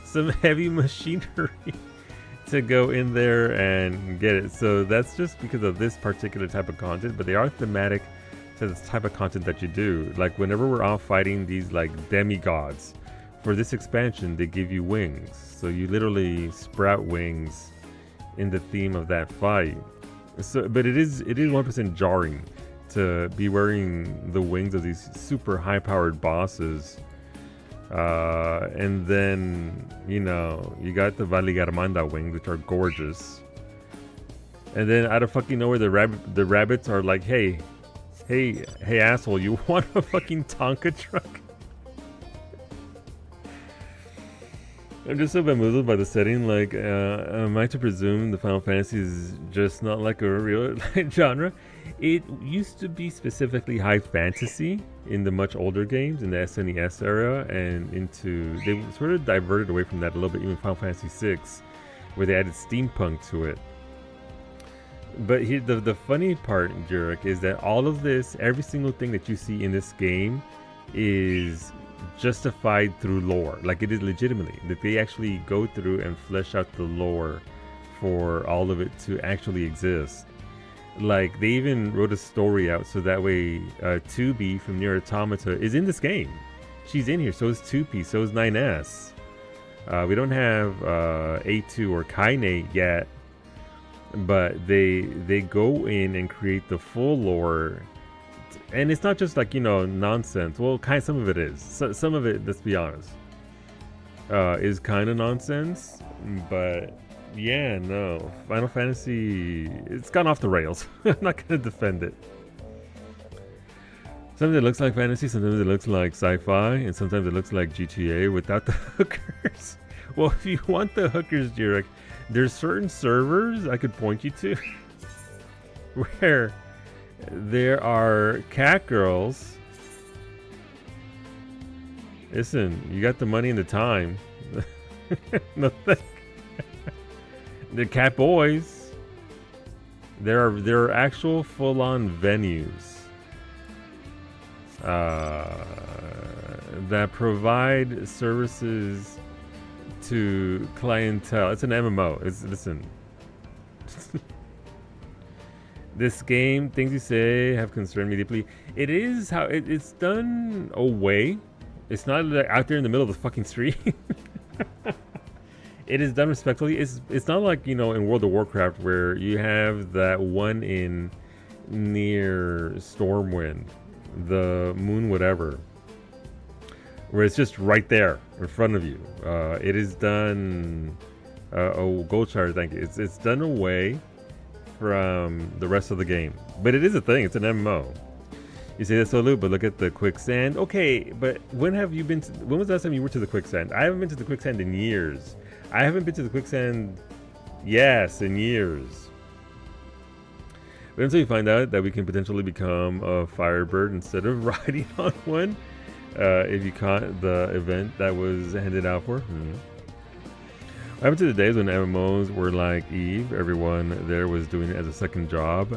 some heavy machinery to go in there and get it. So that's just because of this particular type of content, but they are thematic to the type of content that you do. Like whenever we're off fighting these like demigods, for this expansion they give you wings, so you literally sprout wings in the theme of that fight. So, but it is 1% jarring to be wearing the wings of these super high-powered bosses, and then you know you got the Valigarmanda wings, which are gorgeous, and then out of fucking nowhere the rabbits are like, hey asshole, you want a fucking Tonka truck? I'm just so bamboozled by the setting. Like, am I to presume the Final Fantasy is just not like a real genre? It used to be specifically high fantasy in the much older games, in the SNES era, and they sort of diverted away from that a little bit, even Final Fantasy VI, where they added steampunk to it. But here, the funny part, Jurek, is that all of this, every single thing that you see in this game is justified through lore. Like, it is legitimately that they actually go through and flesh out the lore for all of it to actually exist. Like, they even wrote a story out so that way 2B from Nier Automata is in this game. She's in here, so is 2P, so is 9S. We don't have A2 or Kaine yet, but they go in and create the full lore. And it's not just like, you know, nonsense. Well, some of it is. Some of it, let's be honest, is kind of nonsense. But yeah, no. Final Fantasy, it's gone off the rails. I'm not going to defend it. Sometimes it looks like fantasy, sometimes it looks like sci-fi, and sometimes it looks like GTA without the hookers. Well, if you want the hookers, Jurek, there's certain servers I could point you to where there are cat girls. Listen, you got the money and the time. No thanks. They're cat boys. There are actual full-on venues that provide services to clientele. It's an MMO. Listen. This game, things you say have concerned me deeply. It is how it's done away. It's not like out there in the middle of the fucking street. It is done respectfully. It's not like, you know, in World of Warcraft where you have that one in near Stormwind, the moon whatever, where it's just right there in front of you. It is done. Oh, Goldshire, thank you. It's done away from the rest of the game, but it is a thing. It's an MMO. You say that's so loot, but look at the quicksand. Okay, but when have you been? When was the last time you were to the quicksand? I haven't been to the quicksand in years. I haven't been to the quicksand, yes, in years. But until you find out that we can potentially become a Firebird instead of riding on one, if you caught the event that was handed out for. What happened to the days when MMOs were like Eve? Everyone there was doing it as a second job.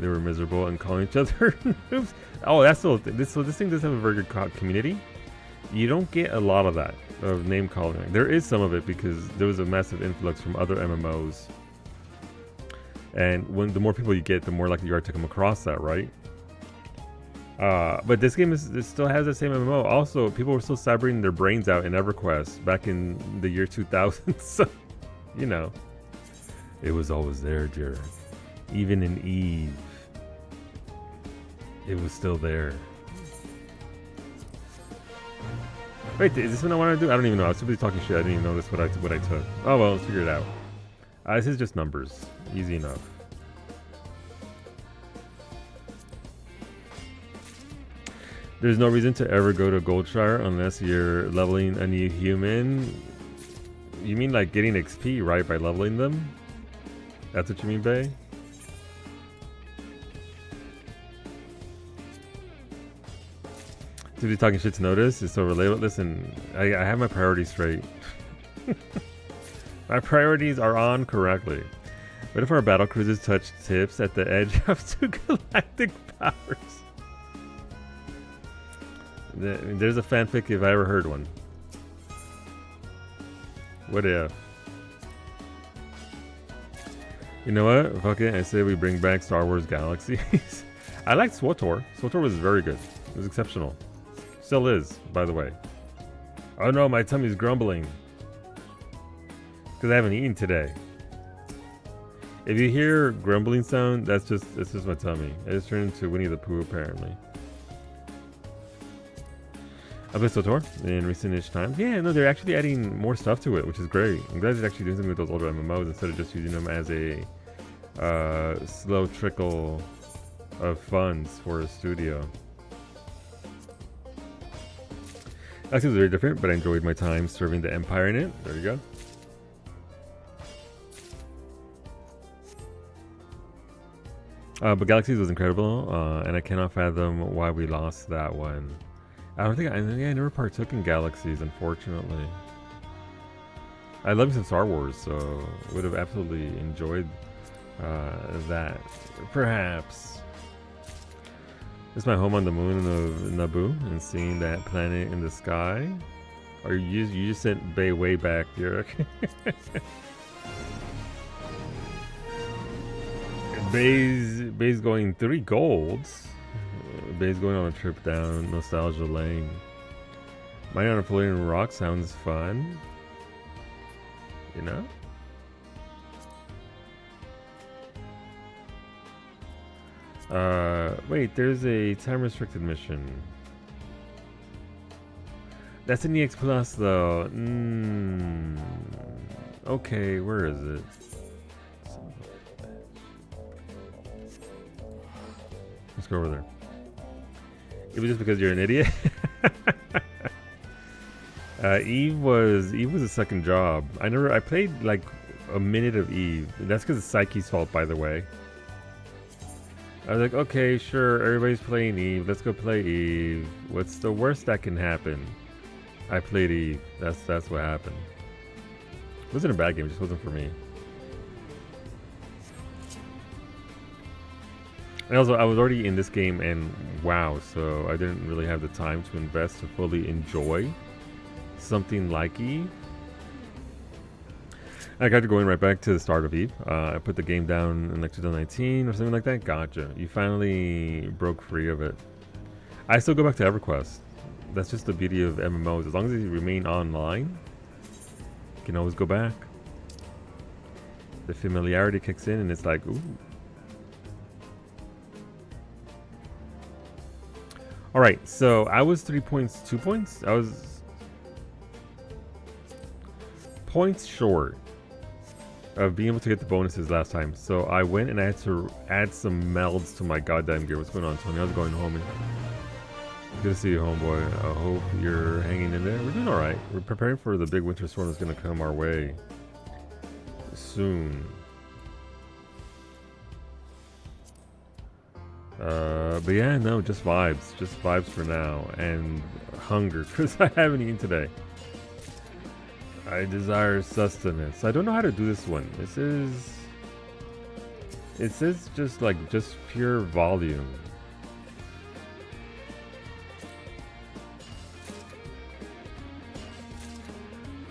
They were miserable and calling each other noobs. Oh, that's the thing. This thing does have a very good community. You don't get a lot of that, of name calling. There is some of it because there was a massive influx from other MMOs. And the more people you get, the more likely you are to come across that, right? But this game it still has the same MMO. Also, people were still cybering their brains out in EverQuest back in the year 2000. So, you know, it was always there, Jared. Even in Eve, it was still there. Wait, is this what I want to do? I don't even know. I was too busy talking shit. I didn't even notice what I took. Oh well, let's figure it out. This is just numbers. Easy enough. There's no reason to ever go to Goldshire unless you're leveling a new human. You mean like getting XP, right? By leveling them? That's what you mean, Bay? To be talking shit to notice is so relatable. Listen, I have my priorities straight. My priorities are on correctly. What if our battle cruisers touch tips at the edge of two galactic powers? There's a fanfic if I ever heard one. What if? You know what? Fuck it. I say we bring back Star Wars Galaxies. I liked SWTOR. SWTOR was very good. It was exceptional. Still is, by the way. Oh no, my tummy's grumbling. Because I haven't eaten today. If you hear grumbling sound, it's just my tummy. I just turned into Winnie the Pooh apparently. I played SWTOR in recent-ish times. Yeah, no, they're actually adding more stuff to it, which is great. I'm glad they're actually doing something with those older MMOs instead of just using them as a slow trickle of funds for a studio. Actually, it's very different, but I enjoyed my time serving the Empire in it. There you go. But Galaxies was incredible, and I cannot fathom why we lost that one. I don't think I never partook in Galaxies, unfortunately. I love some Star Wars, so would have absolutely enjoyed that. Perhaps. This is my home on the moon of Naboo, and seeing that planet in the sky. Or you just sent Bay way back, Derek. Bay's going 3 golds. Bay's going on a trip down Nostalgia Lane. Mining on a floating rock sounds fun. You know? Wait, there's a time restricted mission. That's an EX Plus though. Okay, where is it? Let's go over there. It was just because you're an idiot. Eve was a second job. I played like a minute of Eve. That's because it's Psyche's fault, by the way. I was like, okay, sure, everybody's playing Eve. Let's go play Eve. What's the worst that can happen? I played Eve. That's what happened. It wasn't a bad game. It just wasn't for me. And also, I was already in this game, and wow, so I didn't really have the time to invest to fully enjoy something like Eve. I got to going right back to the start of Eve. I put the game down in like 2019 or something like that. Gotcha. You finally broke free of it. I still go back to EverQuest. That's just the beauty of MMOs. As long as they remain online, you can always go back. The familiarity kicks in, and it's like, ooh. All right, so I was 3 points, 2 points. I was points short of being able to get the bonuses last time. So I went and I had to add some melds to my goddamn gear. What's going on, Tony? How's it going, homie? Good to see you, homeboy. I hope you're hanging in there. We're doing all right. We're preparing for the big winter storm that's going to come our way soon. But yeah, no, just vibes for now, and hunger, because I haven't eaten today. I desire sustenance. I don't know how to do this one. It says just pure volume.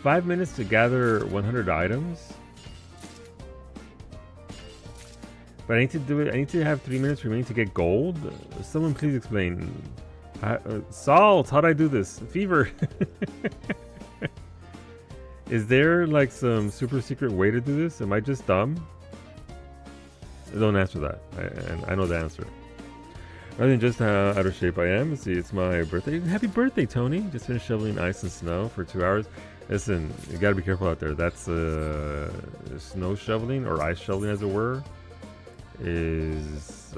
"5 minutes to gather 100 items." But I need to do it. I need to have 3 minutes remaining to get gold. Someone please explain. Salt, how'd I do this? Fever. Is there like some super secret way to do this? Am I just dumb? Don't answer that. I know the answer. Rather than just how out of shape I am. Let's see, it's my birthday. Happy birthday, Tony. Just finished shoveling ice and snow for 2 hours. Listen, you gotta be careful out there. That's snow shoveling, or ice shoveling as it were, is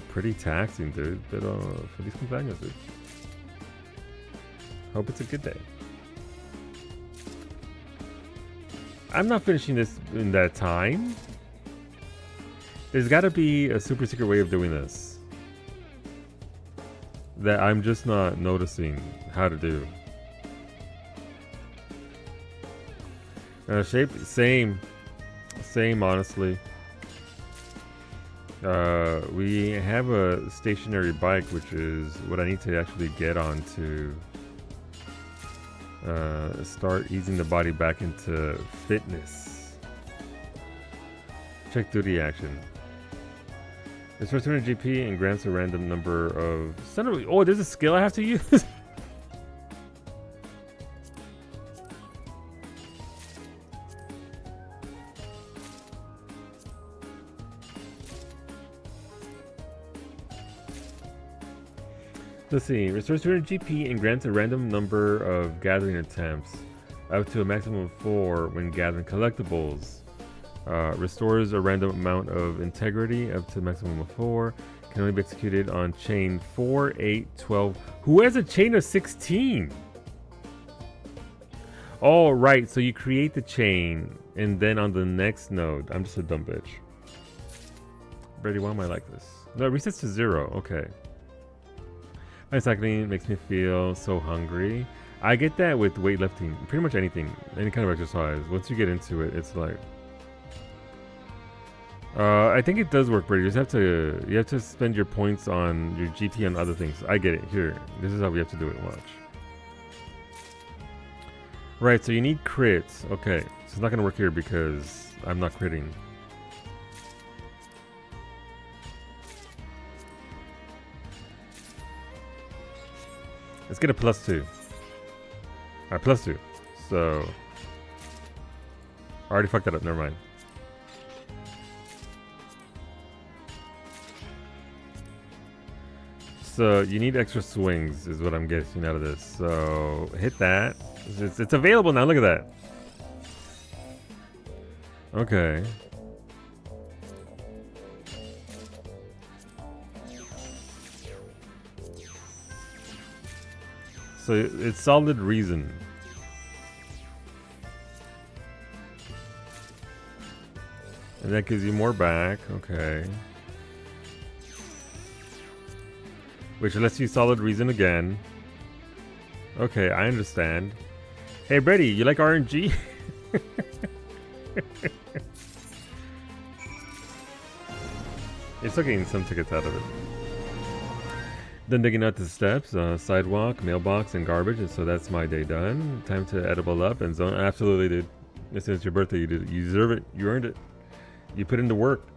pretty taxing, dude. But feliz cumpleaños, dude. Hope it's a good day. I'm not finishing this in that time. There's gotta be a super secret way of doing this that I'm just not noticing how to do. Shape, same, honestly. We have a stationary bike, which is what I need to actually get on to start easing the body back into fitness. Check duty action. Restores 200 GP and grants a random number of... Oh, there's a skill I have to use? Let's see. Restores 200 GP and grants a random number of gathering attempts, up to a maximum of 4 when gathering collectibles. Restores a random amount of integrity, up to a maximum of 4. Can only be executed on chain 4, 8, 12. Who has a chain of 16? Oh, right. So you create the chain, and then on the next node... I'm just a dumb bitch. Brady, why am I like this? No, it resets to 0. Okay. My cycling makes me feel so hungry. I get that with weightlifting. Pretty much anything. Any kind of exercise. Once you get into it, it's like... I think it does work, Brady. You have to spend your points on your GP on other things. I get it. Here. This is how we have to do it. Watch. Right, so you need crits. Okay. So it's not going to work here because I'm not critting. Let's get a +2. Alright, +2. So... I already fucked that up. Never mind. So you need extra swings is what I'm getting out of this. So hit that. It's available now. Look at that. Okay. So it's solid reason. And that gives you more back. Okay. Which lets you solid reason again. Okay, I understand. Hey, Brady, you like RNG? It's still getting some tickets out of it. Then digging out the steps, sidewalk, mailbox, and garbage. And so that's my day done. Time to edible up and zone. Absolutely, dude. This is your birthday. You deserve it. You earned it. You put in the work.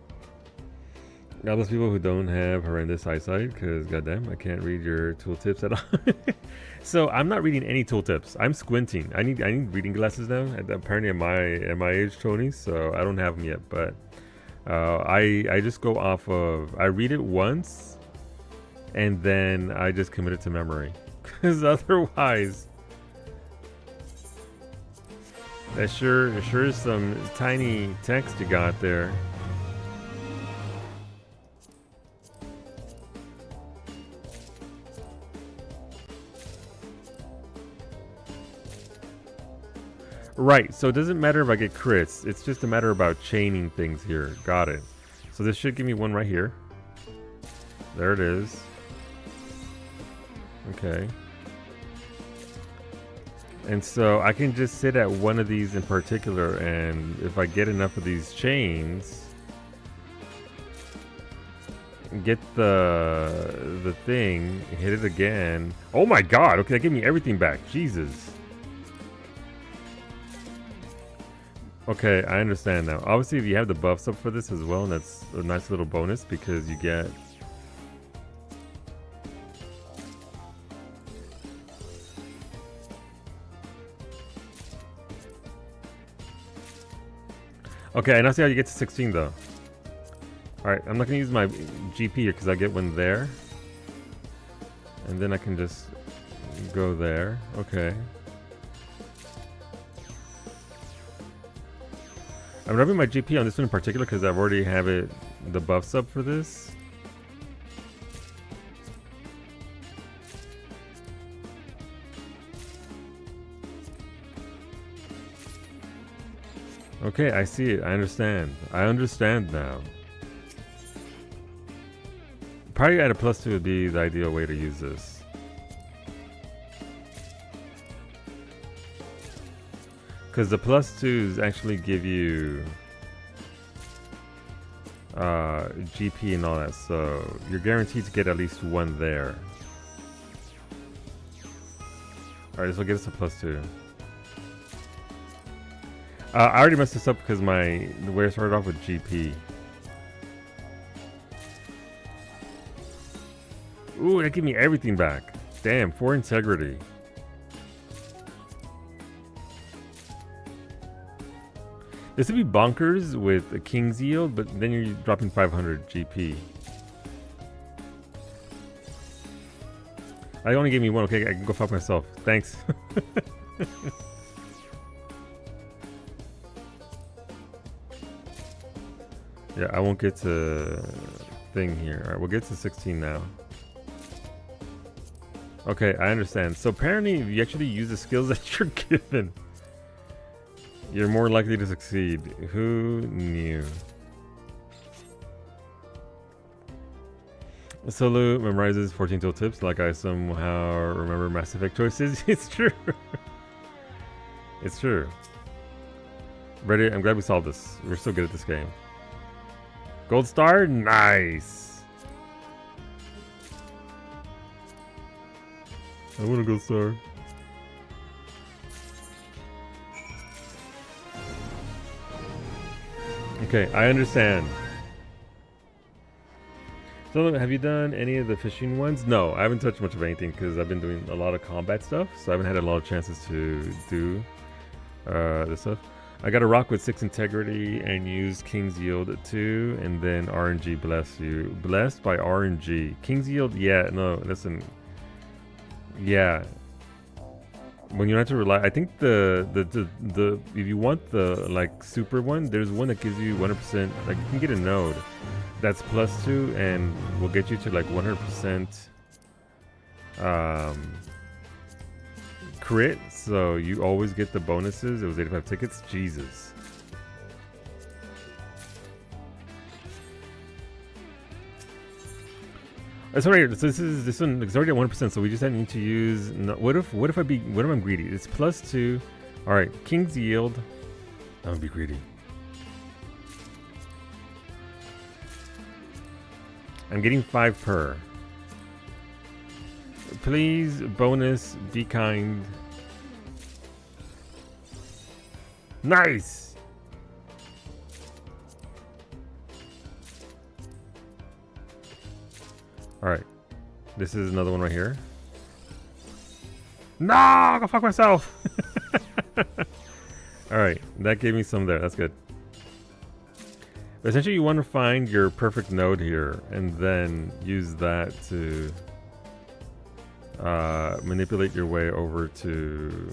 All those people who don't have horrendous eyesight, because goddamn, I can't read your tooltips at all. So I'm not reading any tooltips. I'm squinting. I need reading glasses now. Apparently, at my age, Tony. So I don't have them yet. But I just go off of. I read it once, and then I just commit it to memory. Because otherwise, that sure is some tiny text you got there. Right, so it doesn't matter if I get crits. It's just a matter about chaining things here. Got it. So this should give me one right here. There it is. Okay. And so I can just sit at one of these in particular, and if I get enough of these chains, get the thing, hit it again. Oh my god, okay, that gave me everything back. Jesus. Okay, I understand now. Obviously, if you have the buffs up for this as well, and that's a nice little bonus because you get... Okay, I now see how you get to 16 though. Alright, I'm not going to use my GP here because I get one there. And then I can just go there. Okay. I'm rubbing my GP on this one in particular because I've already have it the buffs up for this. Okay, I see it. I understand. I understand now. Probably at a +2 would be the ideal way to use this. Because the +2s actually give you GP and all that, so you're guaranteed to get at least one there. Alright, this will get us a +2. I already messed this up because the way I started off with GP. Ooh, that gave me everything back. Damn, 4 integrity. This would be bonkers with a King's Yield, but then you're dropping 500 GP. I only gave me one. Okay, I can go fuck myself. Thanks. Yeah, I won't get to thing here. Alright, we'll get to 16 now. Okay, I understand. So apparently if you actually use the skills that you're given, you're more likely to succeed. Who knew? Solo memorizes 14 tool tips like I somehow remember Mass Effect choices. It's true. It's true. Ready? I'm glad we solved this. We're so good at this game. Gold star? Nice. I want a gold star. Okay, I understand. So, have you done any of the fishing ones? No, I haven't touched much of anything because I've been doing a lot of combat stuff, so I haven't had a lot of chances to do this stuff. I got to rock with 6 integrity and use King's Yield 2, and then RNG bless you. Blessed by RNG. King's Yield, yeah, no, listen. Yeah. When you have to rely, I think the if you want the like super one, there's one that gives you 100%. Like you can get a node that's +2 and will get you to like 100% crit. So you always get the bonuses. It was 85 tickets. Jesus. It's already. So this one is already at 1%. So we just need to use. No, what if I'm greedy? It's +2. All right, King's Yield. I'm gonna be greedy. I'm getting 5 per. Please bonus. Be kind. Nice. Alright. This is another one right here. No! Go fuck myself! Alright. That gave me some there. That's good. But essentially, you want to find your perfect node here and then use that to manipulate your way over to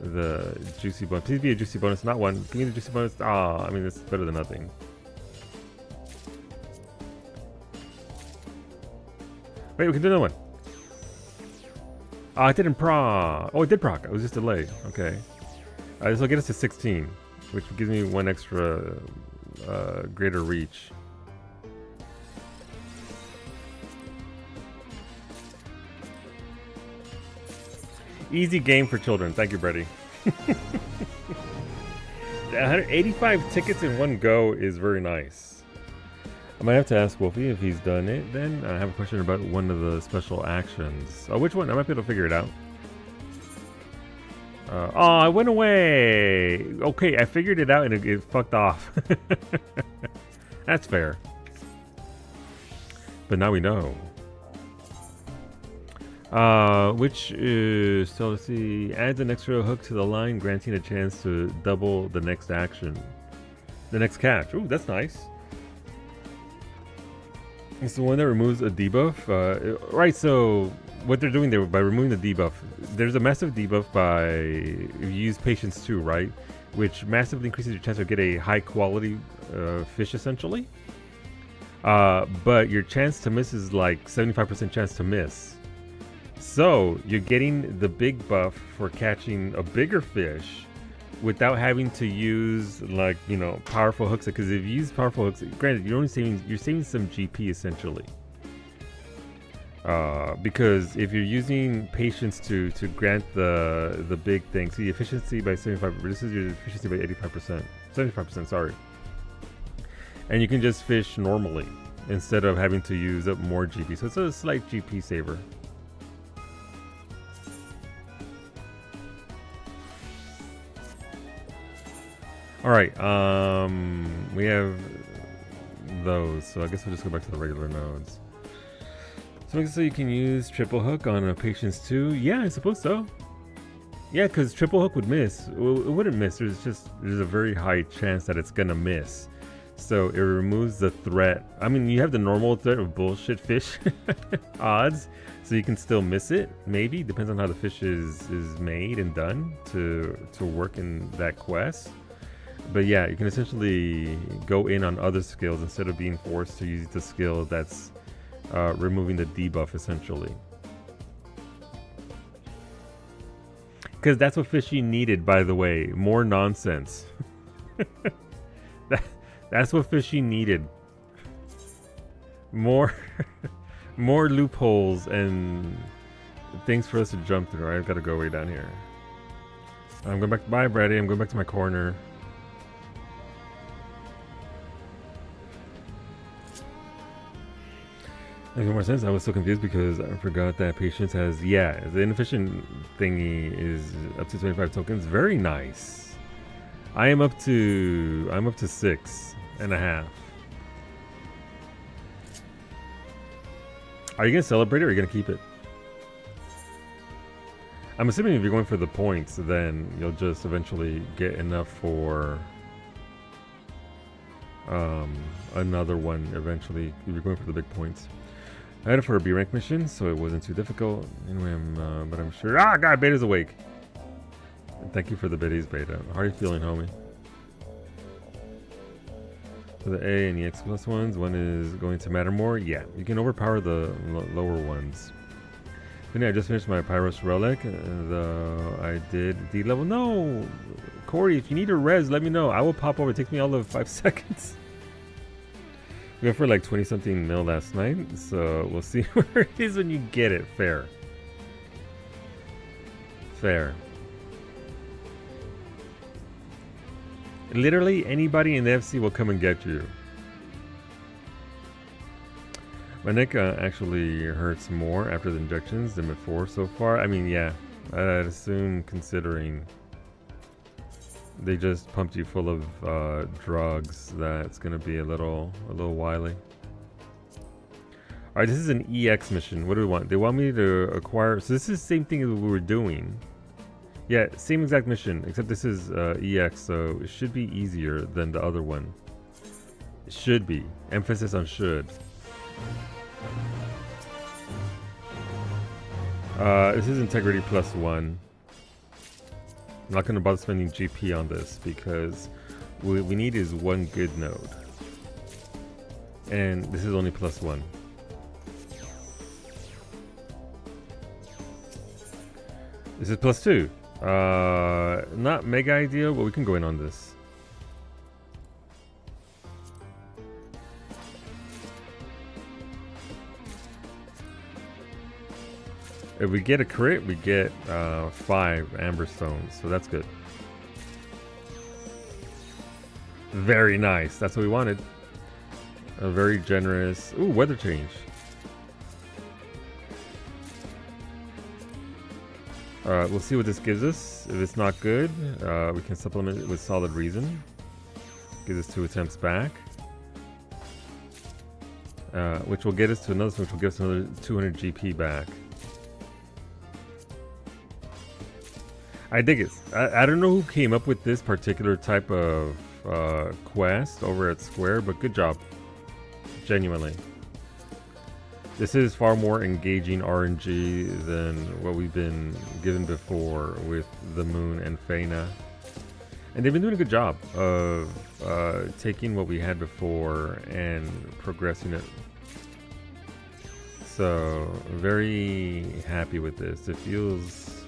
the juicy bonus. Please be a juicy bonus, not one. Give me the juicy bonus. Ah, I mean, it's better than nothing. Wait, we can do another one. Oh, I didn't proc. Oh, it did proc. It was just delayed. Okay. This will get us to 16, which gives me 1 extra greater reach. Easy game for children. Thank you, Brady. 185 tickets in one go is very nice. I might have to ask Wolfie if he's done it then. I have a question about one of the special actions. Oh, which one? I might be able to figure it out. Oh, it went away. Okay, I figured it out and it fucked off. That's fair. But now we know. Which is, so let's see, adds an extra hook to the line, granting a chance to double the next action. The next catch. Ooh, that's nice. It's the one that removes a debuff. Right, so what they're doing there by removing the debuff, there's a massive debuff by, if you use Patience 2, right? Which massively increases your chance to get a high quality fish, essentially. But your chance to miss is like 75% chance to miss. So you're getting the big buff for catching a bigger fish without having to use, like, you know, powerful hooks. Because if you use powerful hooks, granted, you're saving some GP essentially. Because if you're using Patience to grant the big thing, see, efficiency by 75. This is your efficiency by 85%, 75%. Sorry. And you can just fish normally instead of having to use up more GP. So it's a slight GP saver. All right, we have those, so I guess we'll just go back to the regular nodes. So you can use triple hook on a Patience 2. Yeah, I suppose so. Yeah, because triple hook would miss. Well, it wouldn't miss. There's a very high chance that it's gonna miss. So it removes the threat. I mean, you have the normal threat of bullshit fish odds, so you can still miss it. Maybe depends on how the fish is made and done to work in that quest. But yeah, you can essentially go in on other skills instead of being forced to use the skill that's removing the debuff, essentially. Because that's what Fishy needed, by the way. More nonsense. That's what Fishy needed. More more loopholes and things for us to jump through. I've got to go way down here. I'm going back. Bye, Brady. I'm going back to my corner. Makes more sense. I was so confused because I forgot that Patience has, yeah, the inefficient thingy is up to 25 tokens. Very nice. I'm up to 6.5. Are you gonna celebrate it or are you gonna keep it? I'm assuming if you're going for the points, then you'll just eventually get enough for another one eventually if you're going for the big points. I had it for a B rank mission, so it wasn't too difficult. Anyway, but I'm sure. Ah, God, Beta's awake. Thank you for the biddies, Beta. How are you feeling, homie? For the A and EX plus ones, one is going to matter more. Yeah, you can overpower the lower ones. Then I just finished my Pyros Relic. I did D level. No, Corey, if you need a res, let me know. I will pop over. It takes me all of 5 seconds. We went for like 20 something mil last night, so we'll see where it is when you get it. Fair. Fair. Literally anybody in the FC will come and get you. My neck actually hurts more after the injections than before so far. I mean, yeah, I'd assume considering they just pumped you full of drugs that's gonna be a little wily. All right, this is an EX mission. What do we want? They want me to acquire. So this is the same thing as we were doing. Yeah, same exact mission, except this is EX, so it should be easier than the other one. It should be. Emphasis on should. This is integrity +1. I'm not going to bother spending GP on this because what we need is one good node. And this is only +1. This is +2. Not mega ideal, but we can go in on this. If we get a crit, we get 5 amber stones, so that's good. Very nice. That's what we wanted. A very generous. Ooh, weather change. We'll see what this gives us. If it's not good, we can supplement it with solid reason. Gives us 2 attempts back. Which will get us to another, which will give us another 200 GP back. I dig it. I don't know who came up with this particular type of quest over at Square, but good job. Genuinely. This is far more engaging RNG than what we've been given before with the Moon and Feyna. And they've been doing a good job of taking what we had before and progressing it. So, very happy with this. It feels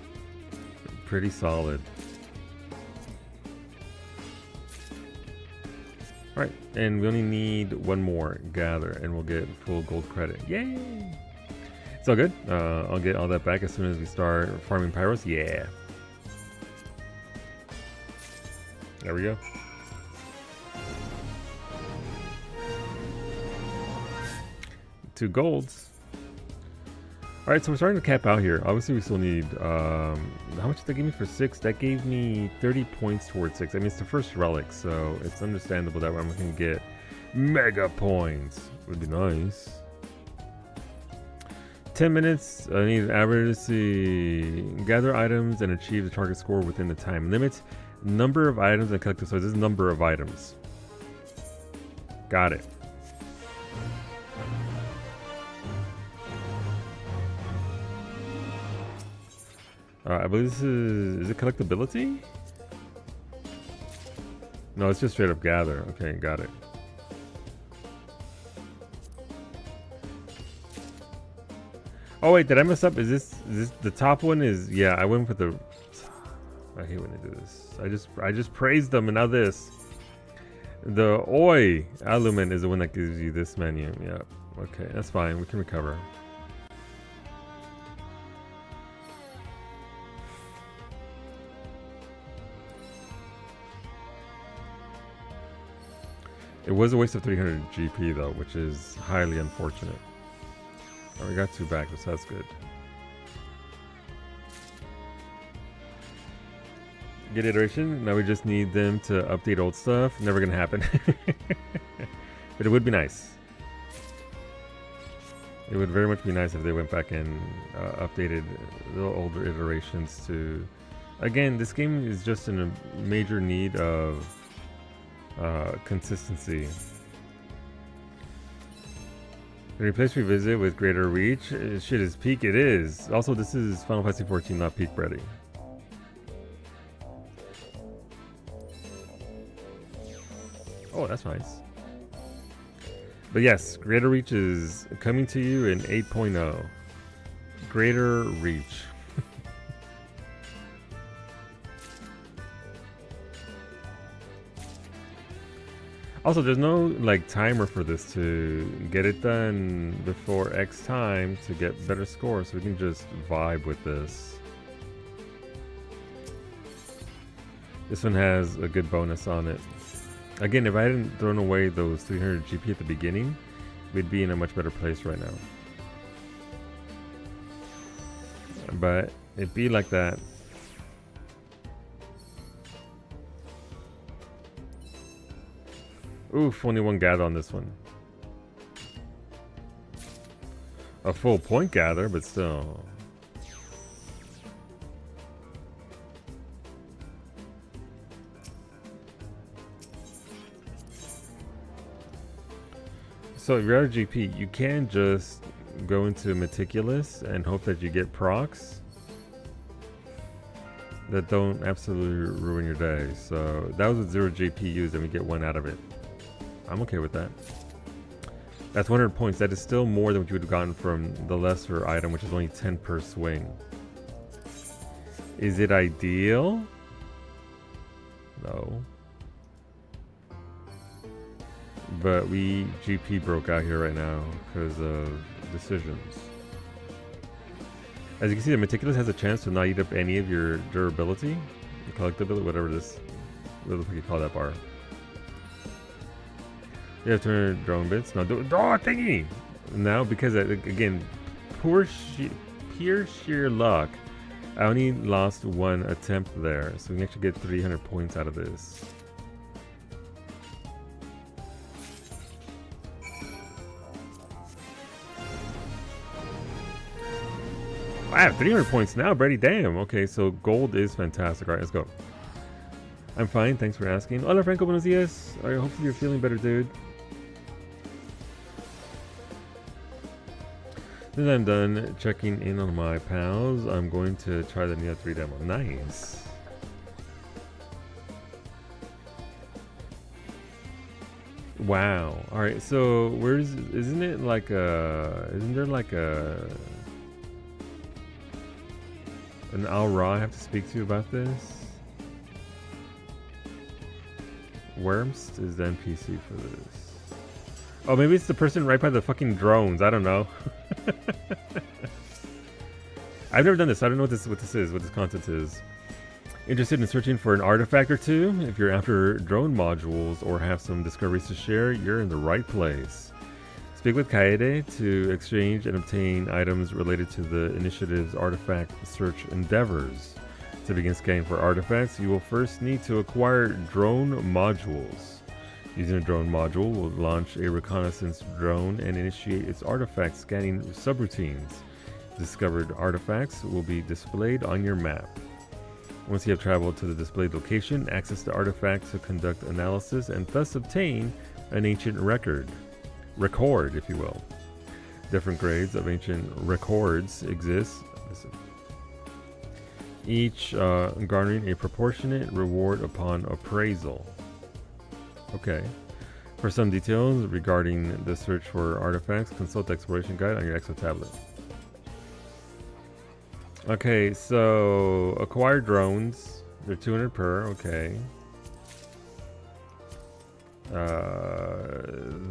pretty solid. Alright, and we only need one more gather and we'll get full gold credit. Yay! It's all good. I'll get all that back as soon as we start farming pyros. Yeah. There we go. Two golds. Alright, so we're starting to cap out here. Obviously, we still need, how much did they give me for 6? That gave me 30 points towards 6. I mean, it's the first relic, so it's understandable that I'm going to get mega points. Would be nice. 10 minutes, I need average, let's see, gather items and achieve the target score within the time limit. Number of items and collective, so this is number of items. Got it. I believe this is it collectability? No, it's just straight up gather. Okay, got it. Oh wait, did I mess up? Is this the top one? Is yeah, I went with the. I hate when they do this. I just praised them and now this. The Oi Alumen is the one that gives you this menu. Yeah. Okay, that's fine. We can recover. It was a waste of 300 GP though, which is highly unfortunate. Oh, we got 2 back, so that's good. Get iteration. Now we just need them to update old stuff. Never gonna happen. But it would be nice. It would very much be nice if they went back and updated the older iterations to... Again, this game is just in a major need of consistency. Replace revisit with greater reach. Shit is peak. It is. Also, this is Final Fantasy 14, not peak ready. Oh, that's nice. But yes, greater reach is coming to you in 8.0. Greater reach. Also, there's no like timer for this to get it done before X time to get better scores, so we can just vibe with this. This one has a good bonus on it. Again, if I hadn't thrown away those 300 GP at the beginning, we'd be in a much better place right now. But it'd be like that. Oof, only one gather on this one. A full point gather, but still. So if you're out of GP, you can just go into Meticulous and hope that you get procs that don't absolutely ruin your day. So that was with 0 GP used and we get 1 out of it. I'm okay with that. That's 100 points. That is still more than what you would have gotten from the lesser item, which is only 10 per swing. Is it ideal? No. But we GP broke out here right now because of decisions. As you can see, the Meticulous has a chance to not eat up any of your durability, collectability, whatever this, what the fuck you call that bar. You have to turn drone bits. No, thingy! Now, because again, pure sheer luck, I only lost one attempt there, so we can actually get 300 points out of this. I have 300 points now, Brady. Damn. Okay, so gold is fantastic. All right, let's go. I'm fine. Thanks for asking. Hola, Franco. Buenos dias. All right, hopefully you're feeling better, dude. Since I'm done checking in on my pals, I'm going to try the Neo 3 demo. Nice. Wow. All right. So isn't there like an Al Ra I have to speak to about this? Wormst is the NPC for this. Oh, maybe it's the person right by the fucking drones. I don't know. I've never done this. I don't know what this is, what this content is. Interested in searching for an artifact or two? If you're after drone modules or have some discoveries to share, you're in the right place. Speak with Kaede to exchange and obtain items related to the initiative's artifact search endeavors. To begin scanning for artifacts, you will first need to acquire drone modules. Using a drone module will launch a reconnaissance drone and initiate its artifact scanning subroutines. Discovered artifacts will be displayed on your map. Once you have traveled to the displayed location, access the artifact to conduct analysis and thus obtain an ancient record, if you will. Different grades of ancient records exist, each garnering a proportionate reward upon appraisal. Okay. For some details regarding the search for artifacts, consult the exploration guide on your XIV tablet. Okay, so acquire drones. They're 200 per. Okay.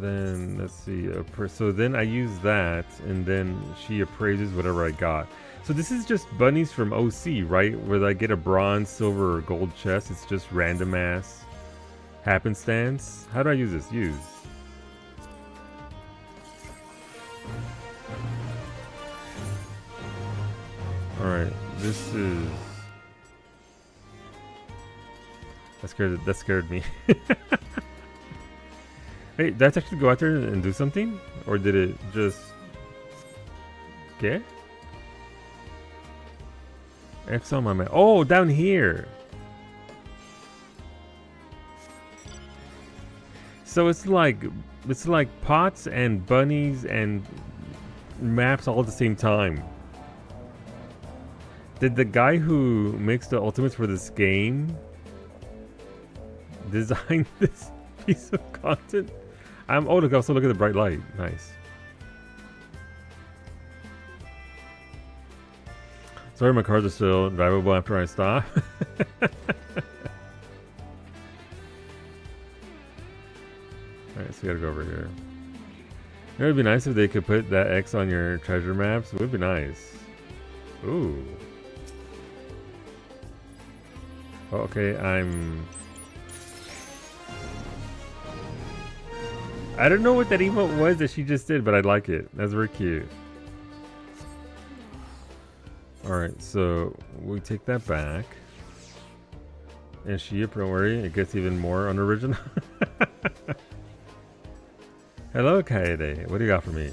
Then let's see. So then I use that, and then she appraises whatever I got. So this is just bunnies from OC, right? Where I get a bronze, silver, or gold chest. It's just random ass happenstance. How do I use this? Use. All right. This is. That scared me. Hey, did I actually go out there and do something? Or did it just... get? X on my map. Oh, down here! So it's like pots and bunnies and maps all at the same time. Did the guy who makes the ultimates for this game design this piece of content? Oh, look, also look at the bright light. Nice. Sorry, my cars are still drivable after I stop. Alright, so we gotta go over here. It would be nice if they could put that X on your treasure maps. It would be nice. Ooh. Oh, okay, I don't know what that emote was that she just did, but I like it. That's very cute. Alright, so we take that back. And don't worry, it gets even more unoriginal. Hello, Kaede. What do you got for me?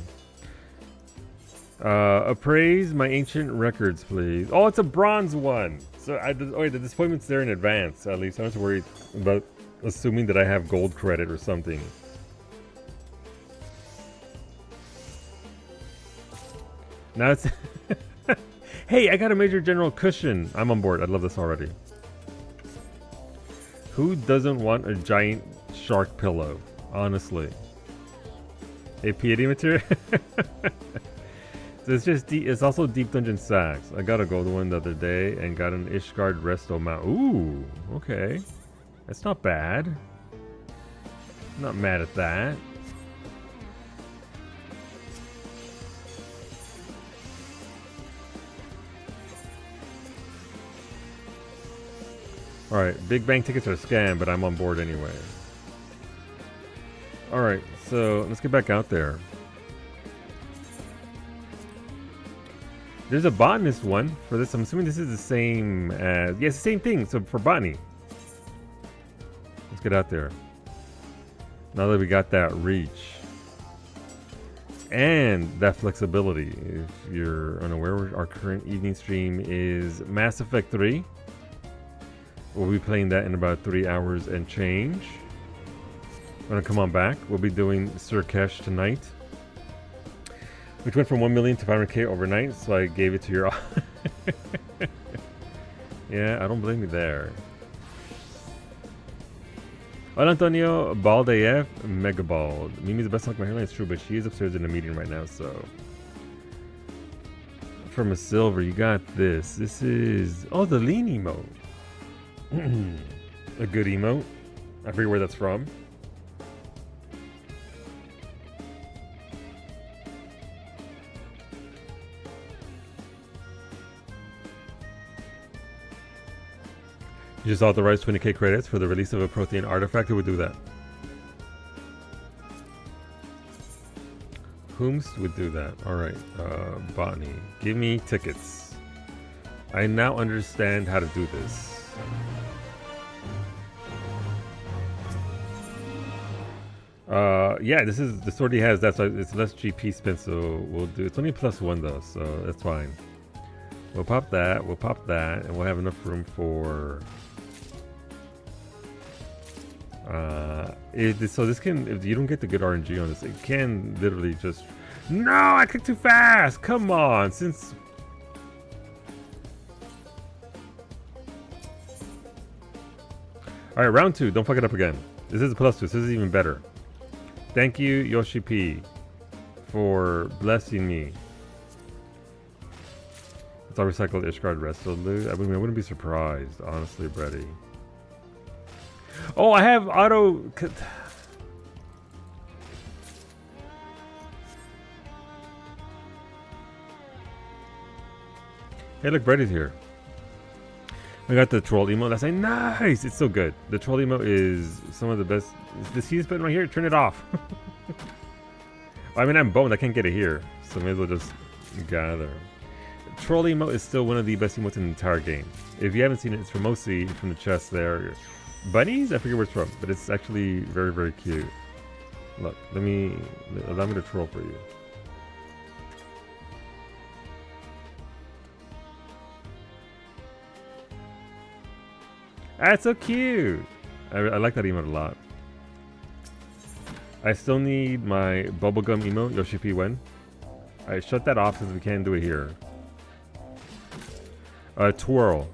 Appraise my ancient records, please. Oh, it's a bronze one. So the disappointment's there in advance, at least. I don't have to worry about assuming that I have gold credit or something. Now it's... Hey, I got a Major General cushion. I'm on board. I love this already. Who doesn't want a giant shark pillow? Honestly. A piety material? So it's also Deep Dungeon Sacks. I got a gold one the other day and got an Ishgard Resto mount. Ooh, okay. That's not bad. I'm not mad at that. Alright, Big Bang tickets are a scam, but I'm on board anyway. Alright, so let's get back out there. There's a botanist one for this. I'm assuming this is the same as... Yeah, it's the same thing. So for botany. Let's get out there. Now that we got that reach. And that flexibility. If you're unaware, our current evening stream is Mass Effect 3. We'll be playing that in about 3 hours and change. When I come on back, we'll be doing Surkesh tonight. Which went from 1 million to 500k overnight, so I gave it to your... Yeah, I don't blame you there. Hola Antonio, Bald AF, Mega Bald. Mimi's the best luck my hairline, is true, but she is upstairs in a meeting right now, so... From a silver, you got this. This is... Oh, the lean emote. A good emote. I forget where that's from. You just authorize 20k credits for the release of a Prothean artifact. Who would do that? Whomst would do that? Alright, botany. Give me tickets. I now understand how to do this. Yeah, this already has that, so it's less GP spent, so we'll do, it's only +1 though, so that's fine. We'll pop that, and we'll have enough room for... so this can, if you don't get the good RNG on this, it can literally just... No, I clicked too fast! Come on, since... Alright, round 2, don't fuck it up again. This is a +2, this is even better. Thank you, Yoshi P, for blessing me. It's all recycled Ishgard Resolute. I wouldn't be surprised, honestly, Brady. Oh, I have auto... Hey, look, Brady's here. We got the troll emote. That's like, nice! It's so good. The troll emote is some of the best. The CS button right here, turn it off. I mean, I'm boned. I can't get it here. So maybe we'll just gather. Troll emote is still one of the best emotes in the entire game. If you haven't seen it, it's mostly from the chest there. Bunnies? I forget where it's from, but it's actually very, very cute. Look, allow me to troll for you. That's so cute! I like that emote a lot. I still need my bubblegum emote, Yoshi P when? Alright, shut that off since we can't do it here. Twirl.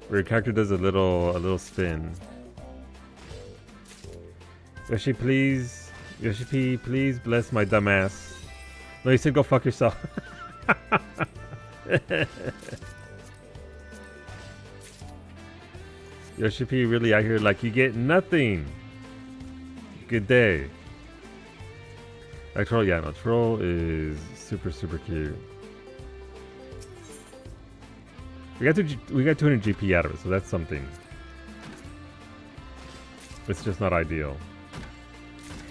Where your character does a little spin. Yoshi, please. Yoshi P, please bless my dumbass. No, you said go fuck yourself. Yoshi P really out here like you get nothing. Good day. Troll, yeah, no, Troll is super, super cute. We got 200 GP out of it, so that's something. It's just not ideal.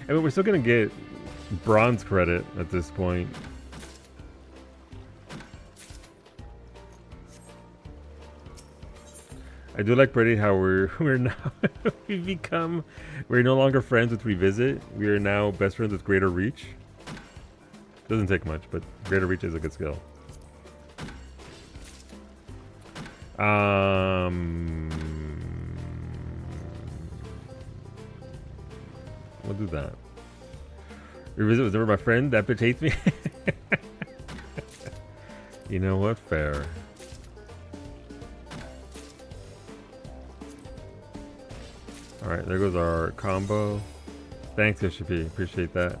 I mean, we're still gonna get bronze credit at this point. I do like Brady how we're now we're no longer friends with Revisit. We are now best friends with Greater Reach. Doesn't take much, but Greater Reach is a good skill. We'll do that. Revisit was never my friend. That bitch hates me. You know what? Fair. Alright, there goes our combo. Thanks, Yoshi P. Appreciate that.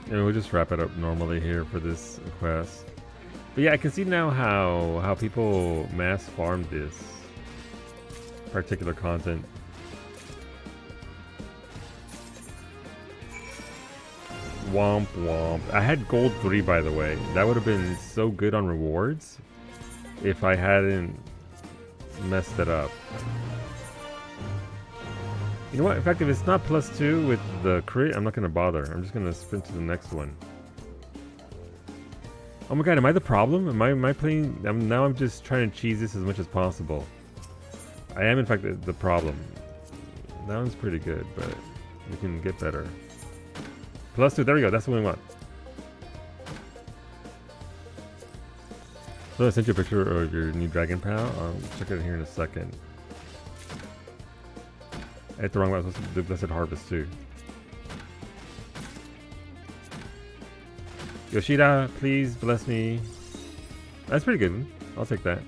And we'll just wrap it up normally here for this quest. But yeah, I can see now how people mass farm this particular content. Womp womp. I had gold 3, by the way. That would have been so good on rewards. if I hadn't messed it up. You know what? In fact, if it's not +2 with the crit, I'm not gonna bother. I'm just gonna sprint to the next one. Oh my god, am I the problem? Am I playing? Now I'm just trying to cheese this as much as possible. I am in fact the problem. That one's pretty good, but we can get better. +2, there we go. That's what we want. So I sent you a picture of your new dragon pal. I'll check it here in a second. I hit the wrong one. I was supposed to do Blessed Harvest too. Yoshida, please bless me. That's pretty good. I'll take that.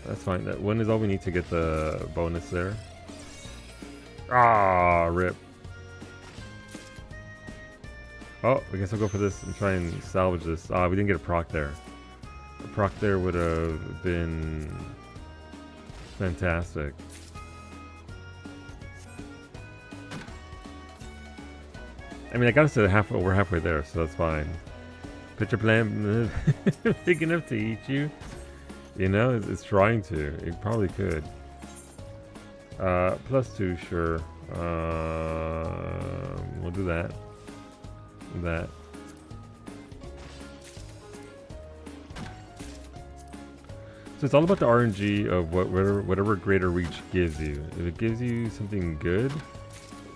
That's fine. That one is all we need to get the bonus there. Ah, rip. Oh, I guess I'll go for this and try and salvage this. Ah, we didn't get a proc there. A proc there would have been fantastic. I mean, I got us to we're halfway there, so that's fine. Picture plant big enough to eat you. You know, it's trying to. It probably could. +2, sure. We'll do that. That. So it's all about the RNG of whatever greater reach gives you. If it gives you something good,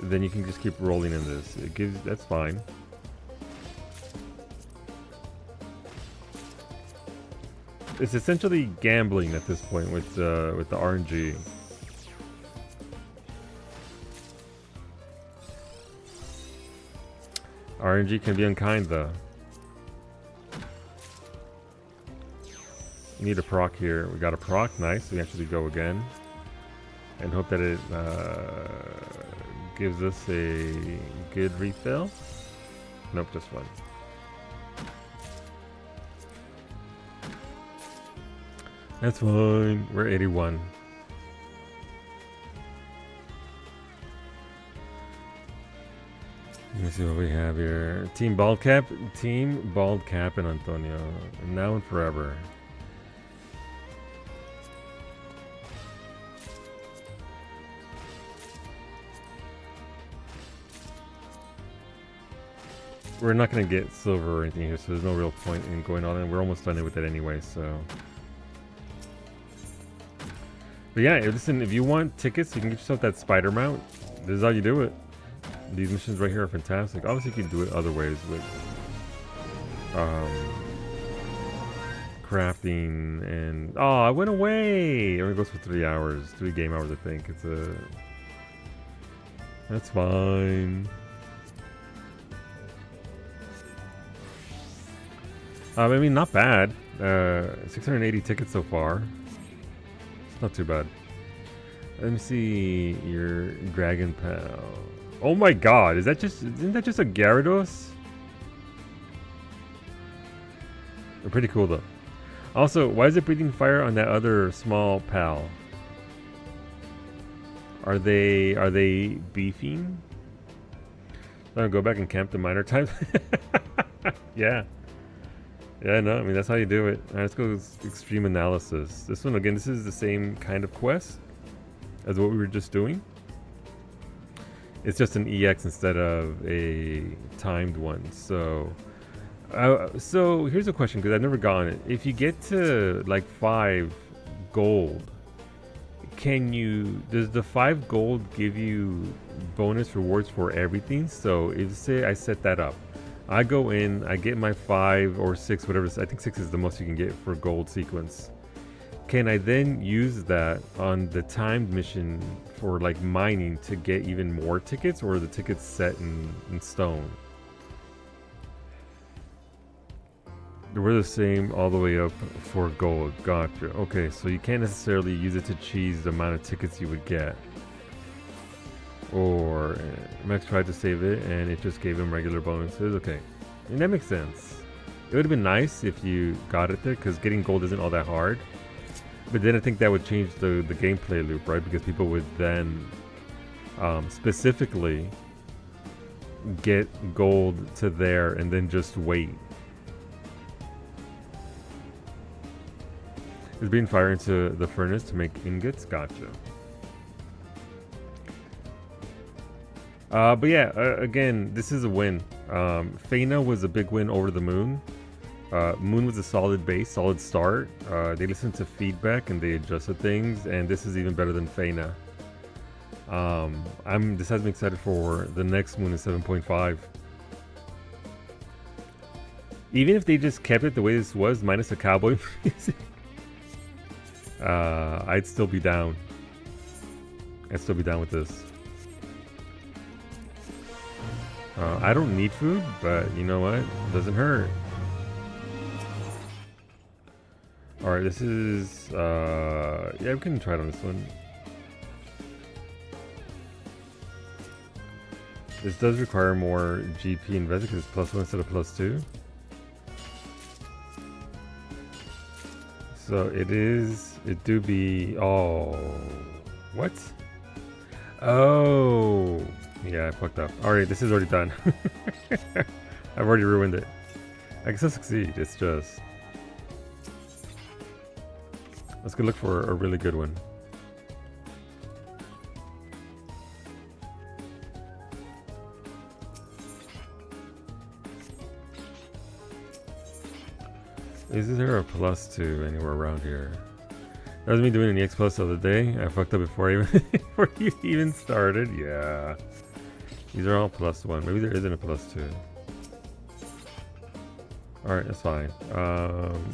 then you can just keep rolling in this. That's fine. It's essentially gambling at this point with the RNG. RNG can be unkind though. Need a proc here. We got a proc, nice. We actually go again. And hope that it gives us a good refill. Nope, just one. That's fine. We're 81. Let me see what we have here. Team Bald Cap and Antonio. Now and forever. We're not going to get silver or anything here, so there's no real point in going on, and we're almost done with it anyway, so. But yeah, listen, if you want tickets, you can get yourself that spider mount. This is how you do it. These missions right here are fantastic. Obviously, you can do it other ways with crafting and... Oh, I went away! It only goes for 3 hours. 3 game hours, I think. That's fine. I mean, not bad. 680 tickets so far. It's not too bad. Let me see your dragon pal. Oh my god, isn't that just a Gyarados? They're pretty cool though. Also, why is it breathing fire on that other small pal? Are they beefing? I'm gonna go back and camp the minor type. Yeah. Yeah, no, I mean, that's how you do it. Alright, let's go with extreme analysis. This one, again, this is the same kind of quest as what we were just doing. It's just an EX instead of a timed one. So here's a question, because I've never gotten it. If you get to like 5 gold, does the 5 gold give you bonus rewards for everything? So if say I set that up, I go in, I get my 5 or 6, whatever. I think 6 is the most you can get for gold sequence. Can I then use that on the timed mission for like mining to get even more tickets, or are the tickets set in stone? We're the same all the way up for gold. Gotcha. Okay, so you can't necessarily use it to cheese the amount of tickets you would get. Or Max tried to save it and it just gave him regular bonuses. Okay, and that makes sense. It would have been nice if you got it there, because getting gold isn't all that hard. But then I think that would change the gameplay loop, right? Because people would then specifically get gold to there and then just wait. It's being fired into the furnace to make ingots. Gotcha. But yeah, again, this is a win. Feyna was a big win over the Moon. Moon was a solid base, solid start. They listened to feedback and they adjusted things, and this is even better than Feyna. This has me excited for the next Moon in 7.5. Even if they just kept it the way this was, minus the cowboy music, I'd still be down. I'd still be down with this. I don't need food, but you know what? It doesn't hurt. Alright, this is... yeah, we can try it on this one. This does require more GP invested because it's +1 instead of +2. So it is... It do be... Oh... What? Oh... Yeah, I fucked up. Alright, this is already done. I've already ruined it. I can still succeed, it's just... Let's go look for a really good one. Is there a +2 anywhere around here? That was me doing an EX Plus the other day. I fucked up before before you even started. Yeah. These are all +1. Maybe there isn't a +2. Alright, that's fine.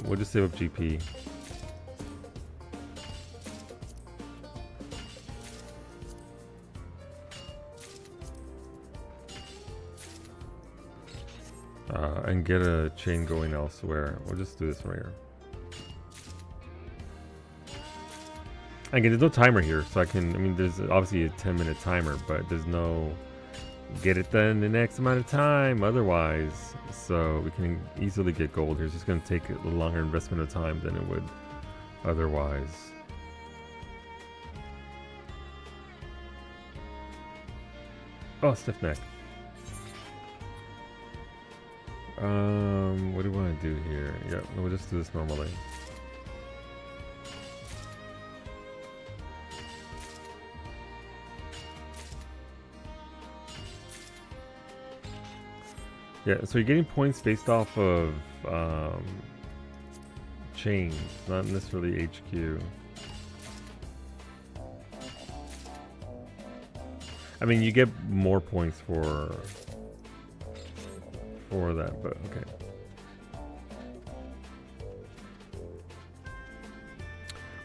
We'll just save up GP. And get a chain going elsewhere. We'll just do this one right here. Again, there's no timer here, so I mean, there's obviously a 10-minute timer, but there's no get it done in the X amount of time otherwise. So we can easily get gold here. It's just going to take a little longer investment of time than it would otherwise. Oh, stiff neck. What do we want to do here? Yeah, we'll just do this normally. Yeah, so you're getting points based off of chains, not necessarily HQ. I mean, you get more points for that, but okay.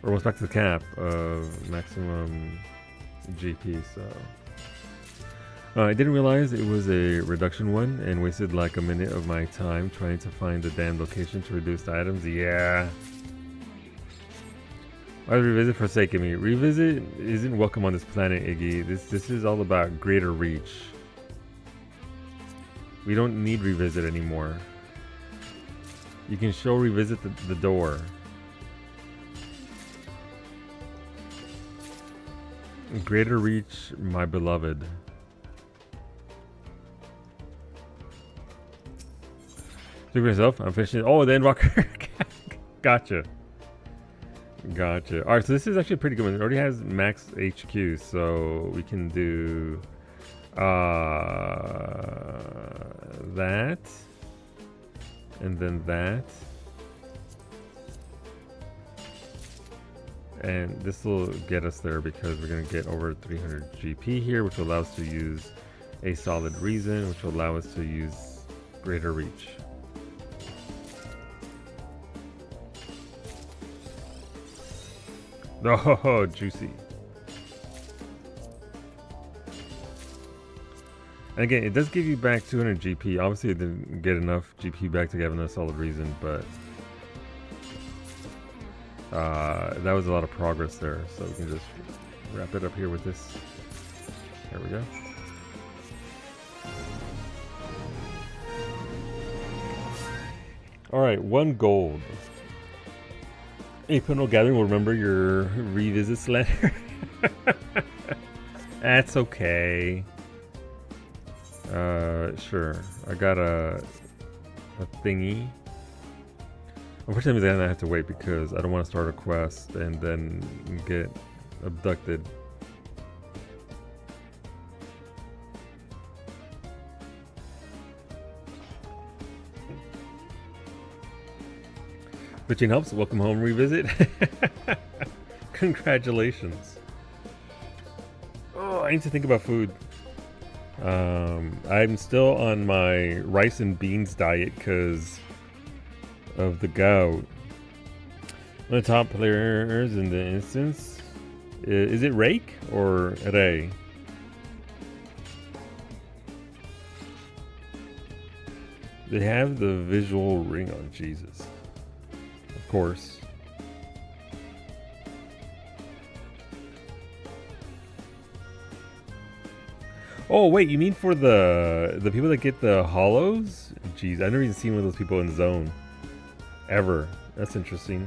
We're almost back to the cap of maximum GP, so... I didn't realize it was a reduction one and wasted like a minute of my time trying to find the damn location to reduce the items. Yeah. Why revisit forsaken me? Revisit isn't welcome on this planet, Iggy. This is all about greater reach. We don't need revisit anymore. You can show revisit the door. Greater reach, my beloved. Speak for yourself. I'm finishing. Oh, the Endwalker. Gotcha. Gotcha. Alright, so this is actually a pretty good one. It already has max HQ, so we can do that. And then that. And this will get us there because we're going to get over 300 GP here, which will allow us to use a solid reason, which will allow us to use greater reach. Oh, juicy. And again, it does give you back 200 GP. Obviously, it didn't get enough GP back to have a solid reason, but that was a lot of progress there. So we can just wrap it up here with this. There we go. All right, 1 gold. April Gathering will remember your revisits letter. That's okay. Sure. I got a thingy. Unfortunately, then I have to wait because I don't want to start a quest and then get abducted. Switching helps. Welcome home, revisit. Congratulations. Oh, I need to think about food. I'm still on my rice and beans diet because of the gout. One of the top players in the instance. Is it Rake or Ray? They have the visual ring on Jesus. Of course. Oh wait, you mean for the people that get the hollows? Jeez, I've never even seen one of those people in Zone. Ever. That's interesting.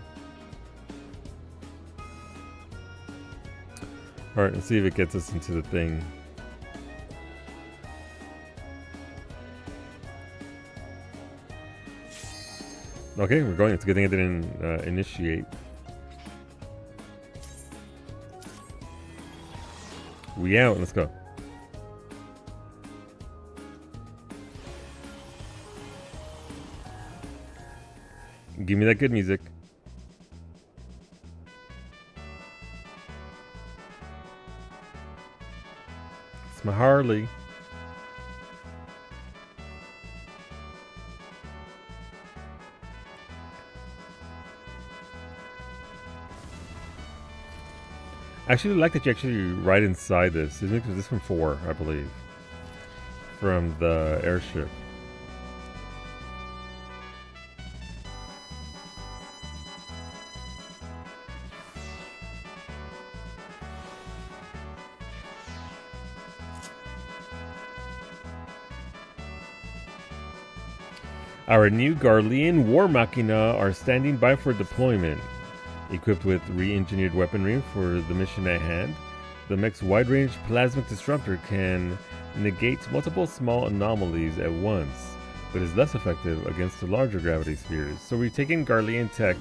Alright, let's see if it gets us into the thing. Okay, we're going. It's a good thing I didn't initiate. We out. Let's go. Give me that good music. It's my Harley. I actually like that you actually right inside this. This is from 4, I believe. From the airship. Our new Garlean war machina are standing by for deployment. Equipped with re-engineered weaponry for the mission at hand, the mech's wide-range plasmic disruptor can negate multiple small anomalies at once, but is less effective against the larger gravity spheres. So we're taking Garlean tech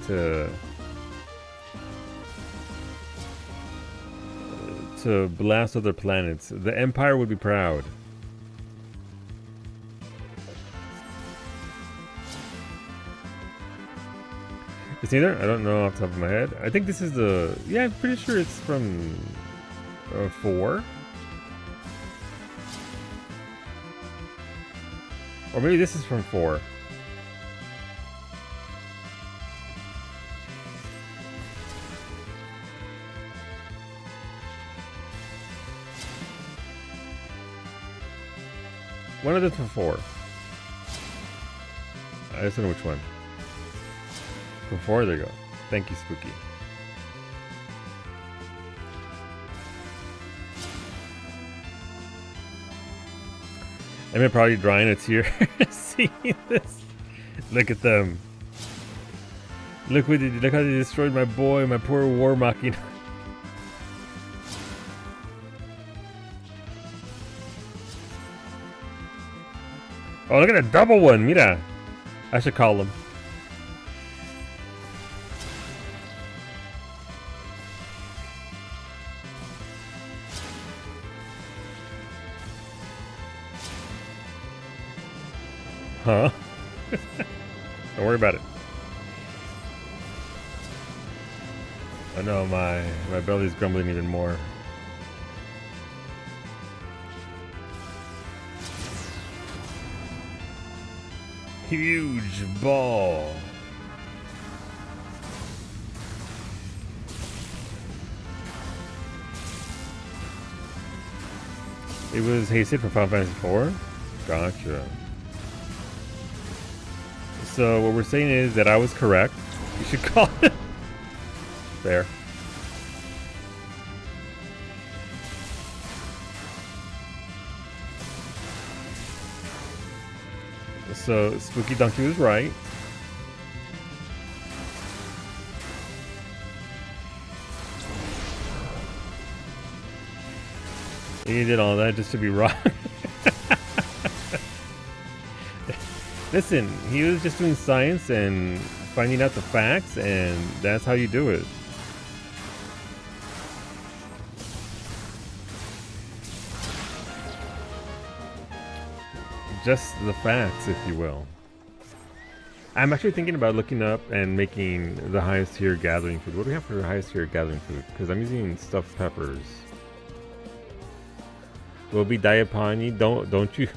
to blast other planets. The Empire would be proud. It's neither? I don't know off the top of my head. I think this is the... Yeah, I'm pretty sure it's from 4. Or maybe this is from 4. One of them from 4. I just don't know which one. Before they go. Thank you, Spooky. I'm probably drying a tear seeing this. Look at them. Look what look how they destroyed my boy, my poor war machina. Oh, look at a double one. Mira. I should call him. Huh? Don't worry about it. I know my belly's grumbling even more. Huge ball. It was hasted for Final Fantasy 4? Gotcha. So what we're saying is that I was correct. You should call it. There. So Spooky Donkey was right. And you did all that just to be wrong. Listen, he was just doing science and finding out the facts, and that's how you do it. Just the facts, if you will. I'm actually thinking about looking up and making the highest tier gathering food. What do we have for the highest tier gathering food? Because I'm using stuffed peppers. Will be Diapani. Don't you?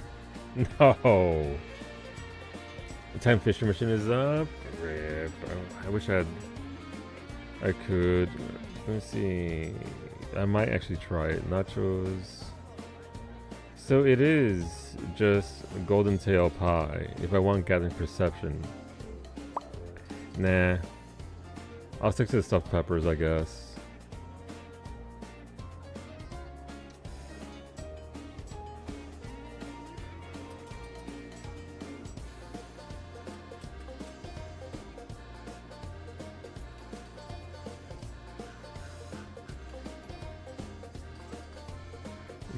No. The time fisher mission is up. Rip. I wish I could. Let me see. I might actually try it. Nachos. So it is just golden tail pie. If I want gathering perception. Nah. I'll stick to the stuffed peppers, I guess.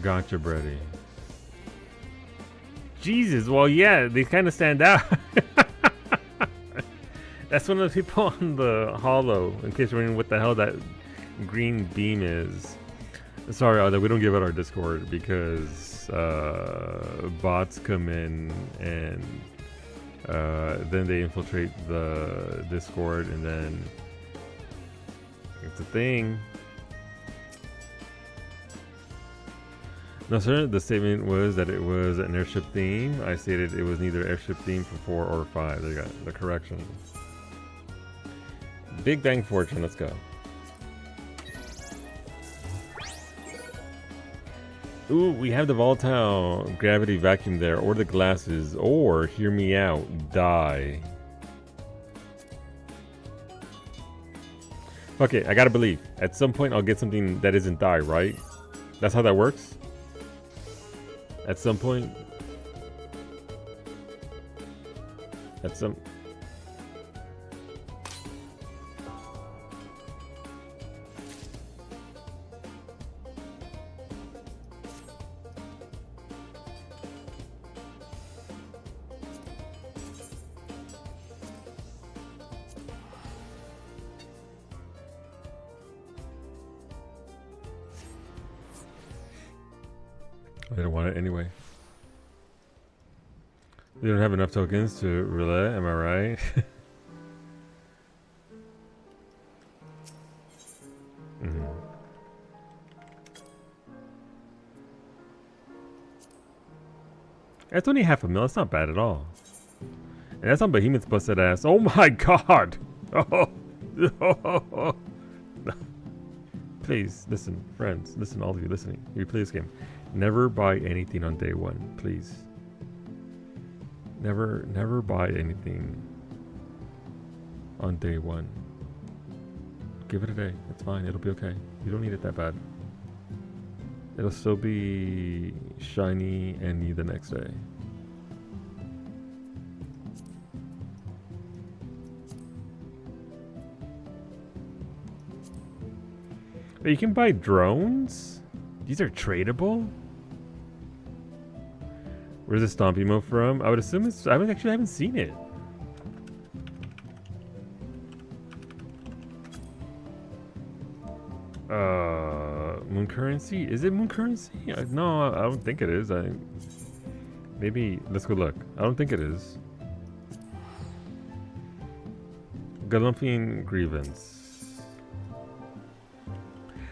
Gotcha, Brady. Jesus, well, yeah, they kind of stand out. That's one of the people on the hollow, in case you're wondering what the hell that green beam is. Sorry, Alda, we don't give out our Discord because bots come in and then they infiltrate the Discord, and then it's a thing. No, sir, the statement was that it was an airship theme. I stated it was neither airship theme for 4 or 5. They got the correction. Big Bang Fortune, let's go. Ooh, we have the volatile gravity vacuum there, or the glasses, or hear me out, die. Okay, I gotta believe. At some point I'll get something that isn't die, right? That's how that works? At some point, at some. I don't want it anyway. We don't have enough tokens to relay, am I right? That's only half a mil, that's not bad at all. And that's on Behemoth's busted ass. Oh my god! Oh. Please, listen, friends, listen, all of you listening. You play this game. Never buy anything on day one, please. Never buy anything on day one. Give it a day. It's fine. It'll be okay. You don't need it that bad. It'll still be shiny and new the next day. But you can buy drones? These are tradable? Where's the stomp emo from? I would assume it's... I haven't seen it. Moon currency? Is it moon currency? No, I don't think it is. Maybe... Let's go look. I don't think it is. Galumpian grievance.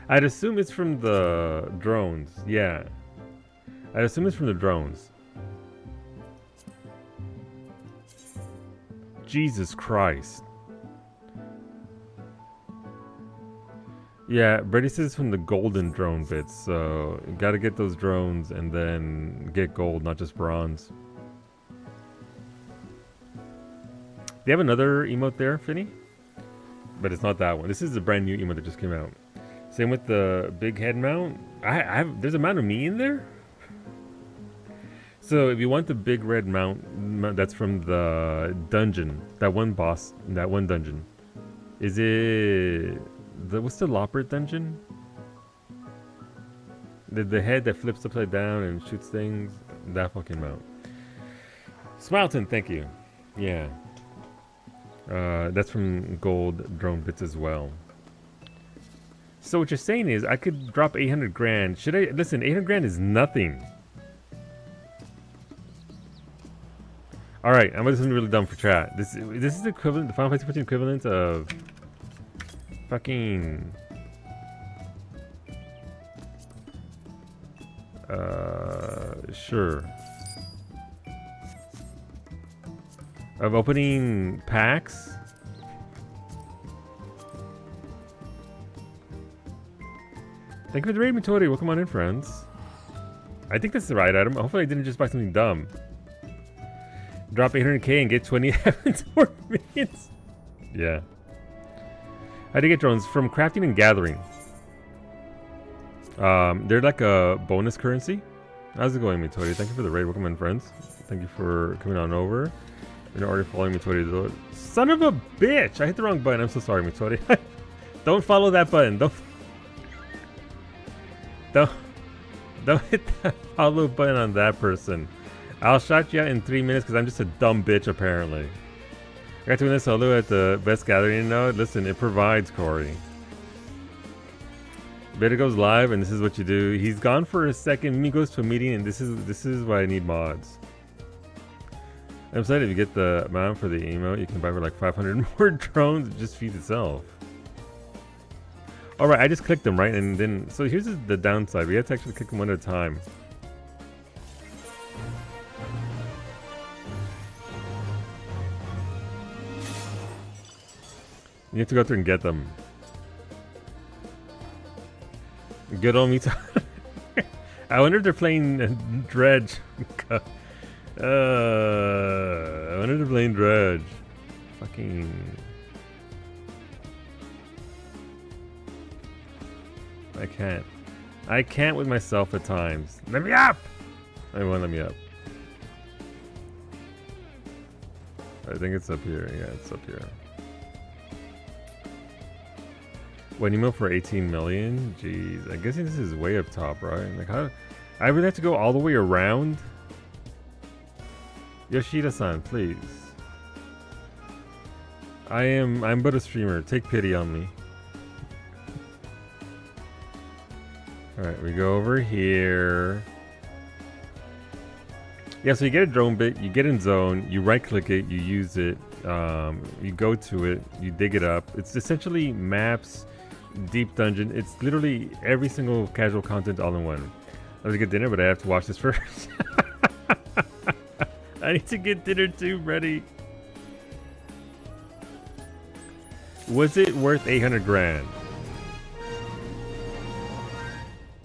I'd assume it's from the drones. Yeah. I'd assume it's from the drones. Jesus Christ. Yeah, Brady says it's from the golden drone bits, so you gotta get those drones and then get gold, not just bronze. Do you have another emote there, Finny? But it's not that one. This is a brand new emote that just came out. Same with the big head mount. There's a mount of me in there? So if you want the big red mount, that's from the dungeon. That one boss, that one dungeon. Is it... what's the Loppert dungeon? The head that flips upside down and shoots things? That fucking mount. Smileton, thank you. Yeah. That's from Gold Drone Bits as well. So what you're saying is I could drop 800 grand. Should I? Listen, 800 grand is nothing. Alright, I'm gonna do something really dumb for chat. This is the equivalent, the Final Fantasy 14 equivalent of fucking sure. Of opening packs. Thank you for the raid, Matori. Welcome on in, friends. I think that's the right item. Hopefully I didn't just buy something dumb. Drop 800k and get 20 heavens or minions. Yeah. How do you get drones? From crafting and gathering. They're like a bonus currency. How's it going, Matori? Thank you for the raid. Welcome in, friends. Thank you for coming on over. You're already following Matori. Son of a bitch! I hit the wrong button. I'm so sorry, Matori. Don't follow that button. Don't hit that follow button on that person. I'll shout you out in 3 minutes because I'm just a dumb bitch, apparently. I got to win this solo at the best gathering node. Listen, it provides, Corey. Beta goes live, and this is what you do. He's gone for a second. Mimi goes to a meeting, and this is why I need mods. I'm excited if you get the amount for the emote, you can buy for like 500 more drones. It just feeds itself. Alright, I just clicked them, right? And then, so here's the downside. We have to actually click them one at a time. You have to go through and get them. Good old me. I wonder if they're playing Dredge. I wonder if they're playing Dredge. Fucking. I can't with myself at times. Let me up! I won't let me up. I think it's up here. Yeah, it's up here. One email for 18 million? Jeez. I'm guessing this is way up top, right? Like, how? I really have to go all the way around? Yoshida-san, please. I'm but a streamer. Take pity on me. Alright, we go over here. Yeah, so you get a drone bit, you get in zone, you right click it, you use it, you go to it, you dig it up. It's essentially maps, deep dungeon. It's literally every single casual content all in one. I was to get dinner, but I have to watch this first. I need to get dinner too ready. Was it worth 800 grand?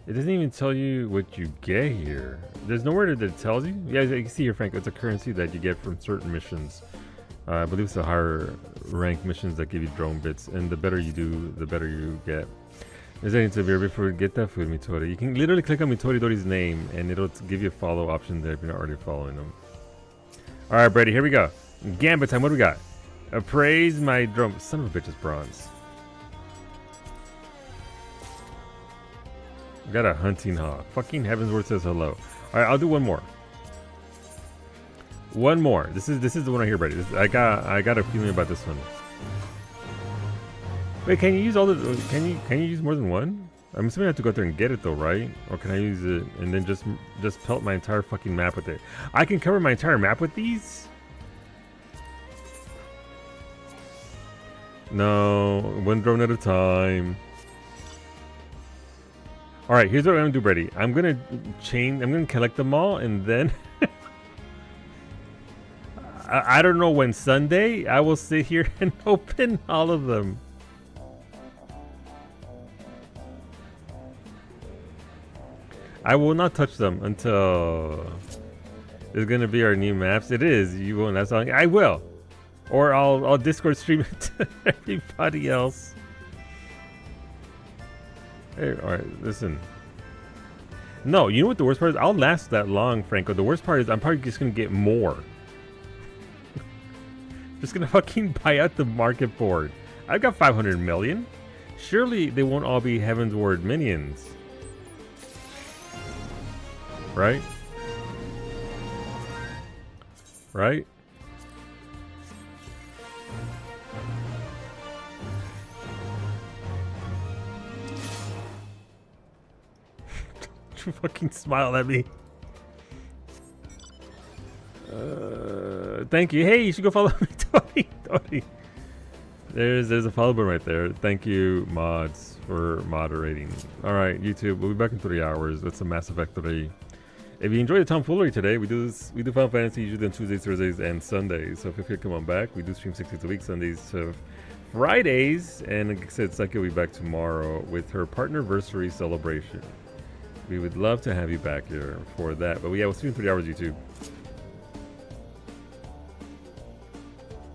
It doesn't even tell you what you get here. There's nowhere that it tells you. Yeah, you can see here, Frank. It's a currency that you get from certain missions. I believe it's the higher rank missions that give you drone bits, and the better you do, the better you get. Is there anything severe before you get that food, Mitori? You can literally click on Mitori Dori's name, and it'll give you a follow option there if you're not already following him. All right, Brady, here we go. Gambit time. What do we got? Appraise my drone. Son of a bitch, it's bronze. Got a hunting hawk. Fucking Heavensworth says hello. All right, I'll do one more. One more. This is the one right here, Brady. I got a feeling about this one. Wait, can you use all the? Can you use more than one? I'm assuming I have to go there and get it though, right? Or can I use it and then just pelt my entire fucking map with it? I can cover my entire map with these? No, one drone at a time. All right, here's what I'm gonna do, Brady. I'm gonna collect them all, and then I don't know when Sunday I will sit here and open all of them. I will not touch them until there's gonna be our new maps. It is. You won't. That's all. I will, or I'll Discord stream it to everybody else. Hey, all right, listen. No, you know what the worst part is? I'll last that long, Franco. The worst part is I'm probably just gonna get more. Just gonna fucking buy out the market board. I've got 500 million. Surely they won't all be Heavensward minions. Right? right? You fucking smile at me. Thank you. Hey, you should go follow me, Tony. There's a follow button right there. Thank you, mods, for moderating. All right, YouTube. We'll be back in 3 hours with some Mass Effect 3. If you enjoyed the tomfoolery today, we do Final Fantasy usually on Tuesdays, Thursdays, and Sundays. So feel free to come on back. We do stream 6 days a week, Sundays to Fridays, and like I said, Psyche will be back tomorrow with her partnerversary celebration. We would love to have you back here for that. But yeah, we'll see you in 3 hours, YouTube.